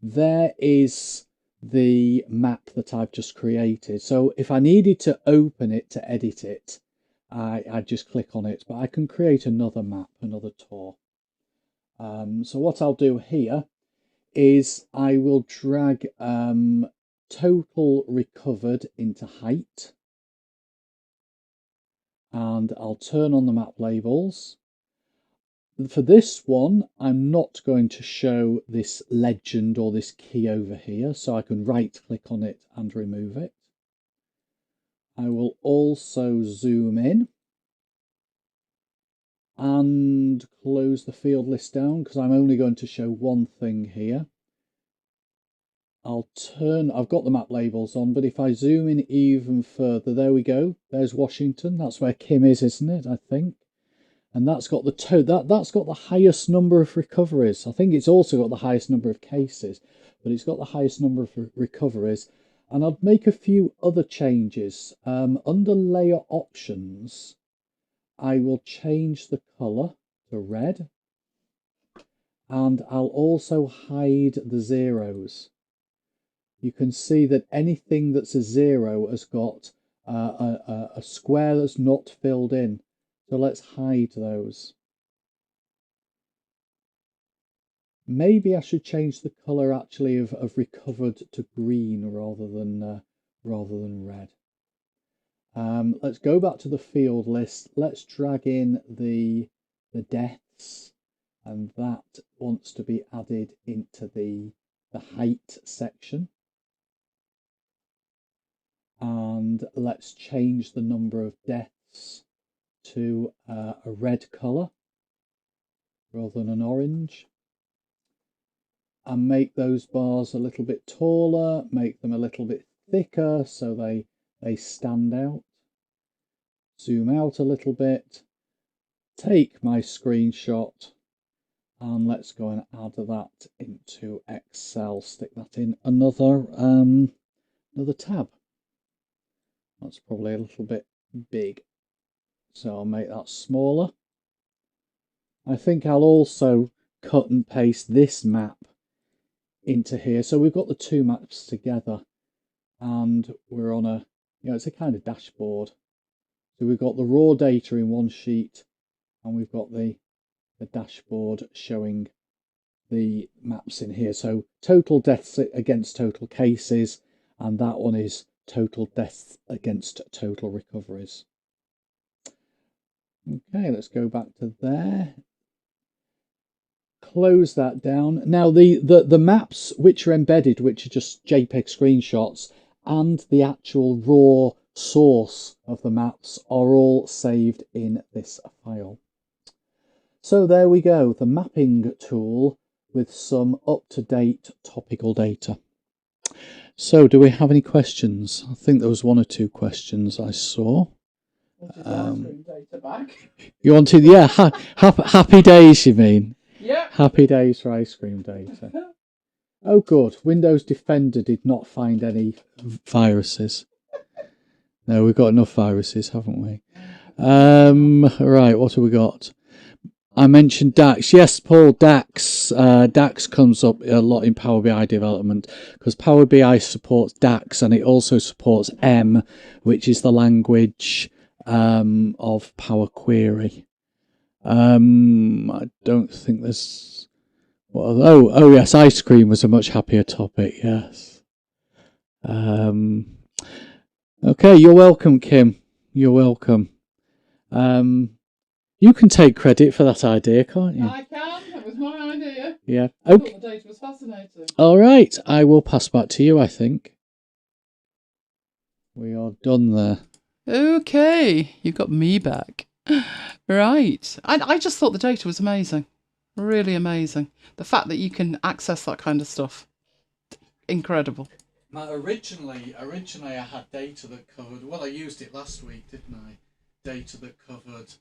there is the map that I've just created. So if I needed to open it to edit it, I'd just click on it, but I can create another map, another tour. So what I'll do here is I will drag total recovered into height, and I'll turn on the map labels. For this one, I'm not going to show this legend or this key over here, so I can right click on it and remove it. I will also zoom in and close the field list down, because I'm only going to show one thing here. I've got the map labels on, but if I zoom in even further, there we go. There's Washington. That's where Kim is, isn't it? I think. And that's got that's got the highest number of recoveries. I think it's also got the highest number of cases, but it's got the highest number of recoveries. And I'd make a few other changes. Under layer options, I will change the color to red, and I'll also hide the zeros. You can see that anything that's a zero has got a square that's not filled in. So let's hide those. Maybe I should change the colour actually of recovered to green rather than red. Let's go back to the field list. Let's drag in the deaths, and that wants to be added into the height section. And let's change the number of deaths to a red colour rather than an orange, and make those bars a little bit taller, make them a little bit thicker so they stand out. Zoom out a little bit, take my screenshot, and let's go and add that into Excel. Stick that in another tab. That's probably a little bit big, so I'll make that smaller. I think I'll also cut and paste this map into here. So we've got the two maps together, and we're on a, it's a kind of dashboard. So we've got the raw data in one sheet, and we've got the dashboard showing the maps in here. So total deaths against total cases, and that one is total deaths against total recoveries. Okay, let's go back to there. Close that down. Now the maps which are embedded, which are just JPEG screenshots, and the actual raw source of the maps are all saved in this file. So there we go, the mapping tool with some up-to-date topical data. So do we have any questions? I think there was one or two questions I saw. Data back. You wanted, yeah, happy days, you mean? Yeah. Happy days for ice cream data. Oh, good. Windows Defender did not find any viruses. No, we've got enough viruses, haven't we? Right, what have we got? I mentioned DAX. Yes, Paul, DAX. DAX comes up a lot in Power BI development because Power BI supports DAX, and it also supports M, which is the language of Power Query. I don't think there's... Oh yes, ice cream was a much happier topic, yes. Okay, you're welcome, Kim. You're welcome. You can take credit for that idea, can't you? I can. That was my idea. Yeah. Okay. I thought the data was fascinating. All right. I will pass back to you, I think. We are done there. Okay. You got me back. Right. I just thought the data was amazing. Really amazing. The fact that you can access that kind of stuff. Incredible. Originally I had data that covered... Well, I used it last week, didn't I? Data that covered...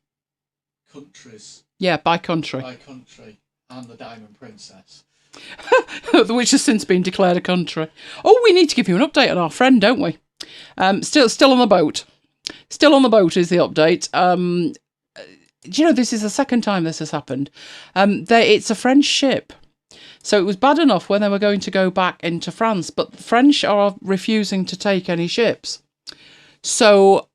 countries. Yeah, by country. By country. And the Diamond Princess. Which has since been declared a country. Oh, we need to give you an update on our friend, don't we? Still on the boat. Still on the boat is the update. Do you know, this is the second time this has happened. It's a French ship. So it was bad enough when they were going to go back into France, but the French are refusing to take any ships. So...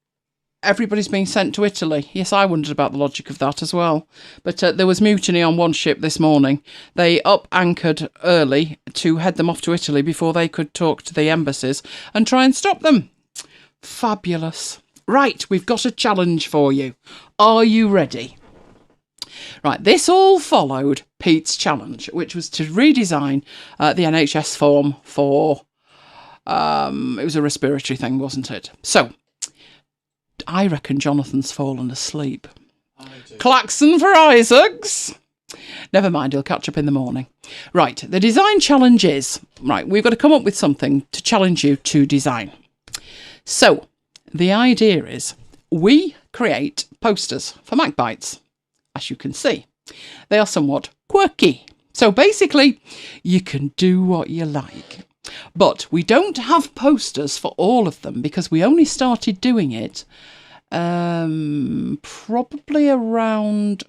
everybody's being sent to Italy. Yes, I wondered about the logic of that as well. But there was mutiny on one ship this morning. They up-anchored early to head them off to Italy before they could talk to the embassies and try and stop them. Fabulous. Right, we've got a challenge for you. Are you ready? Right, this all followed Pete's challenge, which was to redesign the NHS form for... it was a respiratory thing, wasn't it? So... I reckon Jonathan's fallen asleep. I do. Klaxon for Isaacs. Never mind, he'll catch up in the morning. Right, the design challenge is... Right, we've got to come up with something to challenge you to design. So, the idea is we create posters for MacBites. As you can see, they are somewhat quirky. So basically, you can do what you like. But we don't have posters for all of them because we only started doing it probably around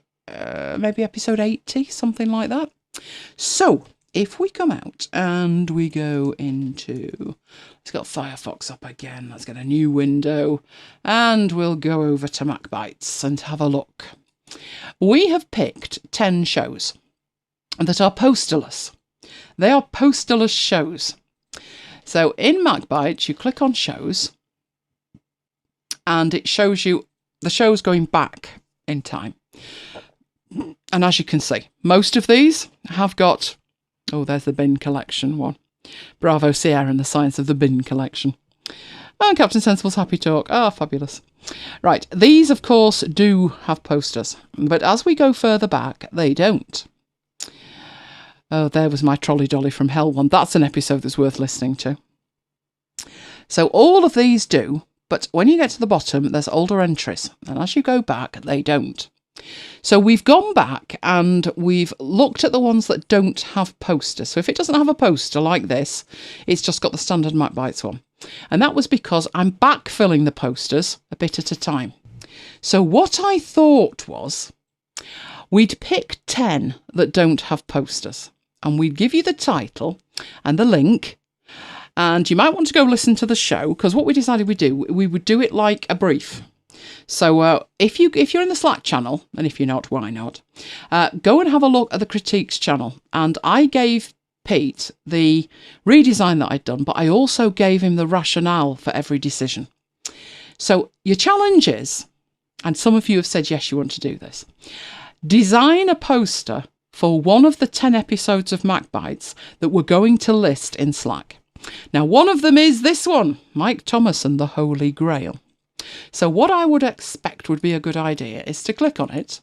maybe episode 80, something like that. So if we come out and we go into, let's get Firefox up again. Let's get a new window and we'll go over to MacBites and have a look. We have picked 10 shows that are posterless. They are posterless shows. So in MacBites, you click on shows and it shows you the shows going back in time. And as you can see, most of these have got, oh, there's the bin collection one. Bravo Sierra and the science of the bin collection. And Captain Sensible's Happy Talk. Ah, fabulous. Right, these, of course, do have posters. But as we go further back, they don't. Oh, there was my Trolley Dolly from Hell one. That's an episode that's worth listening to. So all of these do, but when you get to the bottom, there's older entries. And as you go back, they don't. So we've gone back and we've looked at the ones that don't have posters. So if it doesn't have a poster like this, it's just got the standard MacBites one. And that was because I'm backfilling the posters a bit at a time. So what I thought was we'd pick 10 that don't have posters and we'd give you the title and the link. And you might want to go listen to the show because what we decided we would do it like a brief. So if you're in the Slack channel, and if you're not, why not, go and have a look at the critiques channel. And I gave Pete the redesign that I'd done, but I also gave him the rationale for every decision. So your challenge is, and some of you have said, yes, you want to do this, design a poster for one of the 10 episodes of MacBites that we're going to list in Slack. Now, one of them is this one, Mike Thomas and the Holy Grail. So what I would expect would be a good idea is to click on it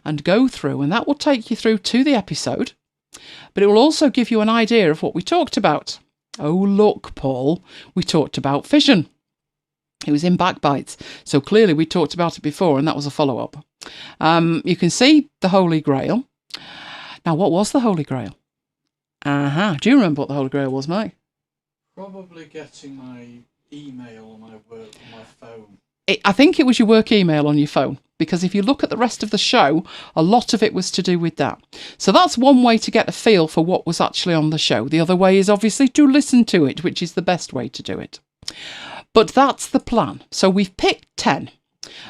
and go through, and that will take you through to the episode, but it will also give you an idea of what we talked about. Oh, look, Paul, we talked about fission. It was in MacBites, so clearly we talked about it before, and that was a follow-up. You can see the Holy Grail. Now, what was the Holy Grail? Do you remember what the Holy Grail was, Mike? Probably getting my email on my work on my phone. I think it was your work email on your phone, because if you look at the rest of the show, a lot of it was to do with that. So that's one way to get a feel for what was actually on the show. The other way is obviously to listen to it, which is the best way to do it. But that's the plan. So we've picked 10.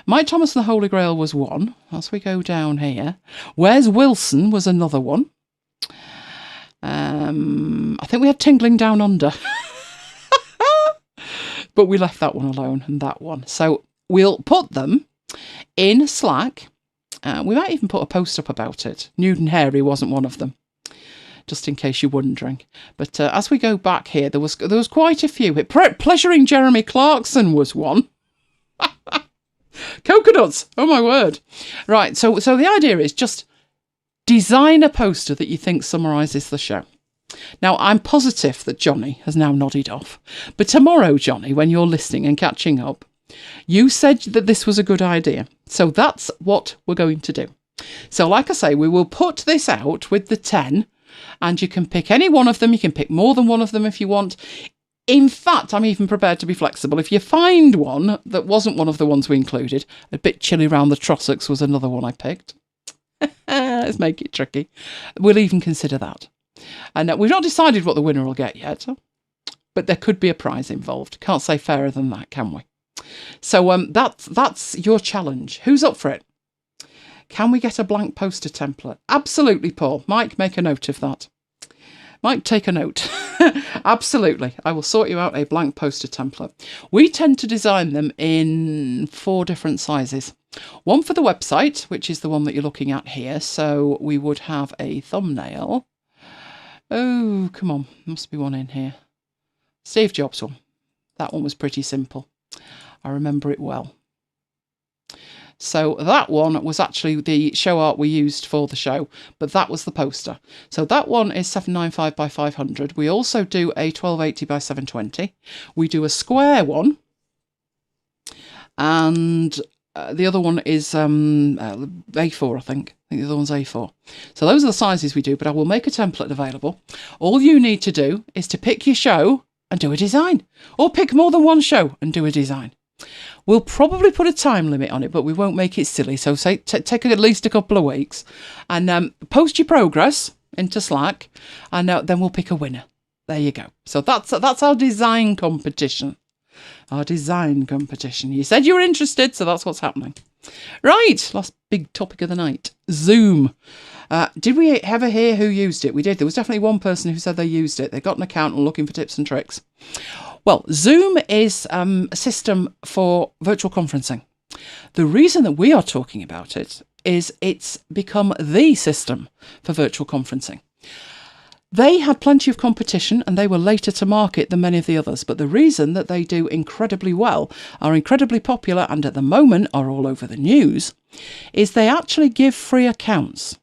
Mike Thomas and the Holy Grail was one. As we go down here, Where's Wilson was another one. I think we had Tingling Down Under. But we left that one alone and that one. So we'll put them in Slack. We might even put a post up about it. Nude and Hairy wasn't one of them, just in case you're wondering. But as we go back here, there was quite a few. Pleasuring Jeremy Clarkson was one. Coconuts, oh my word. Right, so the idea is just design a poster that you think summarises the show. Now, I'm positive that Johnny has now nodded off. But tomorrow, Johnny, when you're listening and catching up, you said that this was a good idea. So that's what we're going to do. So like I say, we will put this out with the 10, and you can pick any one of them. You can pick more than one of them if you want. In fact, I'm even prepared to be flexible. If you find one that wasn't one of the ones we included, A Bit Chilly Round the Trossachs was another one I picked. Let's make it tricky. We'll even consider that. And we've not decided what the winner will get yet, but there could be a prize involved. Can't say fairer than that, can we? So that's your challenge. Who's up for it? Can we get a blank poster template? Absolutely, Paul. Mike, make a note of that. Mike, take a note. Absolutely. I will sort you out a blank poster template. We tend to design them in 4 different sizes. One for the website, which is the one that you're looking at here. So we would have a thumbnail. Oh, come on. Must be one in here. Steve Jobs one. That one was pretty simple. I remember it well. So that one was actually the show art we used for the show, but that was the poster. So that one is 795 by 500. We also do a 1280 by 720. We do a square one. And the other one is A4, I think. I think the other one's A4. So those are the sizes we do, but I will make a template available. All you need to do is to pick your show and do a design. Or pick more than one show and do a design. We'll probably put a time limit on it, but we won't make it silly. So say take at least a couple of weeks. And post your progress into Slack, and then we'll pick a winner. There you go. So that's our design competition. Our design competition. You said you were interested, so that's what's happening. Right, last big topic of the night. Zoom. Did we ever hear who used it? We did. There was definitely one person who said they used it. They got an account and looking for tips and tricks. Well, Zoom is a system for virtual conferencing. The reason that we are talking about it is it's become the system for virtual conferencing. They had plenty of competition and they were later to market than many of the others. But the reason that they do incredibly well, are incredibly popular and at the moment are all over the news, is they actually give free accounts.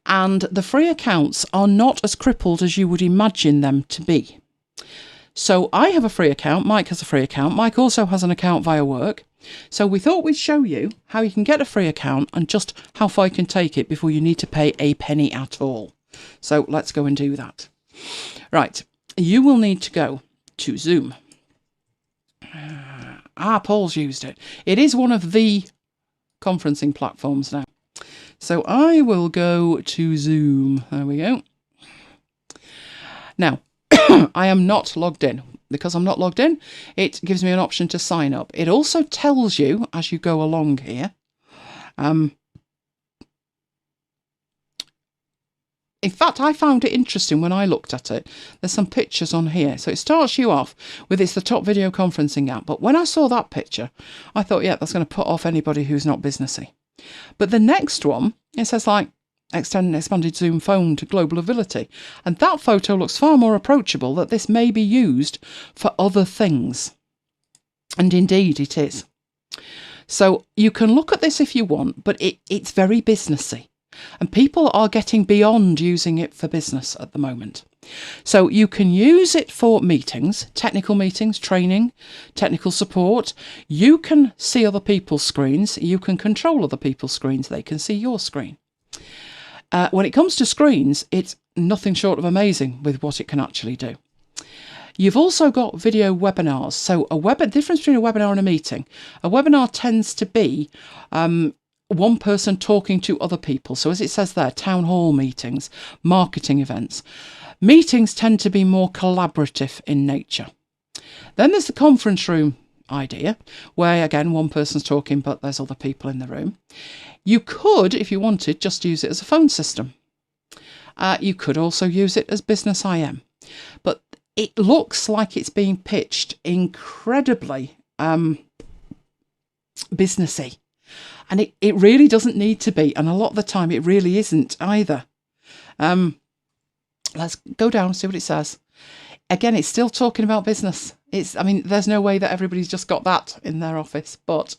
And the free accounts are not as crippled as you would imagine them to be. So I have a free account. Mike has a free account. Mike also has an account via work. So we thought we'd show you how you can get a free account and just how far you can take it before you need to pay a penny at all. So let's go and do that. Right. You will need to go to Zoom. Paul's used it. It is one of the conferencing platforms now. So I will go to Zoom. There we go. Now, I am not logged in. Because I'm not logged in, it gives me an option to sign up. It also tells you as you go along here. In fact, I found it interesting when I looked at it. There's some pictures on here. So it starts you off with it's the top video conferencing app. But when I saw that picture, I thought, yeah, that's going to put off anybody who's not businessy. But the next one, it says like, expanded Zoom phone to global ability. And that photo looks far more approachable that this may be used for other things. And indeed it is. So you can look at this if you want, but it's very businessy. And people are getting beyond using it for business at the moment. So you can use it for meetings, technical meetings, training, technical support. You can see other people's screens. You can control other people's screens. They can see your screen. When it comes to screens, it's nothing short of amazing with what it can actually do. You've also got video webinars. So difference between a webinar and a meeting. A webinar tends to be one person talking to other people. So as it says there, town hall meetings, marketing events. Meetings tend to be more collaborative in nature. Then there's the conference room idea, where again, one person's talking, but there's other people in the room. You could, if you wanted, just use it as a phone system. You could also use it as business IM. But it looks like it's being pitched incredibly businessy. And it really doesn't need to be. And a lot of the time, it really isn't either. Let's go down and see what it says. Again, it's still talking about business. There's no way that everybody's just got that in their office. But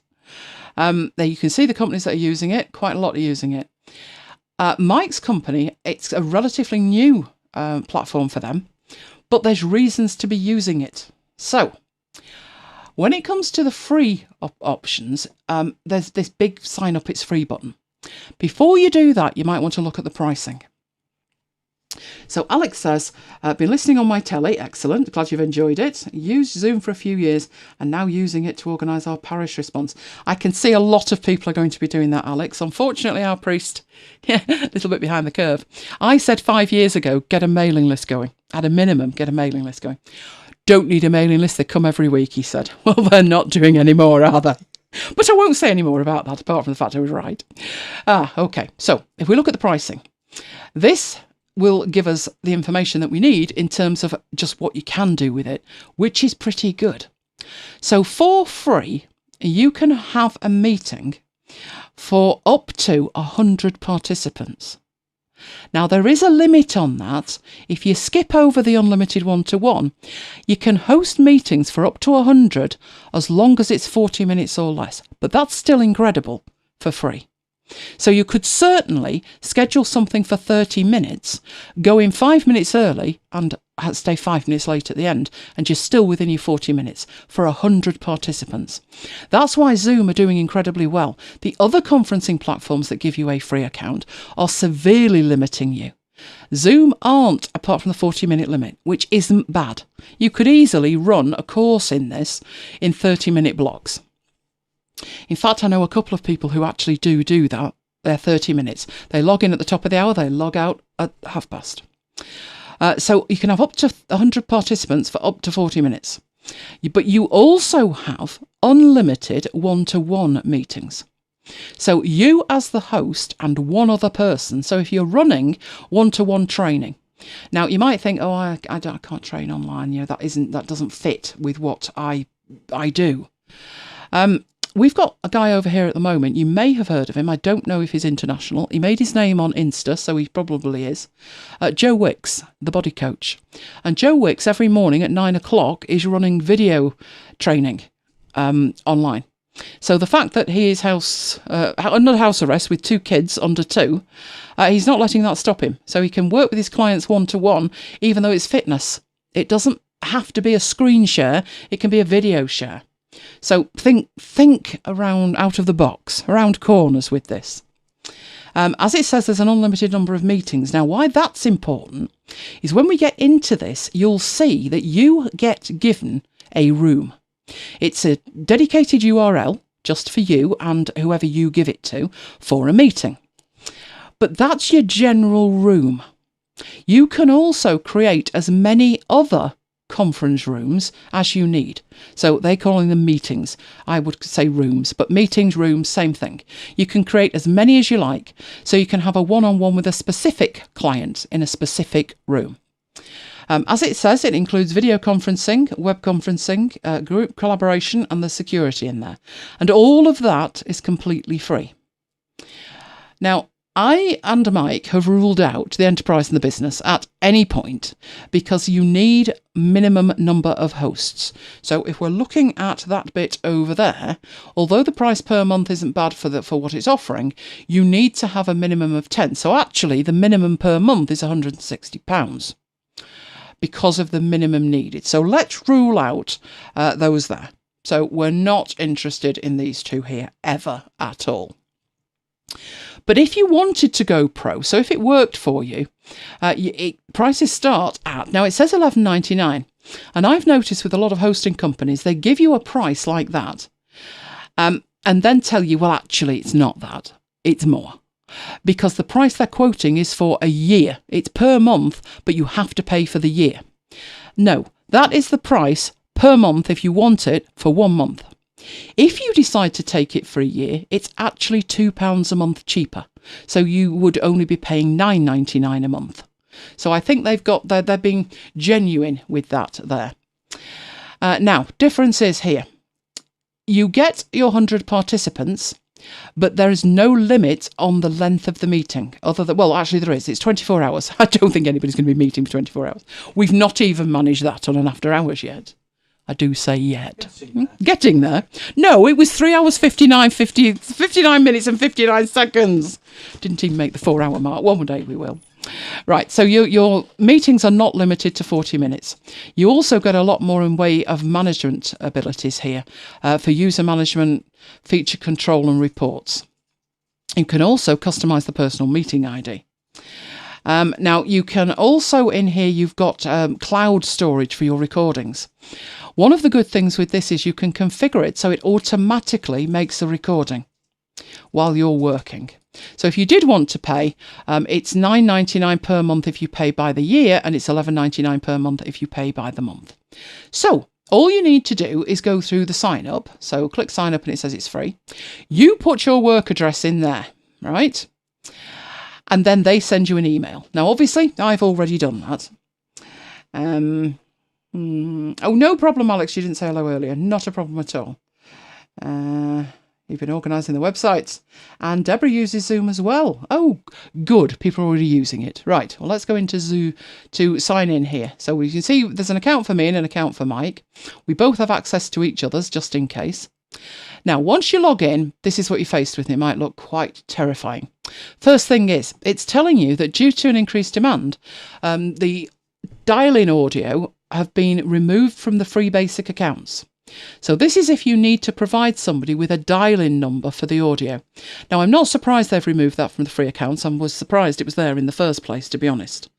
there you can see the companies that are using it. Quite a lot are using it. Mike's company, it's a relatively new platform for them. But there's reasons to be using it. So, when it comes to the free options, there's this big sign up, it's free button. Before you do that, you might want to look at the pricing. So Alex says, been listening on my telly, excellent, glad you've enjoyed it. Used Zoom for a few years and now using it to organise our parish response. I can see a lot of people are going to be doing that, Alex. Unfortunately, our priest, a little bit behind the curve. I said 5 years ago, get a mailing list going. At a minimum, get a mailing list going. Don't need a mailing list, they come every week, he said. Well, they're not doing any more, are they? But I won't say any more about that, apart from the fact I was right. Okay, so if we look at the pricing, this will give us the information that we need in terms of just what you can do with it, which is pretty good. So for free, you can have a meeting for up to 100 participants. Now, there is a limit on that. If you skip over the unlimited one-to-one, you can host meetings for up to 100 as long as it's 40 minutes or less. But that's still incredible for free. So you could certainly schedule something for 30 minutes, go in 5 minutes early and stay 5 minutes late at the end, and you're still within your 40 minutes for 100 participants. That's why Zoom are doing incredibly well. The other conferencing platforms that give you a free account are severely limiting you. Zoom aren't, apart from the 40-minute limit, which isn't bad. You could easily run a course in this in 30-minute blocks. In fact, I know a couple of people who actually do that. They're 30 minutes. They log in at the top of the hour, they log out at past. So you can have up to 100 participants for up to 40 minutes. But you also have unlimited one-to-one meetings. So you as the host and one other person. So if you're running one-to-one training, now you might think, oh, I can't train online. That doesn't fit with what I do. We've got a guy over here at the moment. You may have heard of him. I don't know if he's international. He made his name on Insta, so he probably is. Joe Wicks, the body coach. And Joe Wicks, every morning at 9 o'clock, is running video training online. So the fact that he is under house arrest with 2 kids under 2, he's not letting that stop him. So he can work with his clients one-to-one, even though it's fitness. It doesn't have to be a screen share. It can be a video share. So think around out of the box, around corners with this. As it says, there's an unlimited number of meetings. Now, why that's important is when we get into this, you'll see that you get given a room. It's a dedicated URL just for you and whoever you give it to for a meeting. But that's your general room. You can also create as many other conference rooms as you need. So they're calling them meetings. I would say rooms, but meetings, rooms, same thing. You can create as many as you like. So you can have a one-on-one with a specific client in a specific room. As it says, it includes video conferencing, web conferencing, group collaboration, and the security in there. And all of that is completely free. Now, I and Mike have ruled out the enterprise and the business at any point because you need minimum number of hosts. So if we're looking at that bit over there, although the price per month isn't bad for what it's offering, you need to have a minimum of 10. So actually the minimum per month is £160 because of the minimum needed. So let's rule out those there. So we're not interested in these two here ever at all. But if you wanted to go pro, so if it worked for you, prices start at, now it says $11.99, and I've noticed with a lot of hosting companies, they give you a price like that, and then tell you, well, actually, it's not that, it's more. Because the price they're quoting is for a year. It's per month, but you have to pay for the year. No, that is the price per month if you want it for 1 month. If you decide to take it for a year, it's actually £2 a month cheaper. So you would only be paying $9.99 a month. So I think they're being genuine with that there. Now, difference is here. You get your 100 participants, but there is no limit on the length of the meeting. Well, actually there is. It's 24 hours. I don't think anybody's going to be meeting for 24 hours. We've not even managed that on an after hours yet. I do say yet. Getting there. No, it was 3 hours, 59 minutes and 59 seconds. Didn't even make the 4 hour mark. One day we will. Right, so your meetings are not limited to 40 minutes. You also get a lot more in way of management abilities here for user management, feature control and reports. You can also customise the personal meeting ID. Now, you can also, in here, you've got cloud storage for your recordings. One of the good things with this is you can configure it so it automatically makes the recording while you're working. So if you did want to pay, it's $9.99 per month if you pay by the year, and it's $11.99 per month if you pay by the month. So all you need to do is go through the sign up. So click sign up and it says it's free. You put your work address in there, right? And then they send you an email. Now, obviously, I've already done that. Oh, no problem, Alex. You didn't say hello earlier. Not a problem at all. You've been organising the websites. And Deborah uses Zoom as well. Oh, good. People are already using it. Right. Well, let's go into Zoom to sign in here. So we can see there's an account for me and an account for Mike. We both have access to each other's just in case. Now, once you log in, this is what you're faced with. It might look quite terrifying. First thing is, it's telling you that due to an increased demand, the dial-in audio have been removed from the free basic accounts. So this is if you need to provide somebody with a dial-in number for the audio. Now, I'm not surprised they've removed that from the free accounts. I was surprised it was there in the first place, to be honest.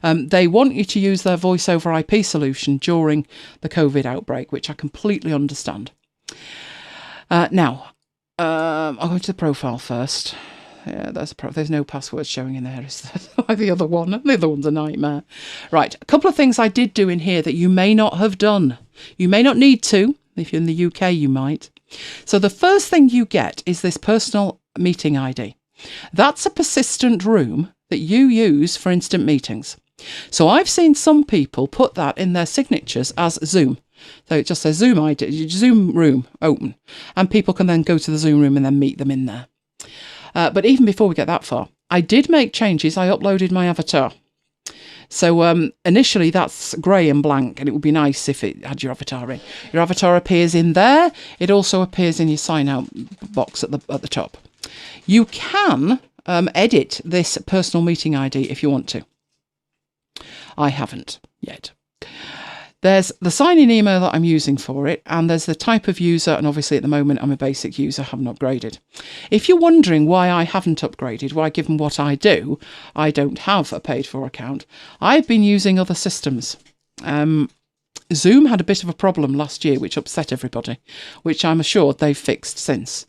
They want you to use their voice over IP solution during the COVID outbreak, which I completely understand. Now, I'll go to the profile first. Yeah, there's no password showing in there, is there? Like the other one. The other one's a nightmare. Right, a couple of things I did do in here that you may not have done. You may not need to. If you're in the UK, you might. So the first thing you get is this personal meeting ID. That's a persistent room that you use for instant meetings. So I've seen some people put that in their signatures as Zoom. So it just says Zoom ID, Zoom room open, and people can then go to the Zoom room and then meet them in there. But even before we get that far, I did make changes. I uploaded my avatar. So initially that's grey and blank, and it would be nice if it had your avatar in. Your avatar appears in there. It also appears in your sign out box at the top. You can edit this personal meeting ID if you want to. I haven't yet. There's the sign-in email that I'm using for it, and there's the type of user, and obviously at the moment I'm a basic user, haven't upgraded. If you're wondering why I haven't upgraded, why given what I do, I don't have a paid-for account, I've been using other systems. Zoom had a bit of a problem last year which upset everybody, which I'm assured they've fixed since.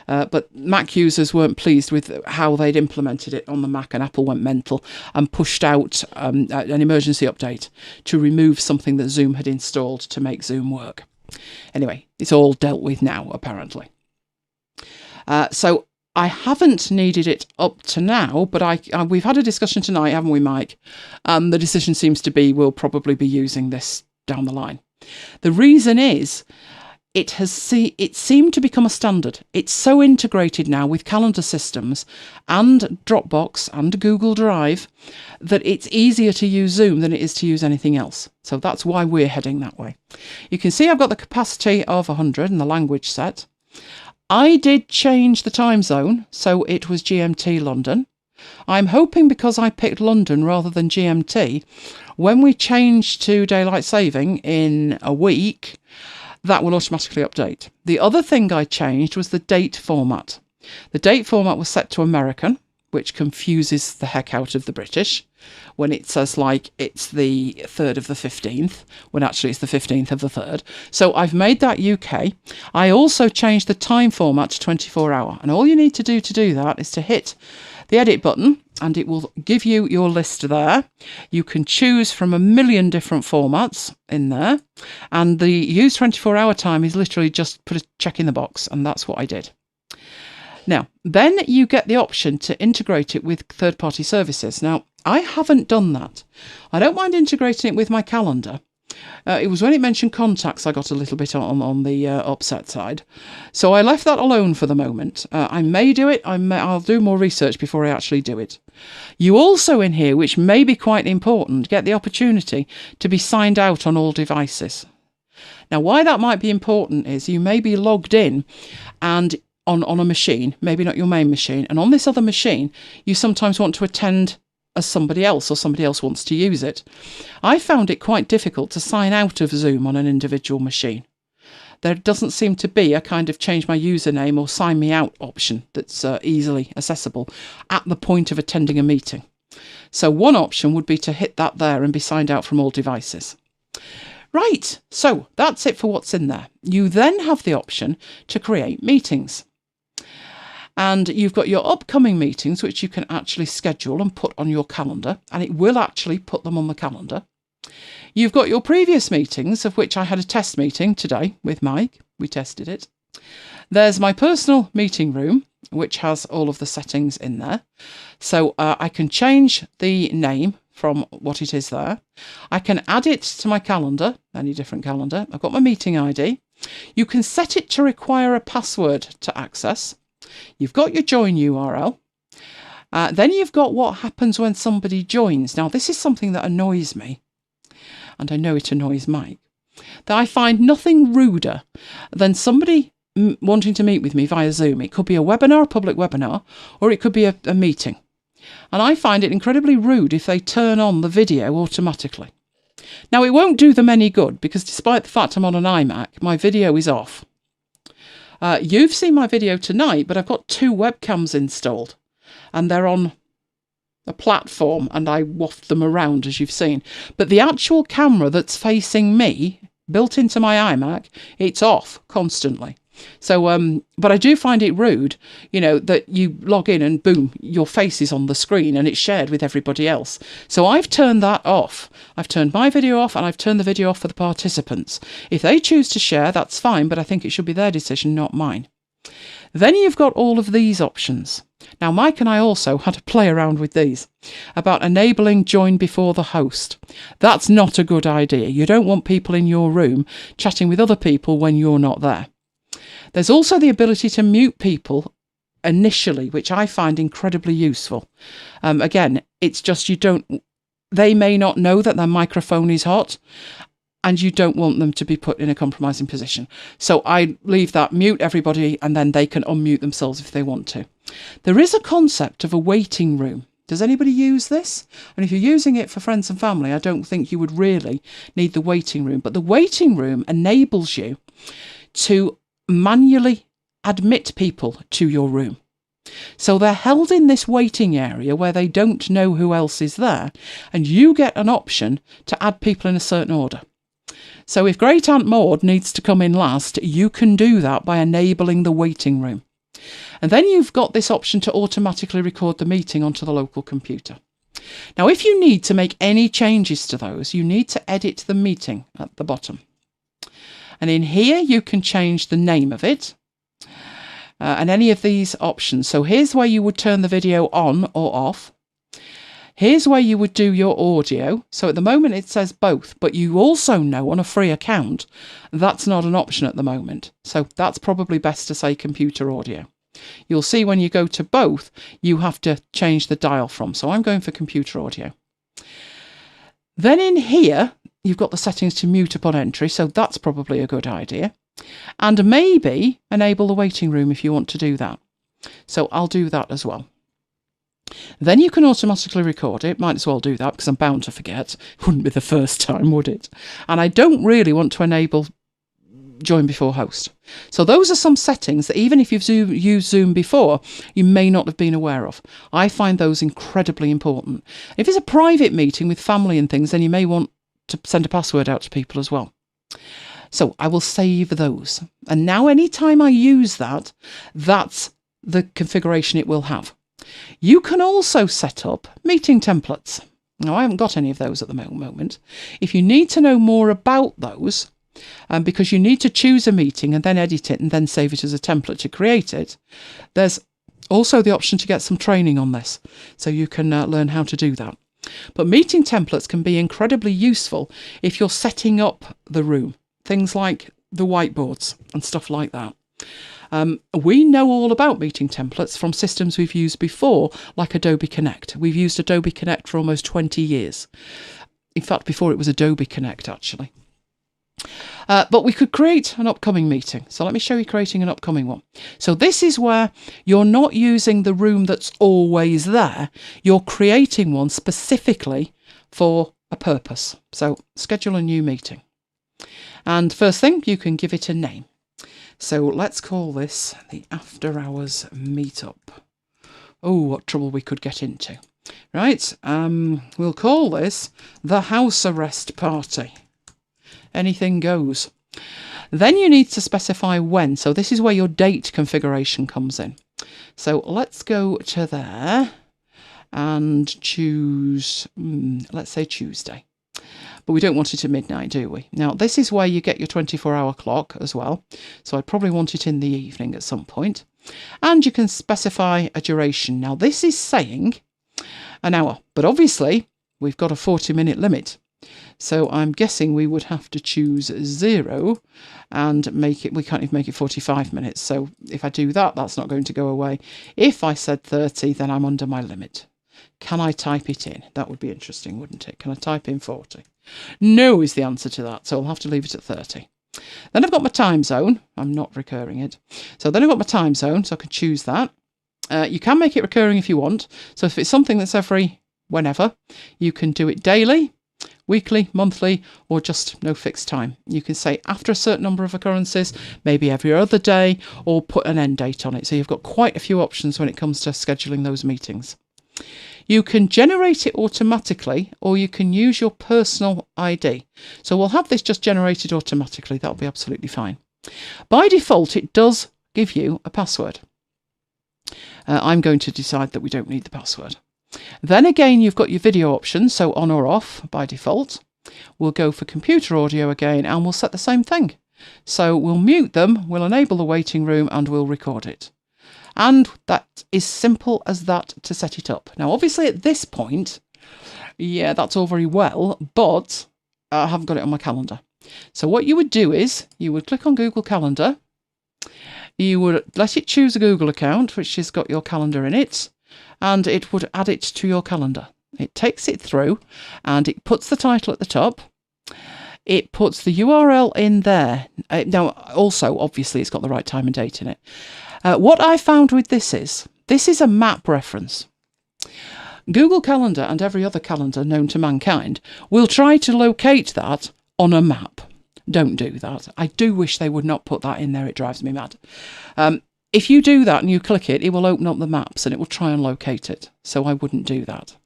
But Mac users weren't pleased with how they'd implemented it on the Mac, and Apple went mental and pushed out an emergency update to remove something that Zoom had installed to make Zoom work. Anyway, it's all dealt with now, apparently. So I haven't needed it up to now, but we've had a discussion tonight, haven't we, Mike? The decision seems to be we'll probably be using this down the line. The reason is, it seemed to become a standard. It's so integrated now with calendar systems and Dropbox and Google Drive that it's easier to use Zoom than it is to use anything else. So that's why we're heading that way. You can see I've got the capacity of 100 and the language set. I did change the time zone, so it was GMT London. I'm hoping because I picked London rather than GMT, when we change to daylight saving in a week, that will automatically update. The other thing I changed was the date format. The date format was set to American, which confuses the heck out of the British when it says like it's the 3rd of the 15th, when actually it's the 15th of the 3rd. So I've made that UK. I also changed the time format to 24-hour. And all you need to do that is to hit the edit button, and it will give you your list there. You can choose from a million different formats in there, and the use 24-hour time is literally just put a check in the box, and that's what I did. Now, then you get the option to integrate it with third-party services. Now, I haven't done that. I don't mind integrating it with my calendar. It was when it mentioned contacts I got a little bit on the upset side. So I left that alone for the moment. I may do it. I'll do more research before I actually do it. You also in here, which may be quite important, get the opportunity to be signed out on all devices. Now, why that might be important is you may be logged in and on a machine, maybe not your main machine, and on this other machine, you sometimes want to attend as somebody else, or somebody else wants to use it. I found it quite difficult to sign out of Zoom on an individual machine. There doesn't seem to be a kind of change my username or sign me out option that's easily accessible at the point of attending a meeting. So one option would be to hit that there and be signed out from all devices. Right, so that's it for what's in there. You then have the option to create meetings. And you've got your upcoming meetings, which you can actually schedule and put on your calendar, and it will actually put them on the calendar. You've got your previous meetings, of which I had a test meeting today with Mike. We tested it. There's my personal meeting room, which has all of the settings in there. So I can change the name from what it is there. I can add it to my calendar, any different calendar. I've got my meeting ID. You can set it to require a password to access. You've got your join URL. Then you've got what happens when somebody joins. Now, this is something that annoys me, and I know it annoys Mike, that I find nothing ruder than somebody wanting to meet with me via Zoom. It could be a webinar, a public webinar, or it could be a meeting. And I find it incredibly rude if they turn on the video automatically. Now, it won't do them any good, because despite the fact I'm on an iMac, my video is off. You've seen my video tonight, but I've got 2 webcams installed, and they're on a platform, and I waft them around, as you've seen. But the actual camera that's facing me, built into my iMac, it's off constantly. So, but I do find it rude, that you log in and boom, your face is on the screen and it's shared with everybody else. So I've turned that off. I've turned my video off and I've turned the video off for the participants. If they choose to share, that's fine, but I think it should be their decision, not mine. Then you've got all of these options. Now, Mike and I also had to play around with these about enabling join before the host. That's not a good idea. You don't want people in your room chatting with other people when you're not there. There's also the ability to mute people initially, which I find incredibly useful. Again, it's just they may not know that their microphone is hot, and you don't want them to be put in a compromising position. So I leave that, mute everybody, and then they can unmute themselves if they want to. There is a concept of a waiting room. Does anybody use this? And if you're using it for friends and family, I don't think you would really need the waiting room. But the waiting room enables you to manually admit people to your room. So they're held in this waiting area where they don't know who else is there, and you get an option to add people in a certain order. So if Great Aunt Maud needs to come in last, you can do that by enabling the waiting room. And then you've got this option to automatically record the meeting onto the local computer. Now, if you need to make any changes to those, you need to edit the meeting at the bottom. And in here, you can change the name of it and any of these options. So here's where you would turn the video on or off. Here's where you would do your audio. So at the moment it says both, but you also know on a free account, that's not an option at the moment. So that's probably best to say computer audio. You'll see when you go to both, you have to change the dial from. So I'm going for computer audio. Then in here, you've got the settings to mute upon entry. So that's probably a good idea. And maybe enable the waiting room if you want to do that. So I'll do that as well. Then you can automatically record it. Might as well do that because I'm bound to forget. Wouldn't be the first time, would it? And I don't really want to enable join before host. So those are some settings that even if you've used Zoom before, you may not have been aware of. I find those incredibly important. If it's a private meeting with family and things, then you may want to send a password out to people as well. So I will save those. And now anytime I use that, that's the configuration it will have. You can also set up meeting templates. Now, I haven't got any of those at the moment. If you need to know more about those, because you need to choose a meeting and then edit it and then save it as a template to create it, there's also the option to get some training on this, so you can learn how to do that. But meeting templates can be incredibly useful if you're setting up the room, things like the whiteboards and stuff like that. We know all about meeting templates from systems we've used before, like Adobe Connect. We've used Adobe Connect for almost 20 years. In fact, before it was Adobe Connect, actually. But we could create an upcoming meeting. So let me show you creating an upcoming one. So this is where you're not using the room that's always there. You're creating one specifically for a purpose. So schedule a new meeting. And first thing, you can give it a name. So let's call this the After Hours Meetup. Oh, what trouble we could get into. Right, we'll call this the House Arrest Party. Anything goes. Then you need to specify when. So this is where your date configuration comes in. So let's go to there and choose, let's say Tuesday. But we don't want it at midnight, do we? Now, this is where you get your 24-hour clock as well. So I'd probably want it in the evening at some point. And you can specify a duration. Now, this is saying an hour, but obviously we've got a 40-minute limit. So I'm guessing we would have to choose 0 and make it, we can't even make it 45 minutes. So if I do that, that's not going to go away. If I said 30, then I'm under my limit. Can I type it in? That would be interesting, wouldn't it? Can I type in 40? No is the answer to that, so I'll have to leave it at 30. Then I've got my time zone. I'm not recurring it. So then I've got my time zone, so I can choose that. You can make it recurring if you want. So if it's something that's every whenever, you can do it daily, weekly, monthly, or just no fixed time. You can say after a certain number of occurrences, maybe every other day, or put an end date on it. So you've got quite a few options when it comes to scheduling those meetings. You can generate it automatically, or you can use your personal ID. So we'll have this just generated automatically. That'll be absolutely fine. By default, it does give you a password. I'm going to decide that we don't need the password. Then again, you've got your video options, so on or off by default. We'll go for computer audio again, and we'll set the same thing. So we'll mute them, we'll enable the waiting room, and we'll record it. And that is simple as that to set it up. Now, obviously at this point, yeah, that's all very well, but I haven't got it on my calendar. So what you would do is you would click on Google Calendar. You would let it choose a Google account, which has got your calendar in it, and it would add it to your calendar. It takes it through and it puts the title at the top. It puts the URL in there. Now, also, obviously, it's got the right time and date in it. What I found with this is a map reference. Google Calendar and every other calendar known to mankind will try to locate that on a map. Don't do that. I do wish they would not put that in there. It drives me mad. If you do that and you click it, it will open up the maps and it will try and locate it. So I wouldn't do that.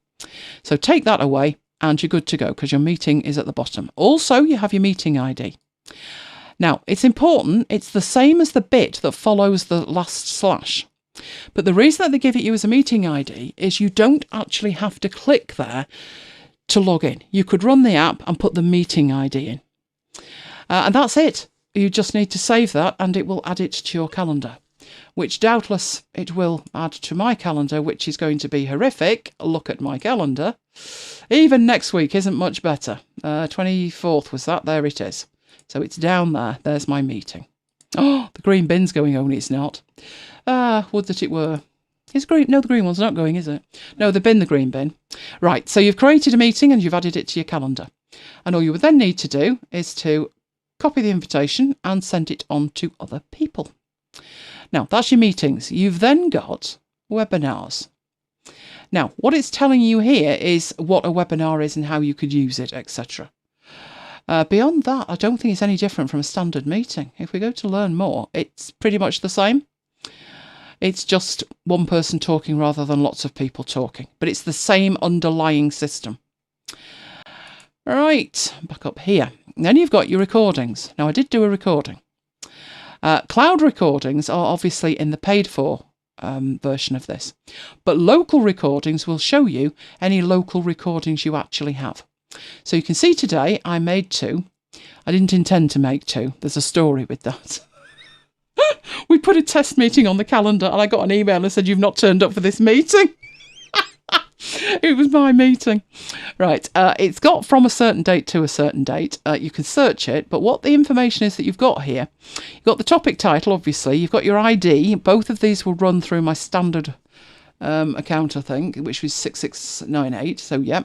So take that away and you're good to go because your meeting is at the bottom. Also, you have your meeting ID. Now, it's important. It's the same as the bit that follows the last slash. But the reason that they give it you as a meeting ID is you don't actually have to click there to log in. You could run the app and put the meeting ID in. And that's it. You just need to save that and it will add it to your calendar, which doubtless it will add to my calendar, which is going to be horrific. Look at my calendar. Even next week isn't much better. 24th was that? There it is. So it's down there. There's my meeting. Oh, the green bin's going, only it's not. Would that it were. Is green? No, the green one's not going, is it? No, the green bin. Right, so you've created a meeting and you've added it to your calendar. And all you would then need to do is to copy the invitation and send it on to other people. Now, that's your meetings. You've then got webinars. Now, what it's telling you here is what a webinar is and how you could use it, etc. Beyond that, I don't think it's any different from a standard meeting. If we go to learn more, it's pretty much the same. It's just one person talking rather than lots of people talking, but it's the same underlying system. Right, back up here. And then you've got your recordings. Now, I did do a recording. Cloud recordings are obviously in the paid for version of this, but local recordings will show you any local recordings you actually have. So you can see today I made 2. I didn't intend to make 2. There's a story with that. We put a test meeting on the calendar and I got an email and said, "You've not turned up for this meeting." It was my meeting. Right, it's got from a certain date to a certain date. You can search it, but what the information is that you've got here, you've got the topic title, obviously, you've got your ID. Both of these will run through my standard account, I think, which was 6698, so yeah.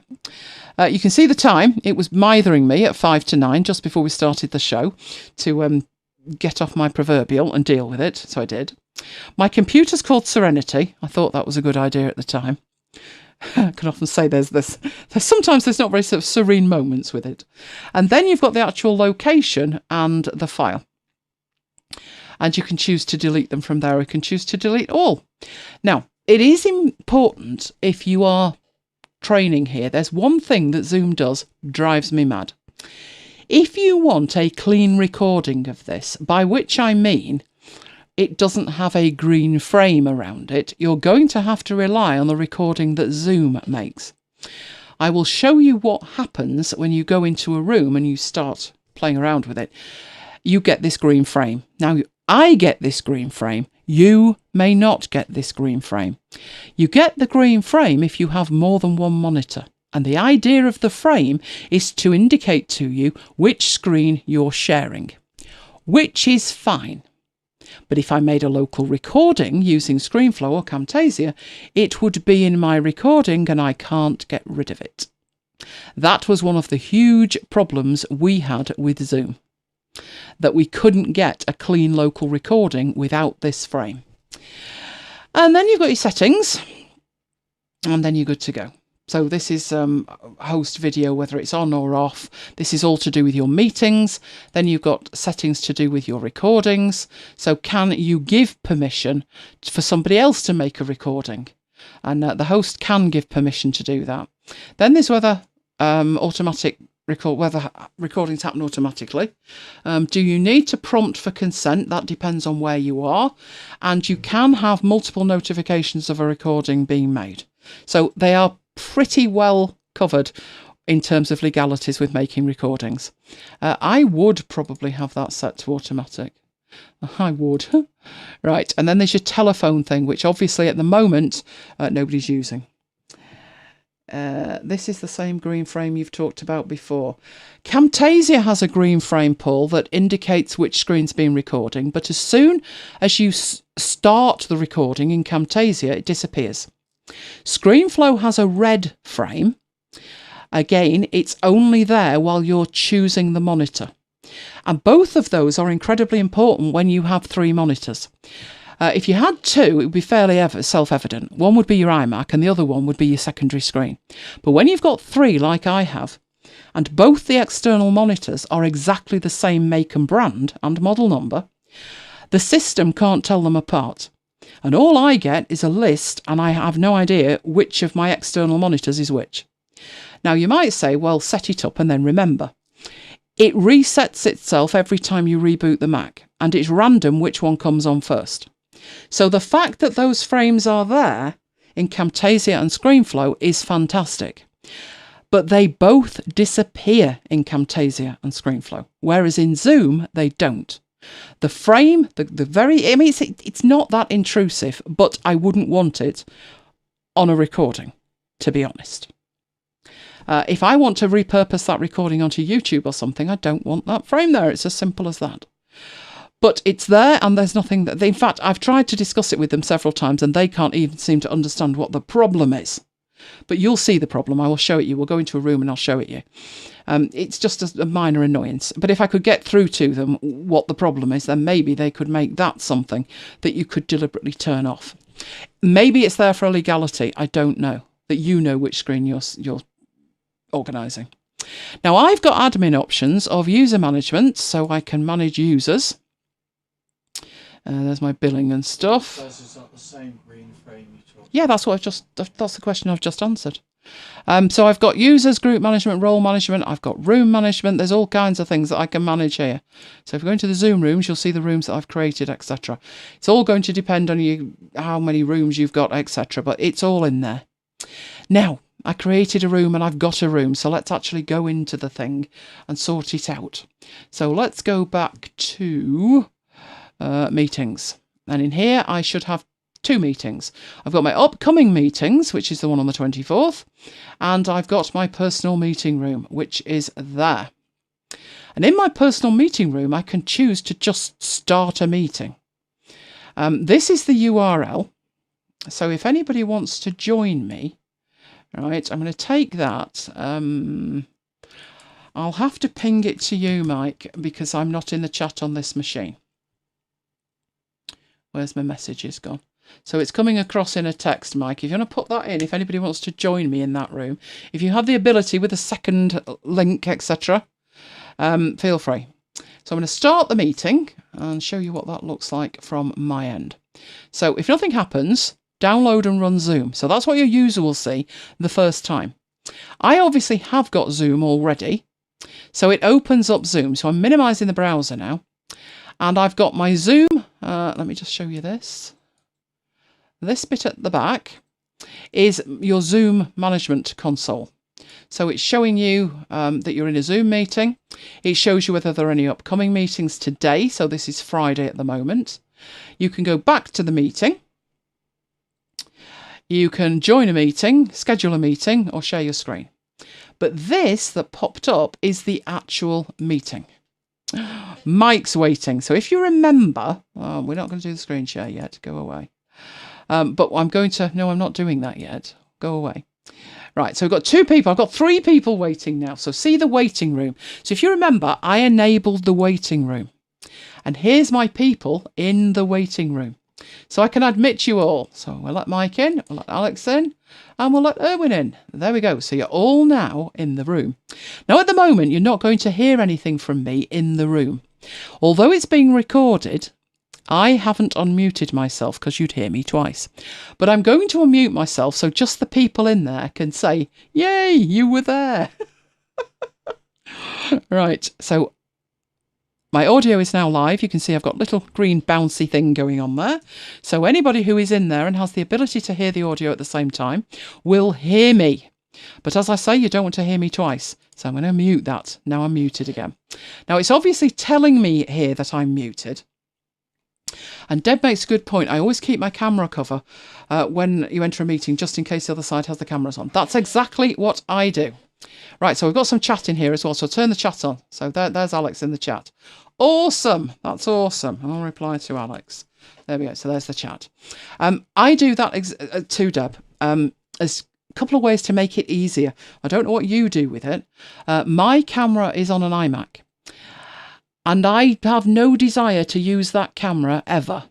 You can see the time. It was mithering me at 5 to 9 just before we started the show to get off my proverbial and deal with it, so I did. My computer's called Serenity. I thought that was a good idea at the time. I can often say there's sometimes there's not very sort of serene moments with it. And then you've got the actual location and the file. And you can choose to delete them from there. You can choose to delete all. Now, it is important if you are training here. There's one thing that Zoom does, drives me mad. If you want a clean recording of this, by which I mean it doesn't have a green frame around it, you're going to have to rely on the recording that Zoom makes. I will show you what happens when you go into a room and you start playing around with it. You get this green frame. Now, I get this green frame. You may not get this green frame. You get the green frame if you have more than one monitor. And the idea of the frame is to indicate to you which screen you're sharing, which is fine. But if I made a local recording using ScreenFlow or Camtasia, it would be in my recording and I can't get rid of it. That was one of the huge problems we had with Zoom, that we couldn't get a clean local recording without this frame. And then you've got your settings, and then you're good to go. So this is host video, whether it's on or off. This is all to do with your meetings. Then you've got settings to do with your recordings. So can you give permission for somebody else to make a recording? And the host can give permission to do that. Then there's whether automatic whether recordings happen automatically. Do you need to prompt for consent? That depends on where you are. And you can have multiple notifications of a recording being made. So they are pretty well covered in terms of legalities with making recordings. I would probably have that set to automatic. I would. Right, and then there's your telephone thing, which obviously at the moment nobody's using. This is the same green frame you've talked about before. Camtasia has a green frame, Paul, that indicates which screen's been recording, but as soon as you start the recording in Camtasia, it disappears. ScreenFlow has a red frame. Again, it's only there while you're choosing the monitor. And both of those are incredibly important when you have 3 monitors. If you had 2, it would be fairly self-evident. One would be your iMac and the other one would be your secondary screen. But when you've got 3, like I have, and both the external monitors are exactly the same make and brand and model number, the system can't tell them apart. And all I get is a list, and I have no idea which of my external monitors is which. Now, you might say, well, set it up and then remember. It resets itself every time you reboot the Mac, and it's random which one comes on first. So the fact that those frames are there in Camtasia and ScreenFlow is fantastic. But they both disappear in Camtasia and ScreenFlow, whereas in Zoom, they don't. The frame, it's not that intrusive, but I wouldn't want it on a recording, to be honest. If I want to repurpose that recording onto YouTube or something, I don't want that frame there. It's as simple as that. But it's there, and there's nothing that... In fact, I've tried to discuss it with them several times, and they can't even seem to understand what the problem is. But you'll see the problem. I will show it you. We'll go into a room and I'll show it you. It's just a minor annoyance. But if I could get through to them what the problem is, then maybe they could make that something that you could deliberately turn off. Maybe it's there for a legality. I don't know. That you know which screen you're organising. Now, I've got admin options of user management, so I can manage users. There's my billing and stuff. Is that the same green frame you talked about? Yeah, that's the question I've just answered. So I've got users, group management, role management. I've got room management. There's all kinds of things that I can manage here. So if you go into the Zoom rooms, you'll see the rooms that I've created, etc. It's all going to depend on you, how many rooms you've got, etc. But it's all in there. Now, I created a room and I've got a room. So let's actually go into the thing and sort it out. So let's go back to meetings. And in here, I should have 2 meetings. I've got my upcoming meetings, which is the one on the 24th. And I've got my personal meeting room, which is there. And in my personal meeting room, I can choose to just start a meeting. This is the URL. So if anybody wants to join me, right, I'm going to take that. I'll have to ping it to you, Mike, because I'm not in the chat on this machine. Where's my messages gone? So it's coming across in a text, Mike. If you want to put that in, if anybody wants to join me in that room, if you have the ability with a second link, etc., feel free. So I'm going to start the meeting and show you what that looks like from my end. So if nothing happens, download and run Zoom. So that's what your user will see the first time. I obviously have got Zoom already. So it opens up Zoom. So I'm minimizing the browser now. And I've got my Zoom. Let me just show you this. This bit at the back is your Zoom management console. So it's showing you that you're in a Zoom meeting. It shows you whether there are any upcoming meetings today. So this is Friday at the moment. You can go back to the meeting. You can join a meeting, schedule a meeting, or share your screen. But this that popped up is the actual meeting. Mike's waiting. So if you remember, we're not going to do the screen share yet. Go away. But I'm going to... No, I'm not doing that yet. Go away. Right, so we've got 2 people. I've got 3 people waiting now. So see the waiting room. So if you remember, I enabled the waiting room. And here's my people in the waiting room. So I can admit you all. So we'll let Mike in, we'll let Alex in, and we'll let Erwin in. There we go. So you're all now in the room. Now, at the moment, you're not going to hear anything from me in the room. Although it's being recorded, I haven't unmuted myself because you'd hear me twice. But I'm going to unmute myself so just the people in there can say, yay, you were there. Right, so my audio is now live. You can see I've got a little green bouncy thing going on there. So anybody who is in there and has the ability to hear the audio at the same time will hear me. But as I say, you don't want to hear me twice. So I'm going to mute that. Now I'm muted again. Now it's obviously telling me here that I'm muted. And Deb makes a good point. I always keep my camera cover when you enter a meeting, just in case the other side has the cameras on. That's exactly what I do. Right, so we've got some chat in here as well. So turn the chat on. So there's Alex in the chat. Awesome. That's awesome. I'll reply to Alex. There we go. So there's the chat. I do that too, Deb. As a couple of ways to make it easier. I don't know what you do with it. My camera is on an iMac. And I have no desire to use that camera ever.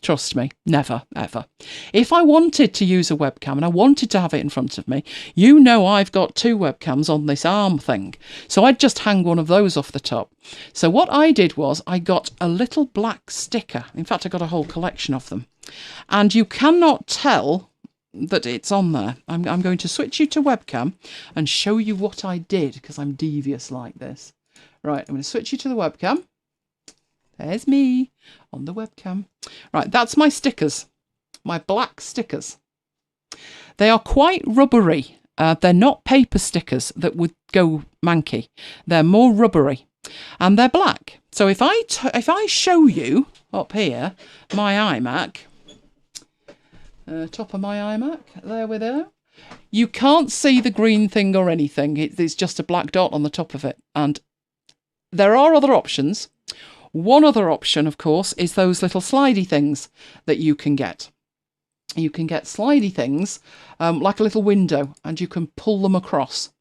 Trust me, never, ever. If I wanted to use a webcam and I wanted to have it in front of me, you know I've got 2 webcams on this arm thing. So I'd just hang one of those off the top. So what I did was I got a little black sticker. In fact, I got a whole collection of them. And you cannot tell that it's on there. I'm going to switch you to webcam and show you what I did, because I'm devious like this. Right, I'm going to switch you to the webcam. There's me on the webcam. Right, that's my stickers, my black stickers. They are quite rubbery. They're not paper stickers that would go manky. They're more rubbery, and they're black. So if I show you up here my iMac, top of my iMac, there we go. You can't see the green thing or anything. It's just a black dot on the top of it, and there are other options. One other option, of course, is those little slidey things that you can get. You can get slidey things like a little window, and you can pull them across.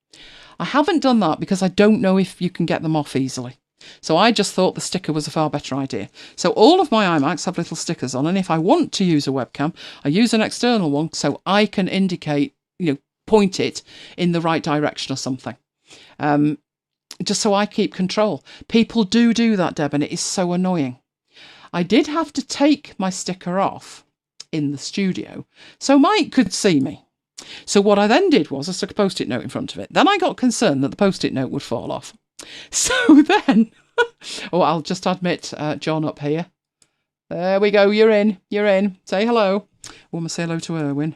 I haven't done that because I don't know if you can get them off easily. So I just thought the sticker was a far better idea. So all of my iMacs have little stickers on, and if I want to use a webcam, I use an external one so I can indicate, point it in the right direction or something. Just so I keep control. People do that, Deb, and it is so annoying. I did have to take my sticker off in the studio so Mike could see me. So what I then did was I stuck a post-it note in front of it. Then I got concerned that the post-it note would fall off. So then, I'll just admit John up here. There we go, you're in. Say hello. I want to say hello to Erwin.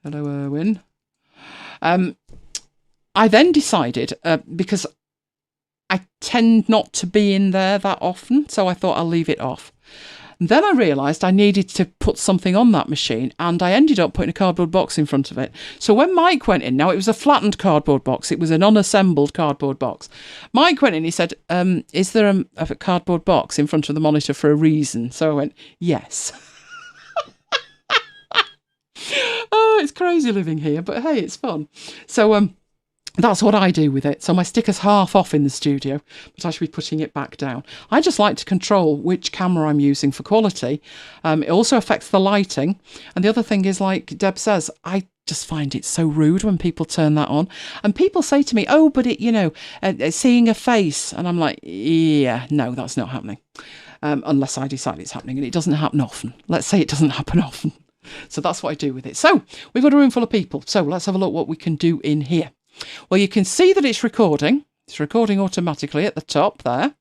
Hello, Erwin. I then decided, because I tend not to be in there that often, so I thought I'll leave it off. And then I realised I needed to put something on that machine, and I ended up putting a cardboard box in front of it. So when Mike went in, now it was a flattened cardboard box, it was an unassembled cardboard box. Mike went in, he said, is there a cardboard box in front of the monitor for a reason? So I went, yes. Oh, it's crazy living here, but hey, it's fun. So, that's what I do with it. So my sticker's half off in the studio, but I should be putting it back down. I just like to control which camera I'm using for quality. It also affects the lighting. And the other thing is, like Deb says, I just find it so rude when people turn that on. And people say to me, oh, but it, seeing a face. And I'm like, yeah, no, that's not happening. Unless I decide it's happening, and it doesn't happen often. Let's say it doesn't happen often. So that's what I do with it. So we've got a room full of people. So let's have a look what we can do in here. Well, you can see that it's recording. It's recording automatically at the top there.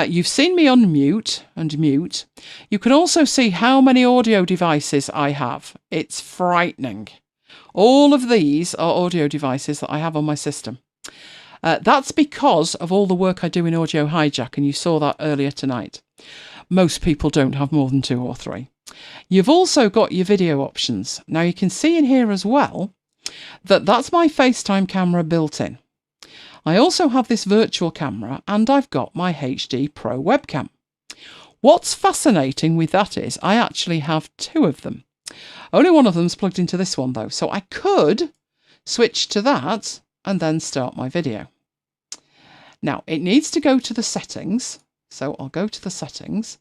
You've seen me unmute and mute. You can also see how many audio devices I have. It's frightening. All of these are audio devices that I have on my system. That's because of all the work I do in Audio Hijack, and you saw that earlier tonight. Most people don't have more than 2 or 3. You've also got your video options. Now you can see in here as well that's my FaceTime camera built in. I also have this virtual camera, and I've got my HD Pro webcam. What's fascinating with that is I actually have 2 of them. Only one of them's plugged into this one though, so I could switch to that and then start my video. Now it needs to go to the settings, so I'll go to the settings,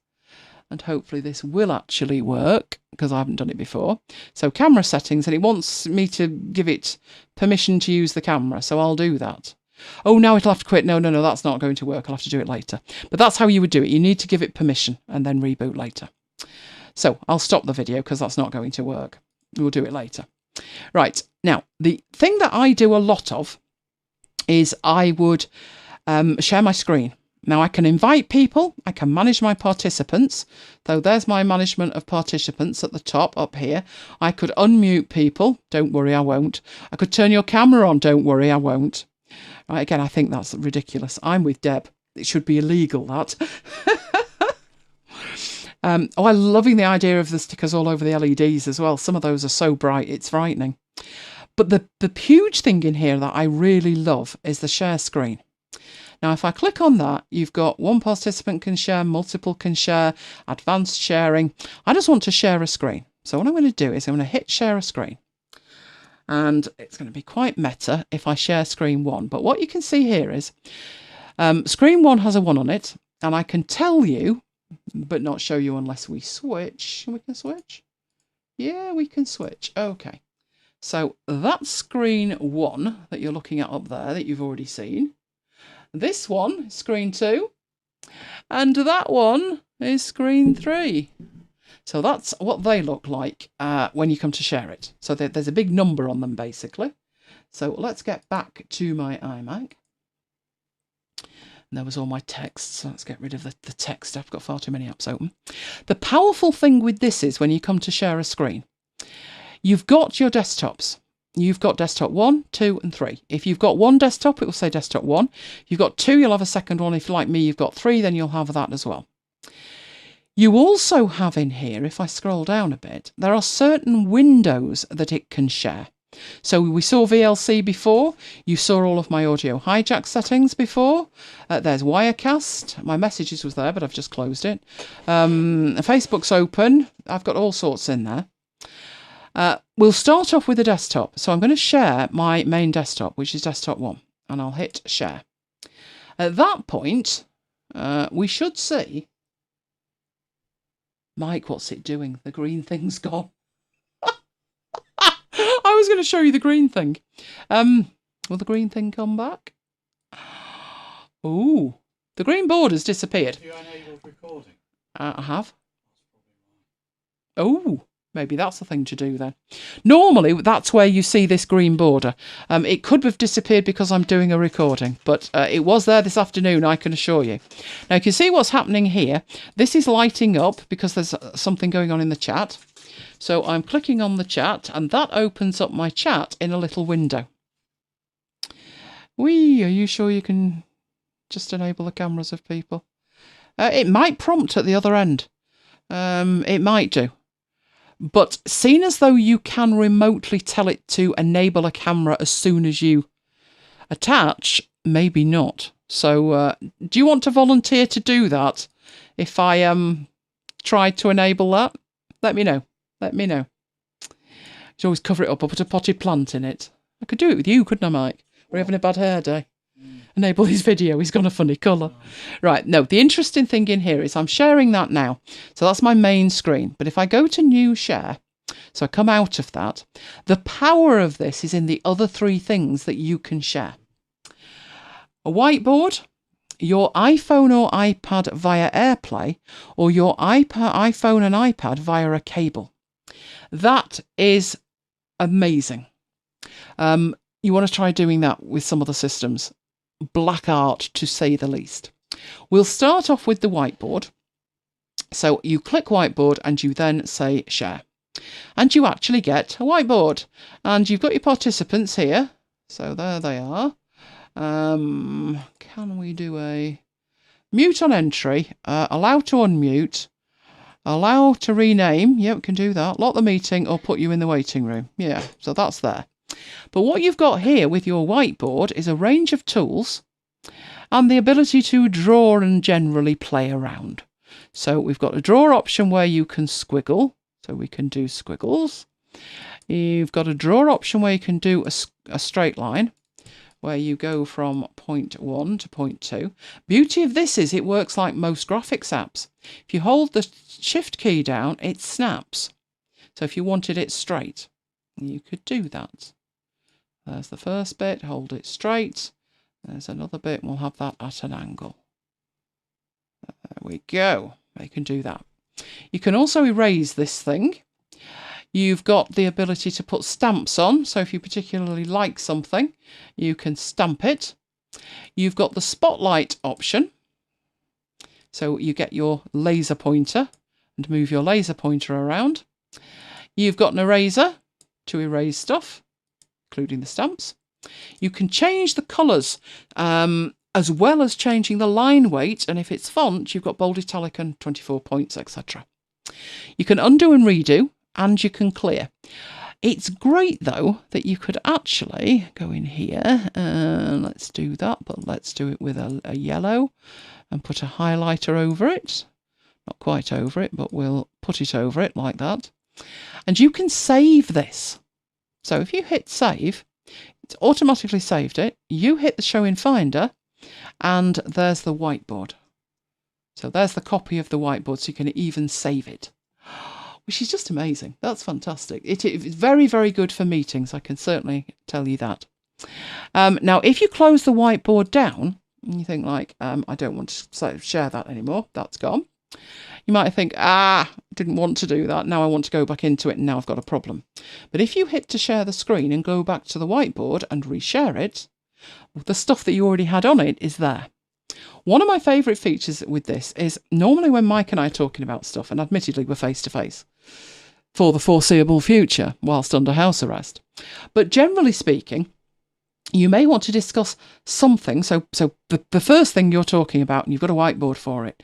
and hopefully this will actually work because I haven't done it before. So camera settings, and it wants me to give it permission to use the camera, so I'll do that. Oh, now it'll have to quit. No, that's not going to work. I'll have to do it later. But that's how you would do it. You need to give it permission and then reboot later. So I'll stop the video because that's not going to work. We'll do it later. Right, now the thing that I do a lot of is I would share my screen. Now I can invite people, I can manage my participants, though there's my management of participants at the top up here. I could unmute people, don't worry I won't. I could turn your camera on, don't worry I won't. Right, again, I think that's ridiculous. I'm with Deb. It should be illegal, that. I'm loving the idea of the stickers all over the LEDs as well. Some of those are so bright, it's frightening. But the huge thing in here that I really love is the share screen. Now, if I click on that, you've got one participant can share, multiple can share, advanced sharing. I just want to share a screen. So what I'm going to do is I'm going to hit share a screen. And it's going to be quite meta if I share screen 1. But what you can see here is screen 1 has a 1 on it. And I can tell you, but not show you unless we switch. We can switch? Yeah, we can switch. Okay. So that's screen 1 that you're looking at up there that you've already seen. This one, screen 2, and that one is screen 3. So that's what they look like when you come to share it. So there's a big number on them, basically. So let's get back to my iMac. And there was all my text, so let's get rid of the text. I've got far too many apps open. The powerful thing with this is when you come to share a screen, you've got your desktops. You've got desktop 1, 2 and 3. If you've got one desktop, it will say desktop 1. If you've got 2, you'll have a second one. If like me, you've got 3, then you'll have that as well. You also have in here, if I scroll down a bit, there are certain windows that it can share. So we saw VLC before. You saw all of my audio hijack settings before. There's Wirecast. My messages was there, but I've just closed it. Facebook's open. I've got all sorts in there. We'll start off with a desktop. So I'm going to share my main desktop, which is desktop 1, and I'll hit share. At that point, we should see, Mike, what's it doing? The green thing's gone. I was going to show you the green thing. Will the green thing come back? Ooh, the green border's disappeared. Have you enabled recording? I have. Oh. Maybe that's the thing to do then. Normally, that's where you see this green border. It could have disappeared because I'm doing a recording, but it was there this afternoon, I can assure you. Now, you can see what's happening here. This is lighting up because there's something going on in the chat. So I'm clicking on the chat, and that opens up my chat in a little window. Whee, are you sure you can just enable the cameras of people? It might prompt at the other end. It might do. But seen as though you can remotely tell it to enable a camera as soon as you attach, maybe not. So do you want to volunteer to do that? If I try to enable that, let me know. Let me know. You should always cover it up. I'll put a potted plant in it. I could do it with you, couldn't I, Mike? We're having a bad hair day. Enable his video. He's got a funny colour. Right. No, the interesting thing in here is I'm sharing that now. So that's my main screen. But if I go to new share, so I come out of that, the power of this is in the other 3 things that you can share. A whiteboard, your iPhone or iPad via AirPlay, or your iPhone and iPad via a cable. That is amazing. You want to try doing that with some other systems. Black art, to say the least. We'll start off with the whiteboard. So you click whiteboard and you then say share. And you actually get a whiteboard. And you've got your participants here. So there they are. Can we do a mute on entry? Allow to unmute. Allow to rename. Yeah, we can do that. Lock the meeting or put you in the waiting room. Yeah, so that's there. But what you've got here with your whiteboard is a range of tools and the ability to draw and generally play around. So we've got a draw option where you can squiggle. So we can do squiggles. You've got a draw option where you can do a straight line, where you go from point 1 to point 2. Beauty of this is it works like most graphics apps. If you hold the shift key down, it snaps. So if you wanted it straight, you could do that. There's the first bit, hold it straight. There's another bit, we'll have that at an angle. There we go. You can do that. You can also erase this thing. You've got the ability to put stamps on. So if you particularly like something, you can stamp it. You've got the spotlight option. So you get your laser pointer and move your laser pointer around. You've got an eraser to erase stuff, including the stamps. You can change the colours as well as changing the line weight. And if it's font, you've got bold, italic and 24 points, etc. You can undo and redo, and you can clear. It's great, though, that you could actually go in here. Let's do that, but let's do it with a yellow and put a highlighter over it. Not quite over it, but we'll put it over it like that. And you can save this. So if you hit save, it's automatically saved it. You hit the show in Finder, and there's the whiteboard. So there's the copy of the whiteboard, so you can even save it, which is just amazing. That's fantastic. It's very, very good for meetings. I can certainly tell you that. Now, if you close the whiteboard down, and you think like, I don't want to share that anymore, that's gone. You might think, didn't want to do that. Now I want to go back into it, and now I've got a problem. But if you hit to share the screen and go back to the whiteboard and reshare it, the stuff that you already had on it is there. One of my favourite features with this is normally when Mike and I are talking about stuff, and admittedly we're face to face for the foreseeable future whilst under house arrest. But generally speaking, you may want to discuss something. So the first thing you're talking about, and you've got a whiteboard for it,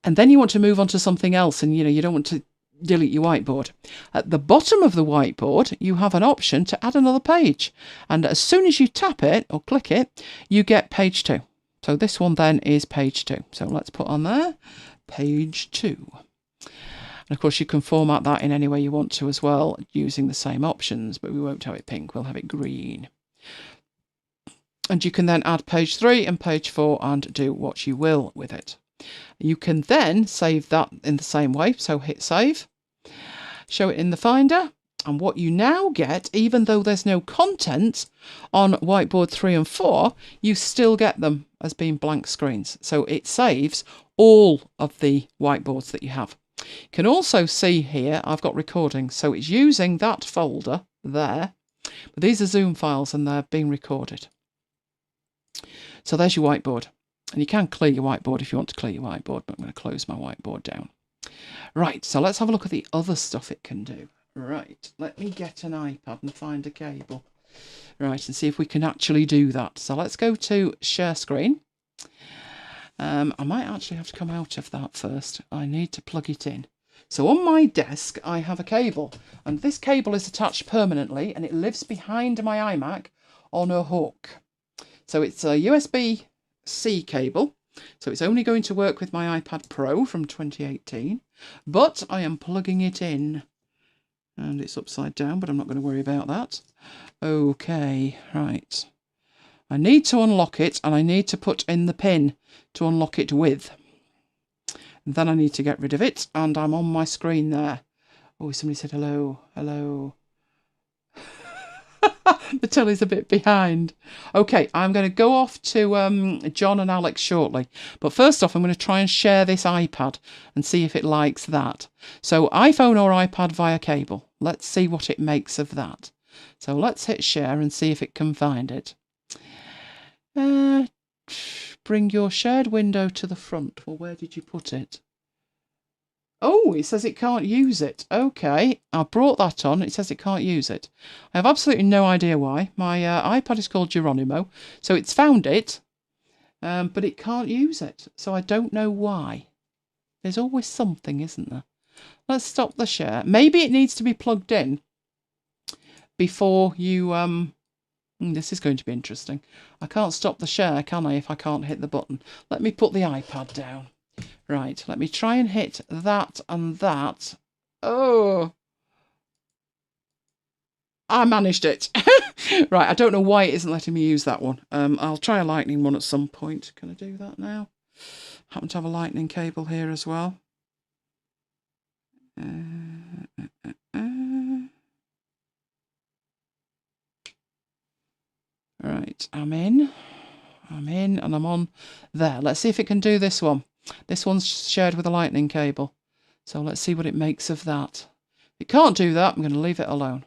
and then you want to move on to something else, and you don't want to delete your whiteboard. At the bottom of the whiteboard, you have an option to add another page. And as soon as you tap it or click it, you get page 2. So this one then is page 2. So let's put on there, page 2. And of course, you can format that in any way you want to as well, using the same options, but we won't have it pink, we'll have it green. And you can then add page 3 and page 4 and do what you will with it. You can then save that in the same way, so hit save, show it in the Finder, and what you now get, even though there's no content on whiteboard 3 and 4, you still get them as being blank screens. So it saves all of the whiteboards that you have. You can also see here, I've got recordings, so it's using that folder there, but these are Zoom files and they're being recorded. So there's your whiteboard. And you can clear your whiteboard if you want to clear your whiteboard, but I'm going to close my whiteboard down. Right, so let's have a look at the other stuff it can do. Right, let me get an iPad and find a cable. Right, and see if we can actually do that. So let's go to share screen. I might actually have to come out of that first. I need to plug it in. So on my desk, I have a cable, and this cable is attached permanently, and it lives behind my iMac on a hook. So it's a USB-C cable, so it's only going to work with my iPad Pro from 2018, but I am plugging it in, and it's upside down, but I'm not going to worry about that. Okay, right. I need to unlock it, and I need to put in the pin to unlock it with. And then I need to get rid of it, and I'm on my screen there. Oh, somebody said hello, hello. The telly's a bit behind. Okay, I'm going to go off to John and Alex shortly. But first off, I'm going to try and share this iPad and see if it likes that. So iPhone or iPad via cable. Let's see what it makes of that. So let's hit share and see if it can find it. Bring your shared window to the front. Well, where did you put it? Oh, it says it can't use it. Okay, I brought that on. It says it can't use it. I have absolutely no idea why. My iPad is called Geronimo, so it's found it, but it can't use it. So I don't know why. There's always something, isn't there? Let's stop the share. Maybe it needs to be plugged in before you... This is going to be interesting. I can't stop the share, can I, if I can't hit the button? Let me put the iPad down. Right, let me try and hit that and that. Oh, I managed it. Right, I don't know why it isn't letting me use that one. I'll try a lightning one at some point. Can I do that now? Happen to have a lightning cable here as well. Right, I'm in, and I'm on there. Let's see if it can do this one. This one's shared with a lightning cable. So let's see what it makes of that. If it can't do that, I'm going to leave it alone.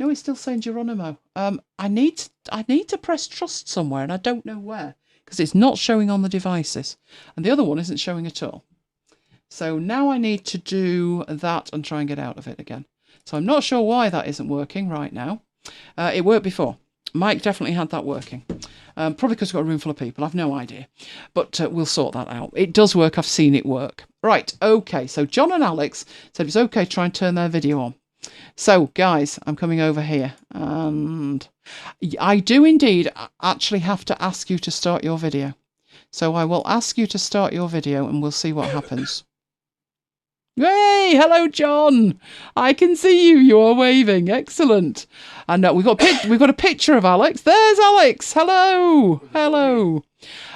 No, it's still saying Geronimo. I need to press trust somewhere, and I don't know where, because it's not showing on the devices, and the other one isn't showing at all. So now I need to do that and try and get out of it again. So I'm not sure why that isn't working right now. It worked before. Mike definitely had that working. Probably because we've got a room full of people. I've no idea. But we'll sort that out. It does work. I've seen it work. Right. Okay. So John and Alex said it's okay to try and turn their video on. So, guys, I'm coming over here. And I do indeed actually have to ask you to start your video. So I will ask you to start your video and we'll see what happens. Hey, hello, John. I can see you. You are waving. Excellent. And we've got a picture of Alex. There's Alex. Hello. Hello.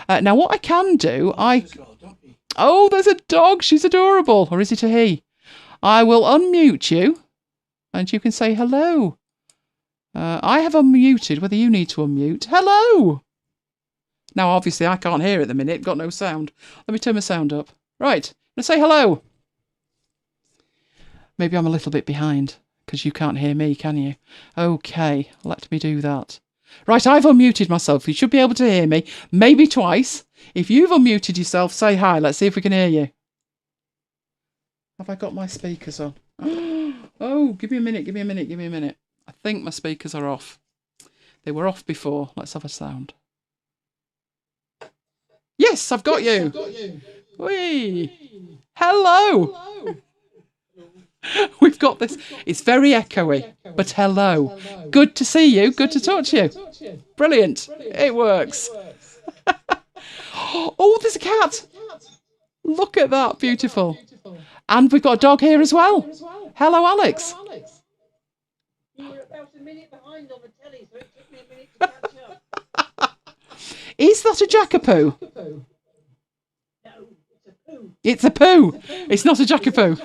Now, what I can do, oh, there's a dog. She's adorable. Or is it a he? I will unmute you, and you can say hello. I have unmuted. Whether you need to unmute. Hello. Now, obviously, I can't hear at the minute. Got no sound. Let me turn my sound up. Right. Let's say hello. Maybe I'm a little bit behind because you can't hear me, can you? Okay, let me do that. Right, I've unmuted myself. You should be able to hear me. Maybe twice. If you've unmuted yourself, say hi. Let's see if we can hear you. Have I got my speakers on? Oh, give me a minute, give me a minute, give me a minute. I think my speakers are off. They were off before. Let's have a sound. Yes, I've got you. I've got you. Whee. Hello. Hello. We've got this. It's very echoey, but hello. Good to see you. Good to talk to you. Brilliant. It works. Oh, there's a cat. Look at that. Beautiful. And we've got a dog here as well. Hello, Alex. You were about a minute behind on the telly, so it took me a minute to catch up. Is that a jackapoo? No, it's a poo. It's a poo. It's not a jackapoo.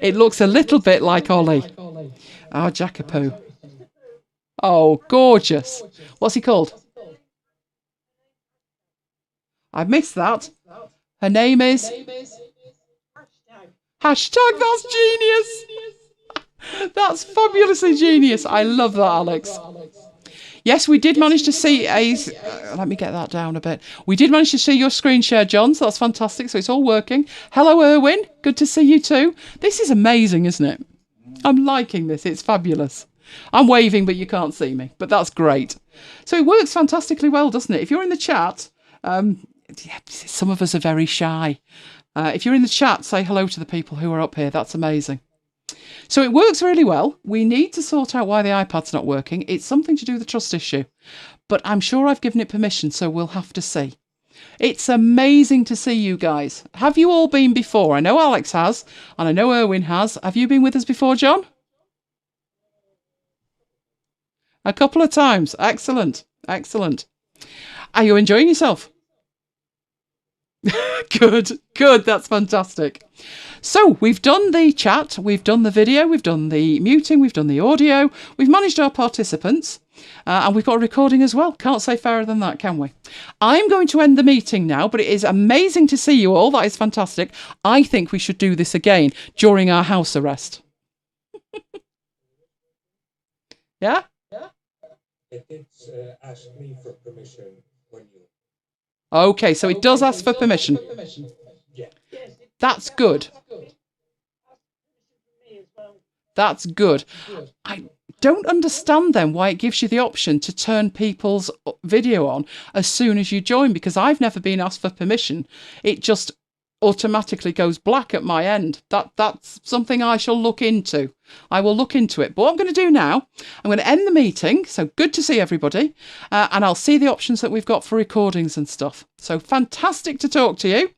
It looks a little bit like Ollie. Our jackapoo. Oh, gorgeous. What's he called? I missed that. Her name is? Hashtag. That's genius. That's fabulously genius. I love that, Alex. Yes, we did manage to see a... let me get that down a bit. We did manage to see your screen share, John, so that's fantastic. So it's all working. Hello, Erwin. Good to see you too. This is amazing, isn't it? I'm liking this. It's fabulous. I'm waving, but you can't see me. But that's great. So it works fantastically well, doesn't it? If you're in the chat, some of us are very shy. If you're in the chat, say hello to the people who are up here. That's amazing. So it works really well. We need to sort out why the iPad's not working. It's something to do with the trust issue. But I'm sure I've given it permission, so we'll have to see. It's amazing to see you guys. Have you all been before? I know Alex has, and I know Erwin has. Have you been with us before, John? A couple of times. Excellent. Excellent. Are you enjoying yourself? Good. Good. That's fantastic. So we've done the chat, we've done the video, we've done the muting, we've done the audio, we've managed our participants, and we've got a recording as well. Can't say fairer than that, can we? I'm going to end the meeting now, but it is amazing to see you all. That is fantastic. I think we should do this again during our house arrest. Yeah? It did ask me for permission when you... Okay, so it does ask for permission. Yeah. That's good. That's good. I don't understand then why it gives you the option to turn people's video on as soon as you join, because I've never been asked for permission. It just automatically goes black at my end. That's something I shall look into. I will look into it. But what I'm going to do now, I'm going to end the meeting. So good to see everybody. And I'll see the options that we've got for recordings and stuff. So fantastic to talk to you.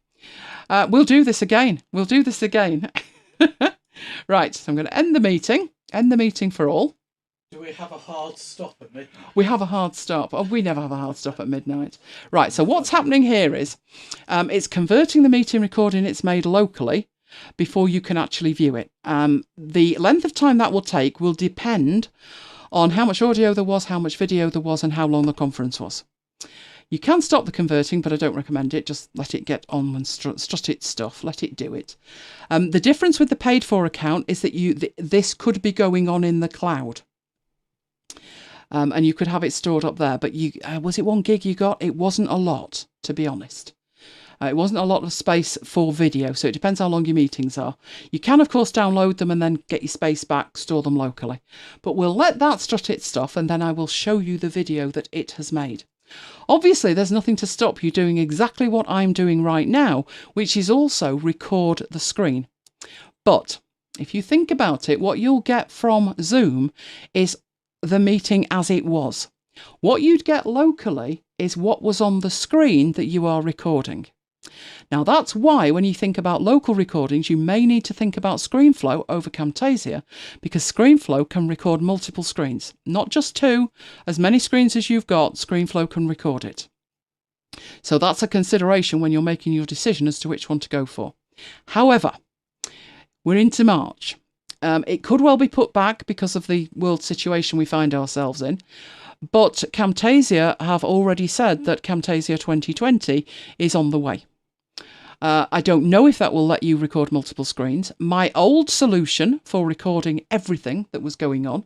We'll do this again. We'll do this again. Right, so I'm going to end the meeting. End the meeting for all. Do we have a hard stop at midnight? We have a hard stop. Oh, we never have a hard stop at midnight. Right, so what's happening here is it's converting the meeting recording it's made locally before you can actually view it. The length of time that will take will depend on how much audio there was, how much video there was, and how long the conference was. You can stop the converting, but I don't recommend it. Just let it get on and strut its stuff. Let it do it. The difference with the paid-for account is that this could be going on in the cloud. and you could have it stored up there. But was it 1 gig you got? It wasn't a lot, to be honest. It wasn't a lot of space for video, so it depends how long your meetings are. You can, of course, download them and then get your space back, store them locally. But we'll let that strut its stuff, and then I will show you the video that it has made. Obviously, there's nothing to stop you doing exactly what I'm doing right now, which is also record the screen. But if you think about it, what you'll get from Zoom is the meeting as it was. What you'd get locally is what was on the screen that you are recording. Now, that's why when you think about local recordings, you may need to think about ScreenFlow over Camtasia, because ScreenFlow can record multiple screens, not just 2. As many screens as you've got, ScreenFlow can record it. So that's a consideration when you're making your decision as to which one to go for. However, we're into March. It could well be put back because of the world situation we find ourselves in. But Camtasia have already said that Camtasia 2020 is on the way. I don't know if that will let you record multiple screens. My old solution for recording everything that was going on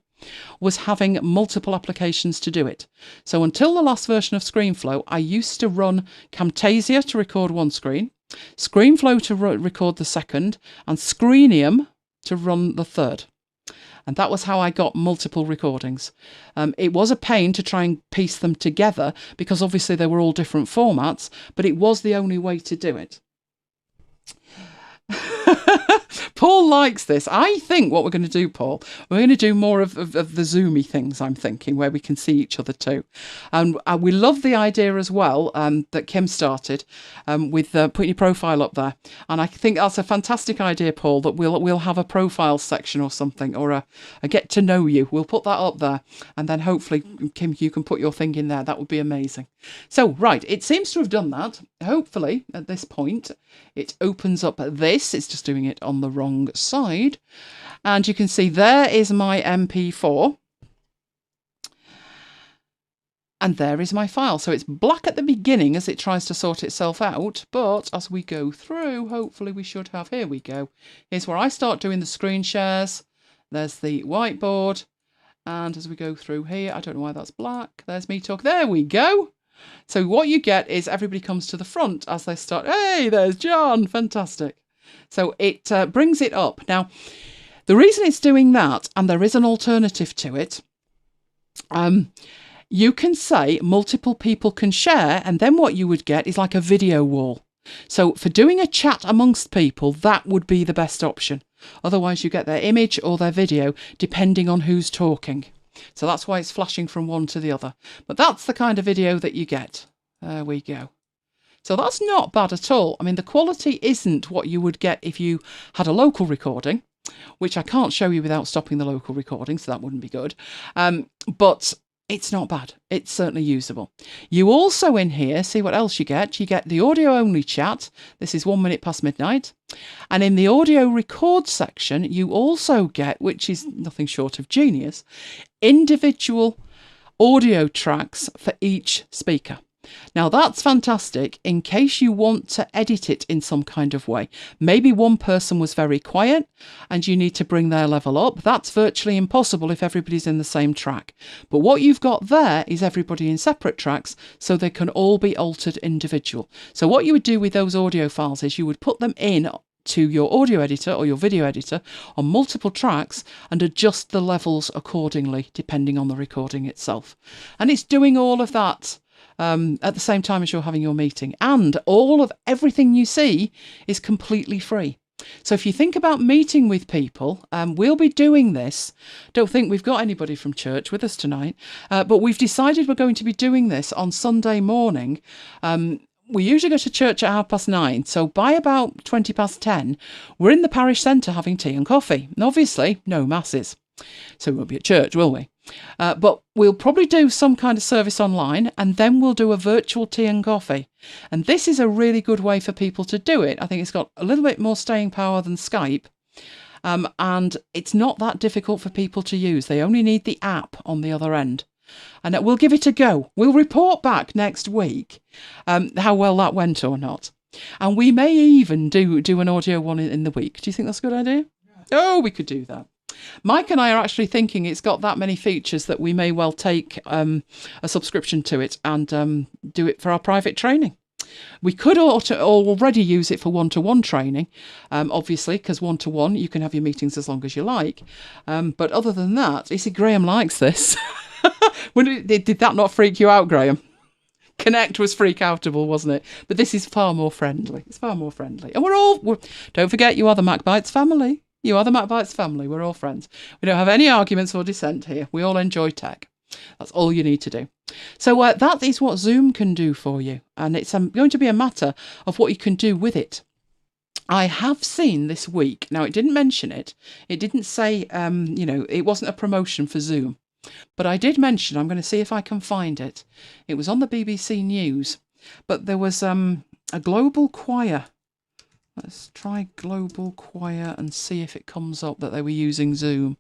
was having multiple applications to do it. So until the last version of ScreenFlow, I used to run Camtasia to record 1 screen, ScreenFlow to record the second, and Screenium to run the third. And that was how I got multiple recordings. It was a pain to try and piece them together because obviously they were all different formats, but it was the only way to do it. Paul likes this. I think what we're going to do, Paul, we're going to do more of the Zoomy things, I'm thinking, where we can see each other too. And we love the idea as well that Kim started with putting your profile up there. And I think that's a fantastic idea, Paul, that we'll have a profile section or something, or a get to know you. We'll put that up there. And then hopefully, Kim, you can put your thing in there. That would be amazing. So, right, it seems to have done that. Hopefully, at this point, it opens up this. It's just doing it on the wrong side. And you can see there is my MP4. And there is my file. So it's black at the beginning as it tries to sort itself out. But as we go through, hopefully we should have, here we go. Here's where I start doing the screen shares. There's the whiteboard. And as we go through here, I don't know why that's black. There's me talk. There we go. So what you get is everybody comes to the front as they start. Hey, there's John. Fantastic. So it brings it up. Now, the reason it's doing that, and there is an alternative to it, you can say multiple people can share, and then what you would get is like a video wall. So for doing a chat amongst people, that would be the best option. Otherwise, you get their image or their video, depending on who's talking. So that's why it's flashing from one to the other. But that's the kind of video that you get. There we go. So that's not bad at all. I mean, the quality isn't what you would get if you had a local recording, which I can't show you without stopping the local recording, so that wouldn't be good. But it's not bad. It's certainly usable. You also in here, see what else you get. You get the audio only chat. This is 1 minute past midnight. And in the audio record section, you also get, which is nothing short of genius, individual audio tracks for each speaker. Now that's fantastic in case you want to edit it in some kind of way. Maybe one person was very quiet and you need to bring their level up. That's virtually impossible if everybody's in the same track. But what you've got there is everybody in separate tracks, so they can all be altered individual. So what you would do with those audio files is you would put them in to your audio editor or your video editor on multiple tracks and adjust the levels accordingly depending on the recording itself. And it's doing all of that at the same time as you're having your meeting. And everything you see is completely free. So if you think about meeting with people, we'll be doing this. Don't think we've got anybody from church with us tonight, but we've decided we're going to be doing this on Sunday morning. We usually go to church at 9:30, so by about 10:20, we're in the parish centre having tea and coffee. And obviously, no masses. So we won't be at church, will we? But we'll probably do some kind of service online, and then we'll do a virtual tea and coffee. And this is a really good way for people to do it. I think it's got a little bit more staying power than Skype. And it's not that difficult for people to use. They only need the app on the other end. And we'll give it a go. We'll report back next week how well that went or not. And we may even do an audio one in the week. Do you think that's a good idea? Yeah. Oh, we could do that. Mike and I are actually thinking it's got that many features that we may well take a subscription to it and do it for our private training. We could already use it for one-to-one training, obviously, because one-to-one, you can have your meetings as long as you like. But other than that, you see, Graham likes this. Did that not freak you out, Graham? Connect was freak-outable, wasn't it? But this is far more friendly. It's far more friendly. And don't forget, you are the MacBites family. You are the MacBites family. We're all friends. We don't have any arguments or dissent here. We all enjoy tech. That's all you need to do. So that is what Zoom can do for you. And it's going to be a matter of what you can do with it. I have seen this week, now it didn't mention it. It didn't say, it wasn't a promotion for Zoom. But I did mention, I'm going to see if I can find it. It was on the BBC News. But there was a global choir. Let's try global choir and see if it comes up that they were using Zoom.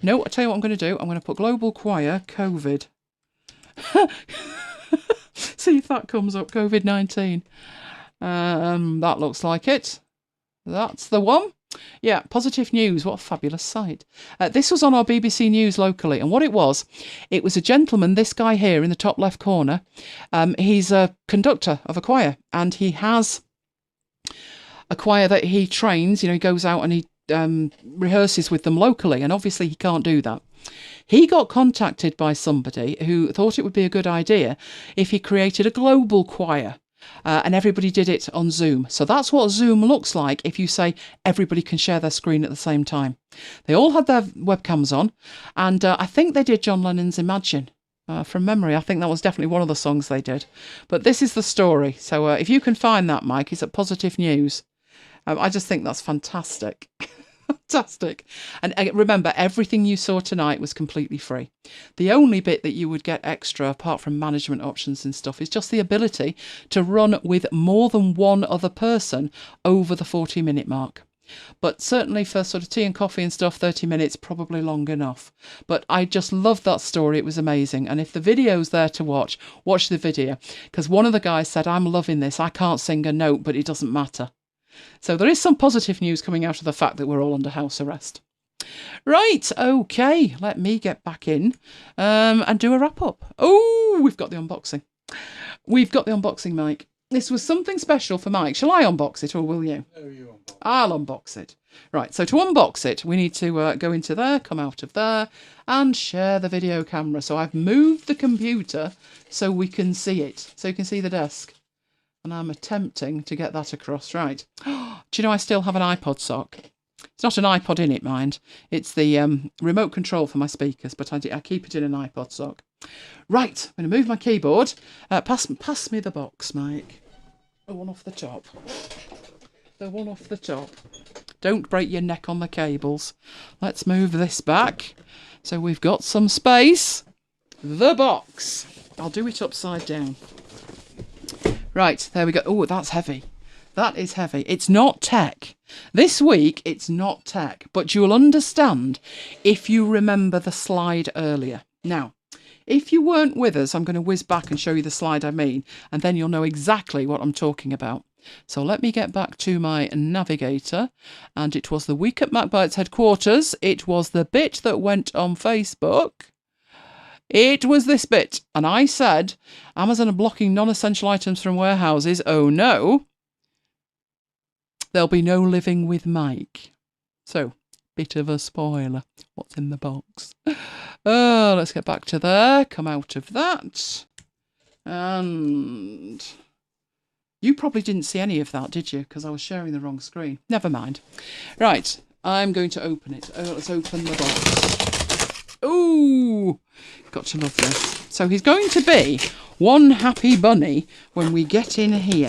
No, I'll tell you what I'm going to do. I'm going to put global choir COVID. See if that comes up, COVID-19. That looks like it. That's the one. Yeah, Positive News. What a fabulous site. This was on our BBC News locally. And what it was a gentleman, this guy here in the top left corner. He's a conductor of a choir. And he has a choir that he trains. He goes out and he rehearses with them locally. And obviously he can't do that. He got contacted by somebody who thought it would be a good idea if he created a global choir. And everybody did it on Zoom. So that's what Zoom looks like if you say everybody can share their screen at the same time. They all had their webcams on, and I think they did John Lennon's Imagine. From memory, I think that was definitely one of the songs they did. But this is the story. So if you can find that, Mike, it's at Positive News. I just think that's fantastic. Fantastic. And remember, everything you saw tonight was completely free. The only bit that you would get extra, apart from management options and stuff, is just the ability to run with more than one other person over the 40-minute mark. But certainly for sort of tea and coffee and stuff, 30 minutes, probably long enough. But I just loved that story. It was amazing. And if the video's there to watch the video. Because one of the guys said, I'm loving this. I can't sing a note, but it doesn't matter. So there is some positive news coming out of the fact that we're all under house arrest. Right, okay, let me get back in and do a wrap-up. Oh, we've got the unboxing. We've got the unboxing, Mike. This was something special for Mike. Shall I unbox it or will you? No, you unbox it. I'll unbox it. Right, so to unbox it, we need to go into there, come out of there, and share the video camera. So I've moved the computer so we can see it, so you can see the desk. And I'm attempting to get that across. Right. Do you know I still have an iPod sock? It's not an iPod in it, mind. It's the remote control for my speakers, but I keep it in an iPod sock. Right. I'm going to move my keyboard. Pass me the box, Mike. The one off the top. The one off the top. Don't break your neck on the cables. Let's move this back. So we've got some space. The box. I'll do it upside down. Right, there we go. Oh, that's heavy. That is heavy. It's not tech. This week, it's not tech, but you'll understand if you remember the slide earlier. Now, if you weren't with us, I'm going to whiz back and show you the slide I mean, and then you'll know exactly what I'm talking about. So let me get back to my navigator, and it was the week at MacBites headquarters. It was the bit that went on Facebook. It was this bit, and I said, Amazon are blocking non-essential items from warehouses. Oh no, there'll be no living with Mike. So, bit of a spoiler. What's in the box? Let's get back to there, come out of that. And you probably didn't see any of that, did you? Because I was sharing the wrong screen. Never mind. Right, I'm going to open it. Let's open the box. Ooh, got to love this. So he's going to be one happy bunny when we get in here.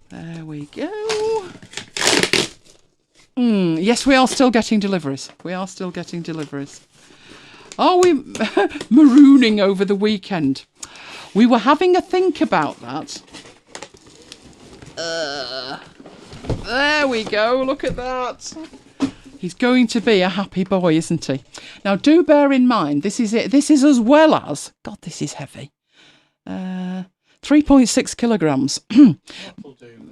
There we go. Yes, we are still getting deliveries. We are still getting deliveries. Are we marooning over the weekend? We were having a think about that. There we go. Look at that. He's going to be a happy boy, isn't he? Now, do bear in mind, this is it. This is as well as... God, this is heavy. 3.6 kilograms.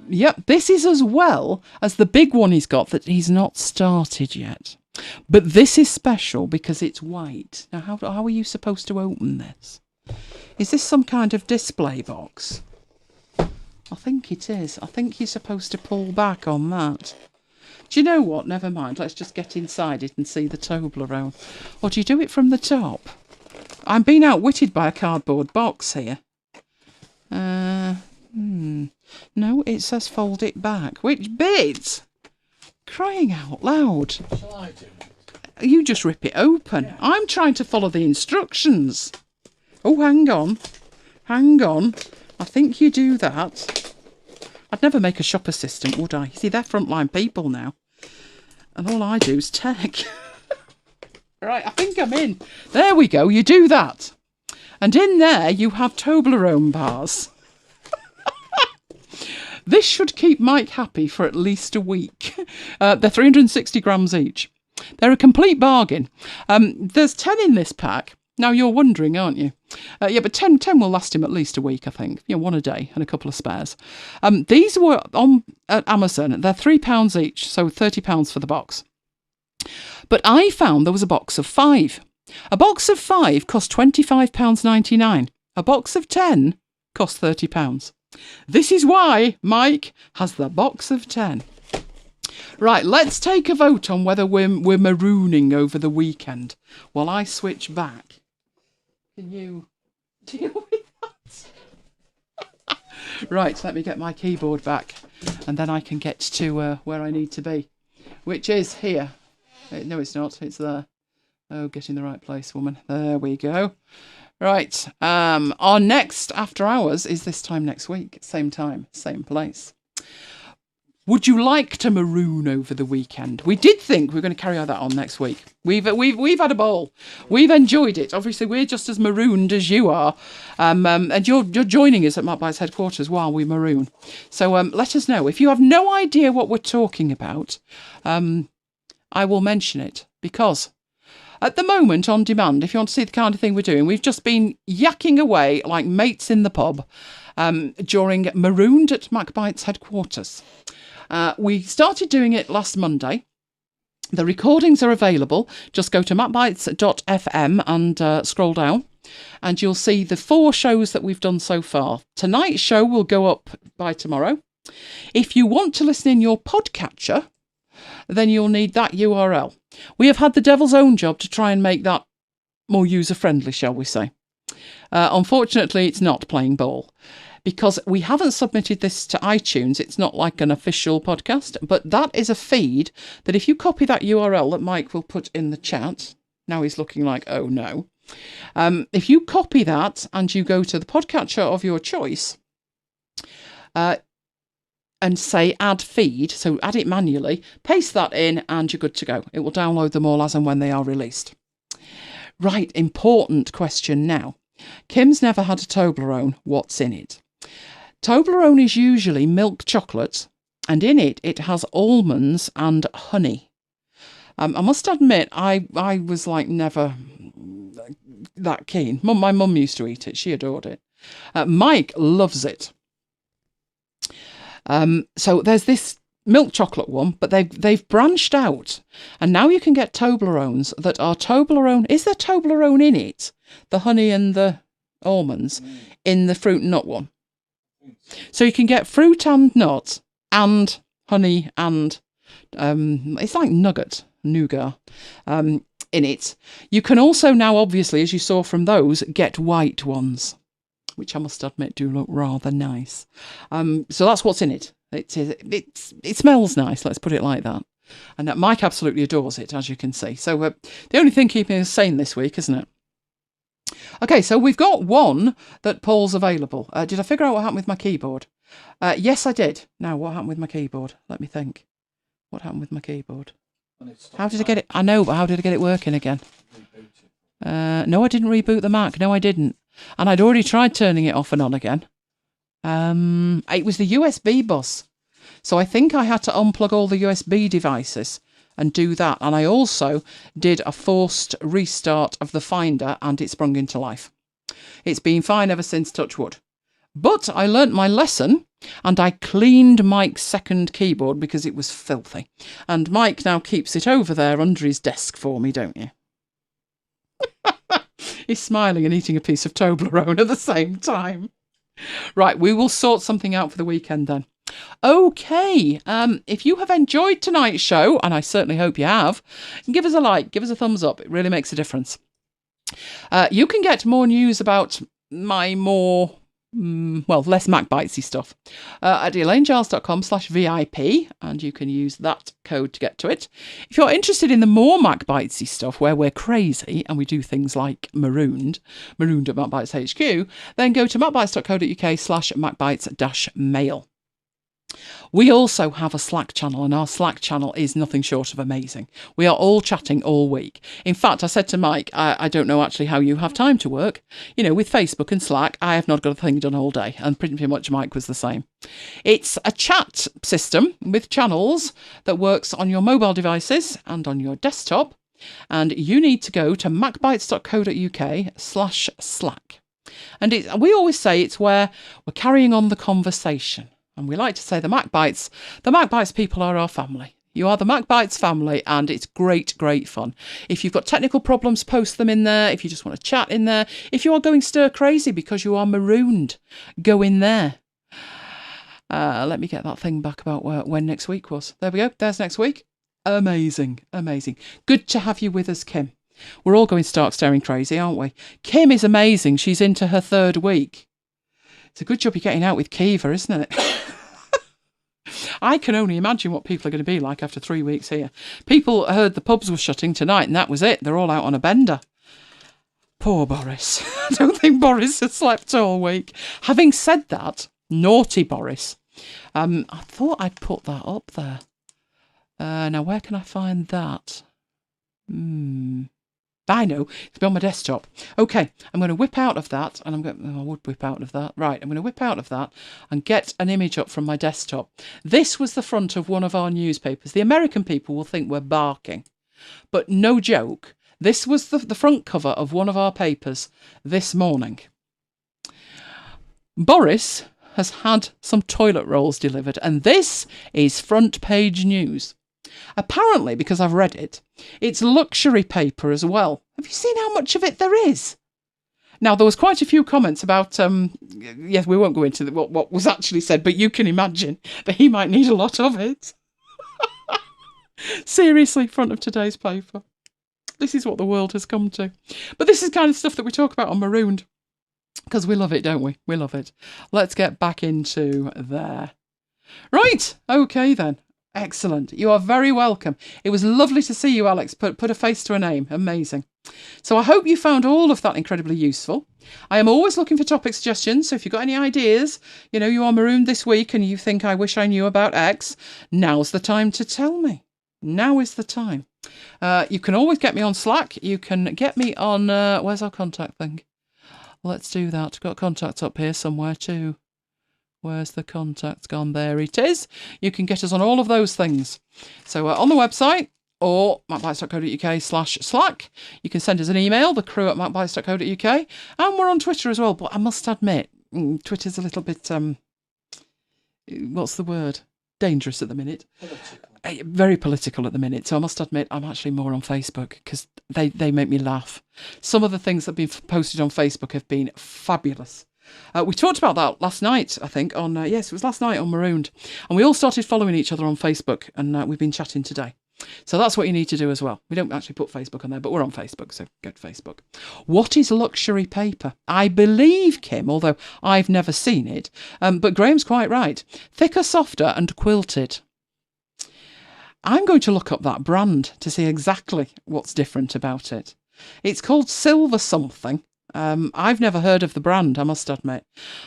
Yep, this is as well as the big one he's got that he's not started yet. But this is special because it's white. Now, how are you supposed to open this? Is this some kind of display box? I think it is. I think you're supposed to pull back on that. Do you know what? Never mind. Let's just get inside it and see the Toblerone. Or do you do it from the top? I'm being outwitted by a cardboard box here. No, it says fold it back. Which bit? Crying out loud. Shall I do it? You just rip it open. Yeah. I'm trying to follow the instructions. Oh, hang on. Hang on. I think you do that. I'd never make a shop assistant, would I? See, they're frontline people now. And all I do is tech. Right, I think I'm in. There we go. You do that. And in there, you have Toblerone bars. This should keep Mike happy for at least a week. They're 360 grams each. They're a complete bargain. There's 10 in this pack. Now, you're wondering, aren't you? Yeah, but 10 will last him at least a week, I think. You know, one a day and a couple of spares. These were on at Amazon. They're £3 each, so £30 for the box. But I found there was a box of 5. A box of 5 cost £25.99. A box of 10 cost £30. This is why Mike has the box of 10. Right, let's take a vote on whether we're marooning over the weekend while I switch back. Can you deal with that? Right, let me get my keyboard back and then I can get to where I need to be, which is here. No, it's not. It's there. Oh, get in the right place, woman. There we go. Right. Our next After Hours is this time next week. Same time, same place. Would you like to maroon over the weekend? We did think we were going to carry that on next week. We've had a ball. We've enjoyed it. Obviously, we're just as marooned as you are. And you're joining us at MacBites headquarters while we maroon. So let us know. If you have no idea what we're talking about, I will mention it because at the moment, on demand, if you want to see the kind of thing we're doing, we've just been yakking away like mates in the pub during Marooned at MacBites headquarters. We started doing it last Monday. The recordings are available. Just go to macbites.fm and scroll down and you'll see the 4 shows that we've done so far. Tonight's show will go up by tomorrow. If you want to listen in your podcatcher, then you'll need that URL. We have had the devil's own job to try and make that more user-friendly, shall we say. Unfortunately, it's not playing ball because we haven't submitted this to iTunes. It's not like an official podcast, but that is a feed that if you copy that URL that Mike will put in the chat, now he's looking like, oh no. If you copy that and you go to the podcatcher of your choice, and say add feed, so add it manually, paste that in and you're good to go. It will download them all as and when they are released. Right, important question now. Kim's never had a Toblerone. What's in it? Toblerone is usually milk chocolate and in it, it has almonds and honey. I must admit, I was like never that keen. My mum used to eat it. She adored it. Mike loves it. So there's this milk chocolate one, but they've branched out, and now you can get Toblerones that are Toblerone. Is there Toblerone in it? The honey and the almonds in the fruit and nut one. So you can get fruit and nut and honey and it's like nougat in it. You can also now, obviously, as you saw from those, get white ones, which I must admit do look rather nice. So that's what's in it. It smells nice, let's put it like that. And Mike absolutely adores it, as you can see. So the only thing keeping us sane this week, isn't it? Okay, so we've got one that Paul's available. Did I figure out what happened with my keyboard? Yes, I did. Now, what happened with my keyboard? Let me think. What happened with my keyboard? How did I get it? I know, but how did I get it working again? No, I didn't reboot the Mac. No, I didn't. And I'd already tried turning it off and on again. It was the USB bus. So I think I had to unplug all the USB devices and do that. And I also did a forced restart of the Finder and it sprung into life. It's been fine ever since, touch wood. But I learnt my lesson and I cleaned Mike's second keyboard because it was filthy. And Mike now keeps it over there under his desk for me, don't you? He's smiling and eating a piece of Toblerone at the same time. Right, we will sort something out for the weekend then. Okay, if you have enjoyed tonight's show, and I certainly hope you have, give us a like, give us a thumbs up. It really makes a difference. You can get more news about my less MacBitesy stuff at elainegiles.com/VIP, and you can use that code to get to it. If you're interested in the more MacBitesy stuff where we're crazy and we do things like marooned at MacBites HQ, then go to macbites.co.uk/macbites-mail. We also have a Slack channel, and our Slack channel is nothing short of amazing. We are all chatting all week. In fact, I said to Mike, I don't know actually how you have time to work. You know, with Facebook and Slack, I have not got a thing done all day, and pretty much Mike was the same. It's a chat system with channels that works on your mobile devices and on your desktop, and you need to go to macbites.co.uk/Slack. And we always say it's where we're carrying on the conversation. And we like to say the MacBites people are our family. You are the MacBites family, and it's great, great fun. If you've got technical problems, post them in there. If you just want to chat in there. If you are going stir crazy because you are marooned, go in there. Let me get that thing back about when next week was. There we go. There's next week. Amazing, amazing. Good to have you with us, Kim. We're all going stark staring crazy, aren't we? Kim is amazing. She's into her 3rd week. It's a good job you're getting out with Kiva, isn't it? I can only imagine what people are going to be like after 3 weeks here. People heard the pubs were shutting tonight, and that was it. They're all out on a bender. Poor Boris. I don't think Boris has slept all week. Having said that, naughty Boris. I thought I'd put that up there. Now, where can I find that? I know, it's on my desktop. Okay, I'm going to whip out of that, and I would whip out of that. Right, I'm going to whip out of that and get an image up from my desktop. This was the front of one of our newspapers. The American people will think we're barking, but no joke. This was the front cover of one of our papers this morning. Boris has had some toilet rolls delivered, and this is front page news. Apparently, because I've read it, it's luxury paper as well. Have you seen how much of it there is? Now, there was quite a few comments about, yes, we won't go into what was actually said, but you can imagine that he might need a lot of it. Seriously, front of today's paper. This is what the world has come to. But this is kind of stuff that we talk about on Marooned, because we love it, don't we? We love it. Let's get back into there. Right, okay then. Excellent. You are very welcome. It was lovely to see you, Alex. Put a face to a name. Amazing. So I hope you found all of that incredibly useful. I am always looking for topic suggestions. So if you've got any ideas, you are marooned this week and you think I wish I knew about X, now's the time to tell me. Now is the time. You can always get me on Slack. You can get me on, where's our contact thing? Let's do that. Got contacts up here somewhere too. Where's the contact gone? There it is. You can get us on all of those things. So on the website or macbites.co.uk/Slack. You can send us an email, the crew at macbites.co.uk. And we're on Twitter as well. But I must admit, Twitter's a little bit, what's the word? Dangerous at the minute. Very political at the minute. So I must admit, I'm actually more on Facebook because they make me laugh. Some of the things that have been posted on Facebook have been fabulous. We talked about that last night, I think, on, yes, it was last night on Marooned. And we all started following each other on Facebook, and we've been chatting today. So that's what you need to do as well. We don't actually put Facebook on there, but we're on Facebook, so go to Facebook. What is luxury paper? I believe, Kim, although I've never seen it, but Graham's quite right. Thicker, softer, and quilted. I'm going to look up that brand to see exactly what's different about it. It's called Silver something. I've never heard of the brand, I must admit.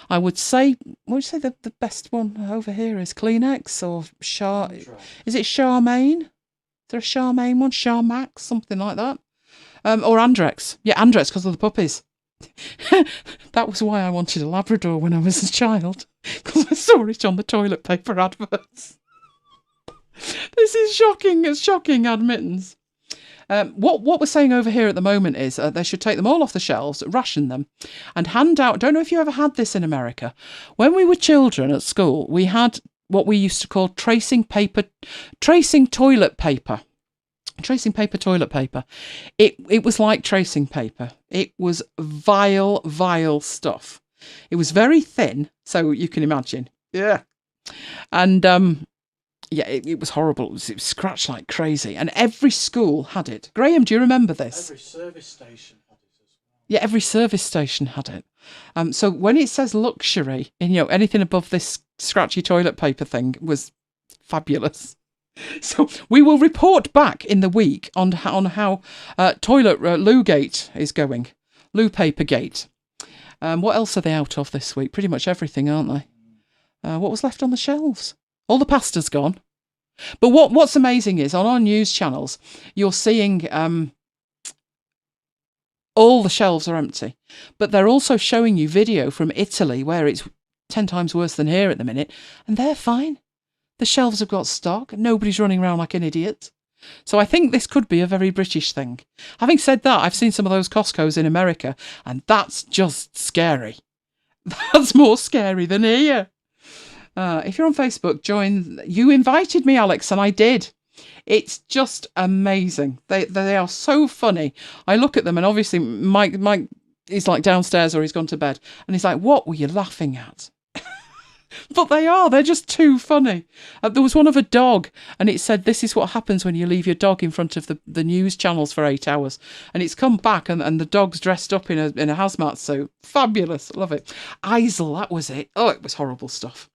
I would say, what would you say the best one over here is? Kleenex or Is it Charmaine? Is there a Charmaine one? Charmax? Something like that? Or Andrex. Yeah, Andrex because of the puppies. That was why I wanted a Labrador when I was a child. Because I saw it on the toilet paper adverts. This is shocking. It's shocking admittance. What we're saying over here at the moment is they should take them all off the shelves, ration them, and hand out. Don't know if you ever had this in America. When we were children at school, we had what we used to call tracing toilet paper. Tracing paper toilet paper. It was like tracing paper. It was vile stuff. It was very thin, so you can imagine. Yeah. And yeah, it was horrible. It was scratched like crazy. And every school had it. Graham, do you remember this? Every service station had it as well. Yeah, every service station had it. So when it says luxury, and anything above this scratchy toilet paper thing was fabulous. So we will report back in the week on how toilet loo gate is going. Loo paper gate. What else are they out of this week? Pretty much everything, aren't they? What was left on the shelves? All the pasta's gone. But what's amazing is on our news channels, you're seeing all the shelves are empty. But they're also showing you video from Italy where it's 10 times worse than here at the minute. And they're fine. The shelves have got stock. Nobody's running around like an idiot. So I think this could be a very British thing. Having said that, I've seen some of those Costco's in America, and that's just scary. That's more scary than here. If you're on Facebook, join. You invited me, Alex, and I did. It's just amazing. They are so funny. I look at them, and obviously Mike is like downstairs or he's gone to bed, and he's like, "What were you laughing at?" But they're just too funny. There was one of a dog, and it said, "This is what happens when you leave your dog in front of the news channels for 8 hours." And it's come back, and the dog's dressed up in a hazmat suit. Fabulous. Love it. Eisel, that was it. Oh, it was horrible stuff.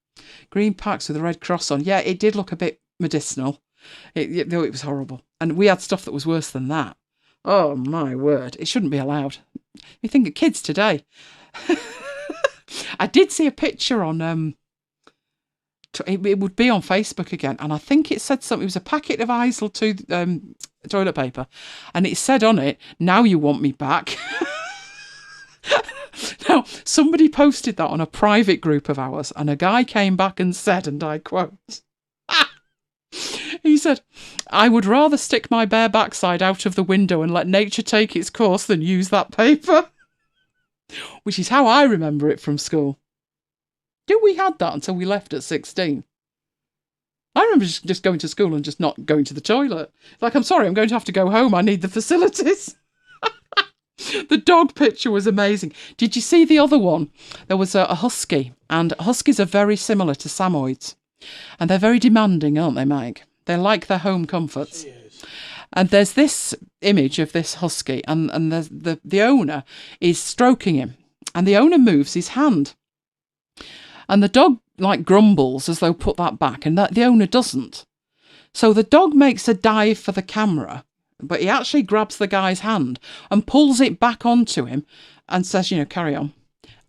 Green packs with a red cross on. Yeah, it did look a bit medicinal. It was horrible. And we had stuff that was worse than that. Oh, my word. It shouldn't be allowed. You think of kids today. I did see a picture on... It would be on Facebook again, and I think it said something. It was a packet of Eisel toilet paper, and it said on it, "Now you want me back." Now, somebody posted that on a private group of ours, and a guy came back and said, and I quote, he said, "I would rather stick my bare backside out of the window and let nature take its course than use that paper." Which is how I remember it from school. We had that until we left at 16. I remember just going to school and just not going to the toilet. Like, I'm sorry, I'm going to have to go home. I need the facilities. The dog picture was amazing. Did you see the other one? There was a husky, and huskies are very similar to Samoyeds. And they're very demanding, aren't they, Mike? They like their home comforts. And there's this image of this husky, and the owner is stroking him, and the owner moves his hand. And the dog, grumbles as though put that back, and the owner doesn't. So the dog makes a dive for the camera, but he actually grabs the guy's hand and pulls it back onto him and says, carry on.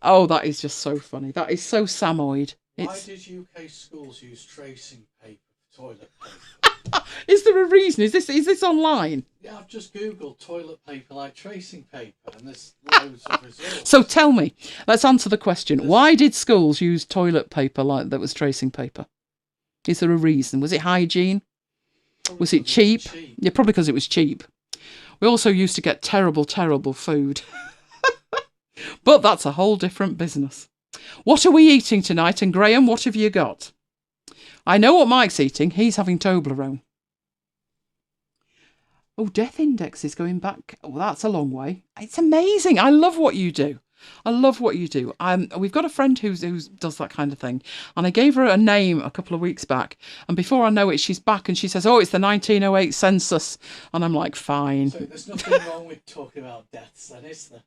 Oh, that is just so funny. That is so Samoyed. Why did UK schools use tracing paper for toilet paper? Is there a reason? Is this online? Yeah, I've just Googled toilet paper like tracing paper, and there's loads of results. So tell me, let's answer the question. Why did schools use toilet paper like that was tracing paper? Is there a reason? Was it hygiene? Was it cheap? Yeah, probably because it was cheap. We also used to get terrible, terrible food. But that's a whole different business. What are we eating tonight? And Graham, what have you got? I know what Mike's eating. He's having Toblerone. Oh, death index is going back. Oh, that's a long way. It's amazing. I love what you do. We've got a friend who does that kind of thing. And I gave her a name a couple of weeks back. And before I know it, she's back and she says, "Oh, it's the 1908 census." And I'm like, fine. So there's nothing wrong with talking about deaths then, is there?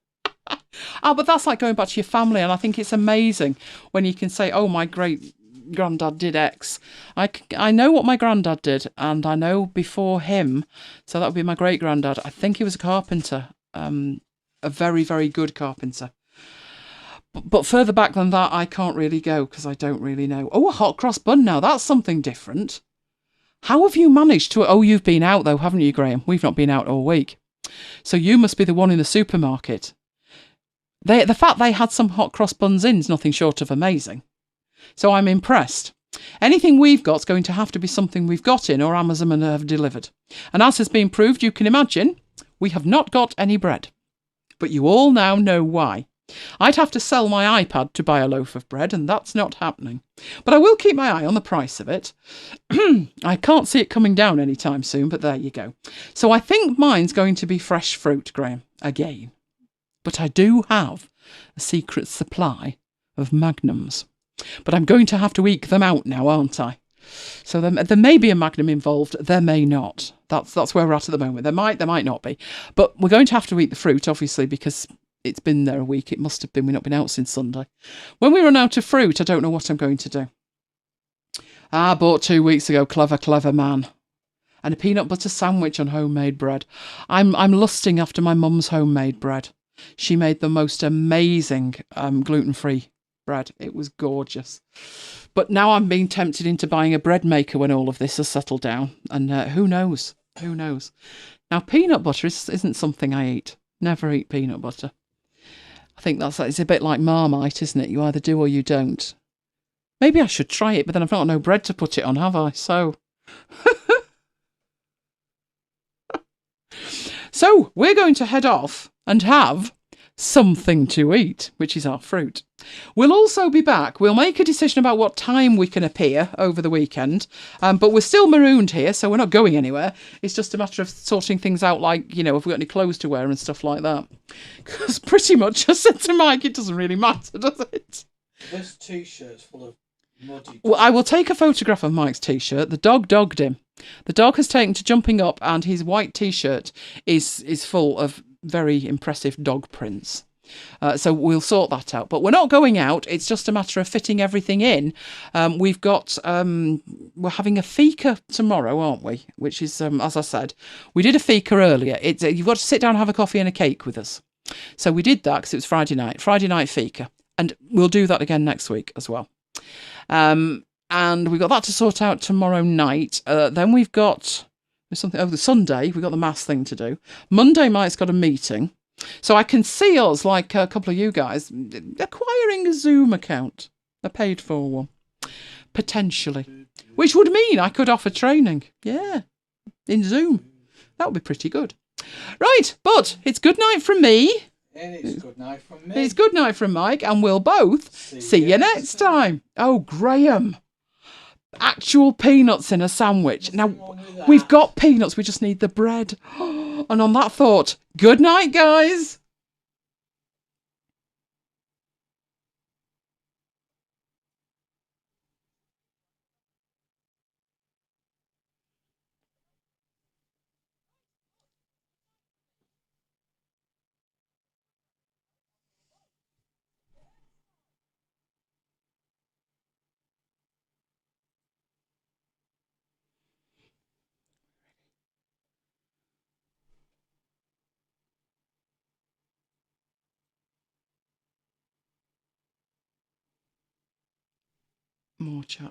But that's like going back to your family. And I think it's amazing when you can say, "Oh, my great granddad did X." I know what my granddad did, and I know before him, so that would be my great granddad. I think he was a carpenter, a very, very good carpenter. But further back than that, I can't really go because I don't really know. Oh, a hot cross bun now. That's something different. How have you managed to... Oh, you've been out though, haven't you, Graham? We've not been out all week. So you must be the one in the supermarket. The fact they had some hot cross buns in is nothing short of amazing. So I'm impressed. Anything we've got's going to have to be something we've got in or Amazon have delivered. And as has been proved, you can imagine, we have not got any bread. But you all now know why. I'd have to sell my iPad to buy a loaf of bread, and that's not happening. But I will keep my eye on the price of it. I can't see it coming down anytime soon, but there you go. So I think mine's going to be fresh fruit, Graham, again. But I do have a secret supply of Magnums. But I'm going to have to eke them out now, aren't I? So there may be a Magnum involved, there may not. That's where we're at the moment. There might not be. But we're going to have to eat the fruit, obviously, because it's been there a week. It must have been. We've not been out since Sunday. When we run out of fruit, I don't know what I'm going to do. I bought 2 weeks ago, clever man. And a peanut butter sandwich on homemade bread. I'm lusting after my mum's homemade bread. She made the most amazing gluten-free bread. It was gorgeous. But now I'm being tempted into buying a bread maker when all of this has settled down. And who knows? Who knows? Now, peanut butter isn't something I eat. Never eat peanut butter. I think it's a bit like Marmite, isn't it? You either do or you don't. Maybe I should try it, but then I've not got no bread to put it on, have I? So... So, we're going to head off and have something to eat, which is our fruit. We'll also be back. We'll make a decision about what time we can appear over the weekend, but we're still marooned here, so we're not going anywhere. It's just a matter of sorting things out, like, you know, if we've got any clothes to wear and stuff like that. Because pretty much, I said to Mike, it doesn't really matter, does it? This t-shirt's full of muddy... Well, I will take a photograph of Mike's t-shirt. The dog dogged him. The dog has taken to jumping up, and his white t-shirt is full of very impressive dog prints. So we'll sort that out. But we're not going out. It's just a matter of fitting everything in. We're having a fika tomorrow, aren't we? Which is, as I said, we did a fika earlier. You've got to sit down and have a coffee and a cake with us. So we did that because it was Friday night fika. And we'll do that again next week as well. And we've got that to sort out tomorrow night. Then we've got something over the Sunday. We've got the maths thing to do. Monday, Mike's got a meeting. So I can see us, like a couple of you guys, acquiring a Zoom account, a paid for one, potentially. Which would mean I could offer training. Yeah, in Zoom. That would be pretty good. Right, but it's good night from me. And it's good night from me. It's good night from Mike, and we'll both see you next time. Oh, Graham. Actual peanuts in a sandwich. Now, we've got peanuts, we just need the bread. And on that thought, good night, guys. More chat.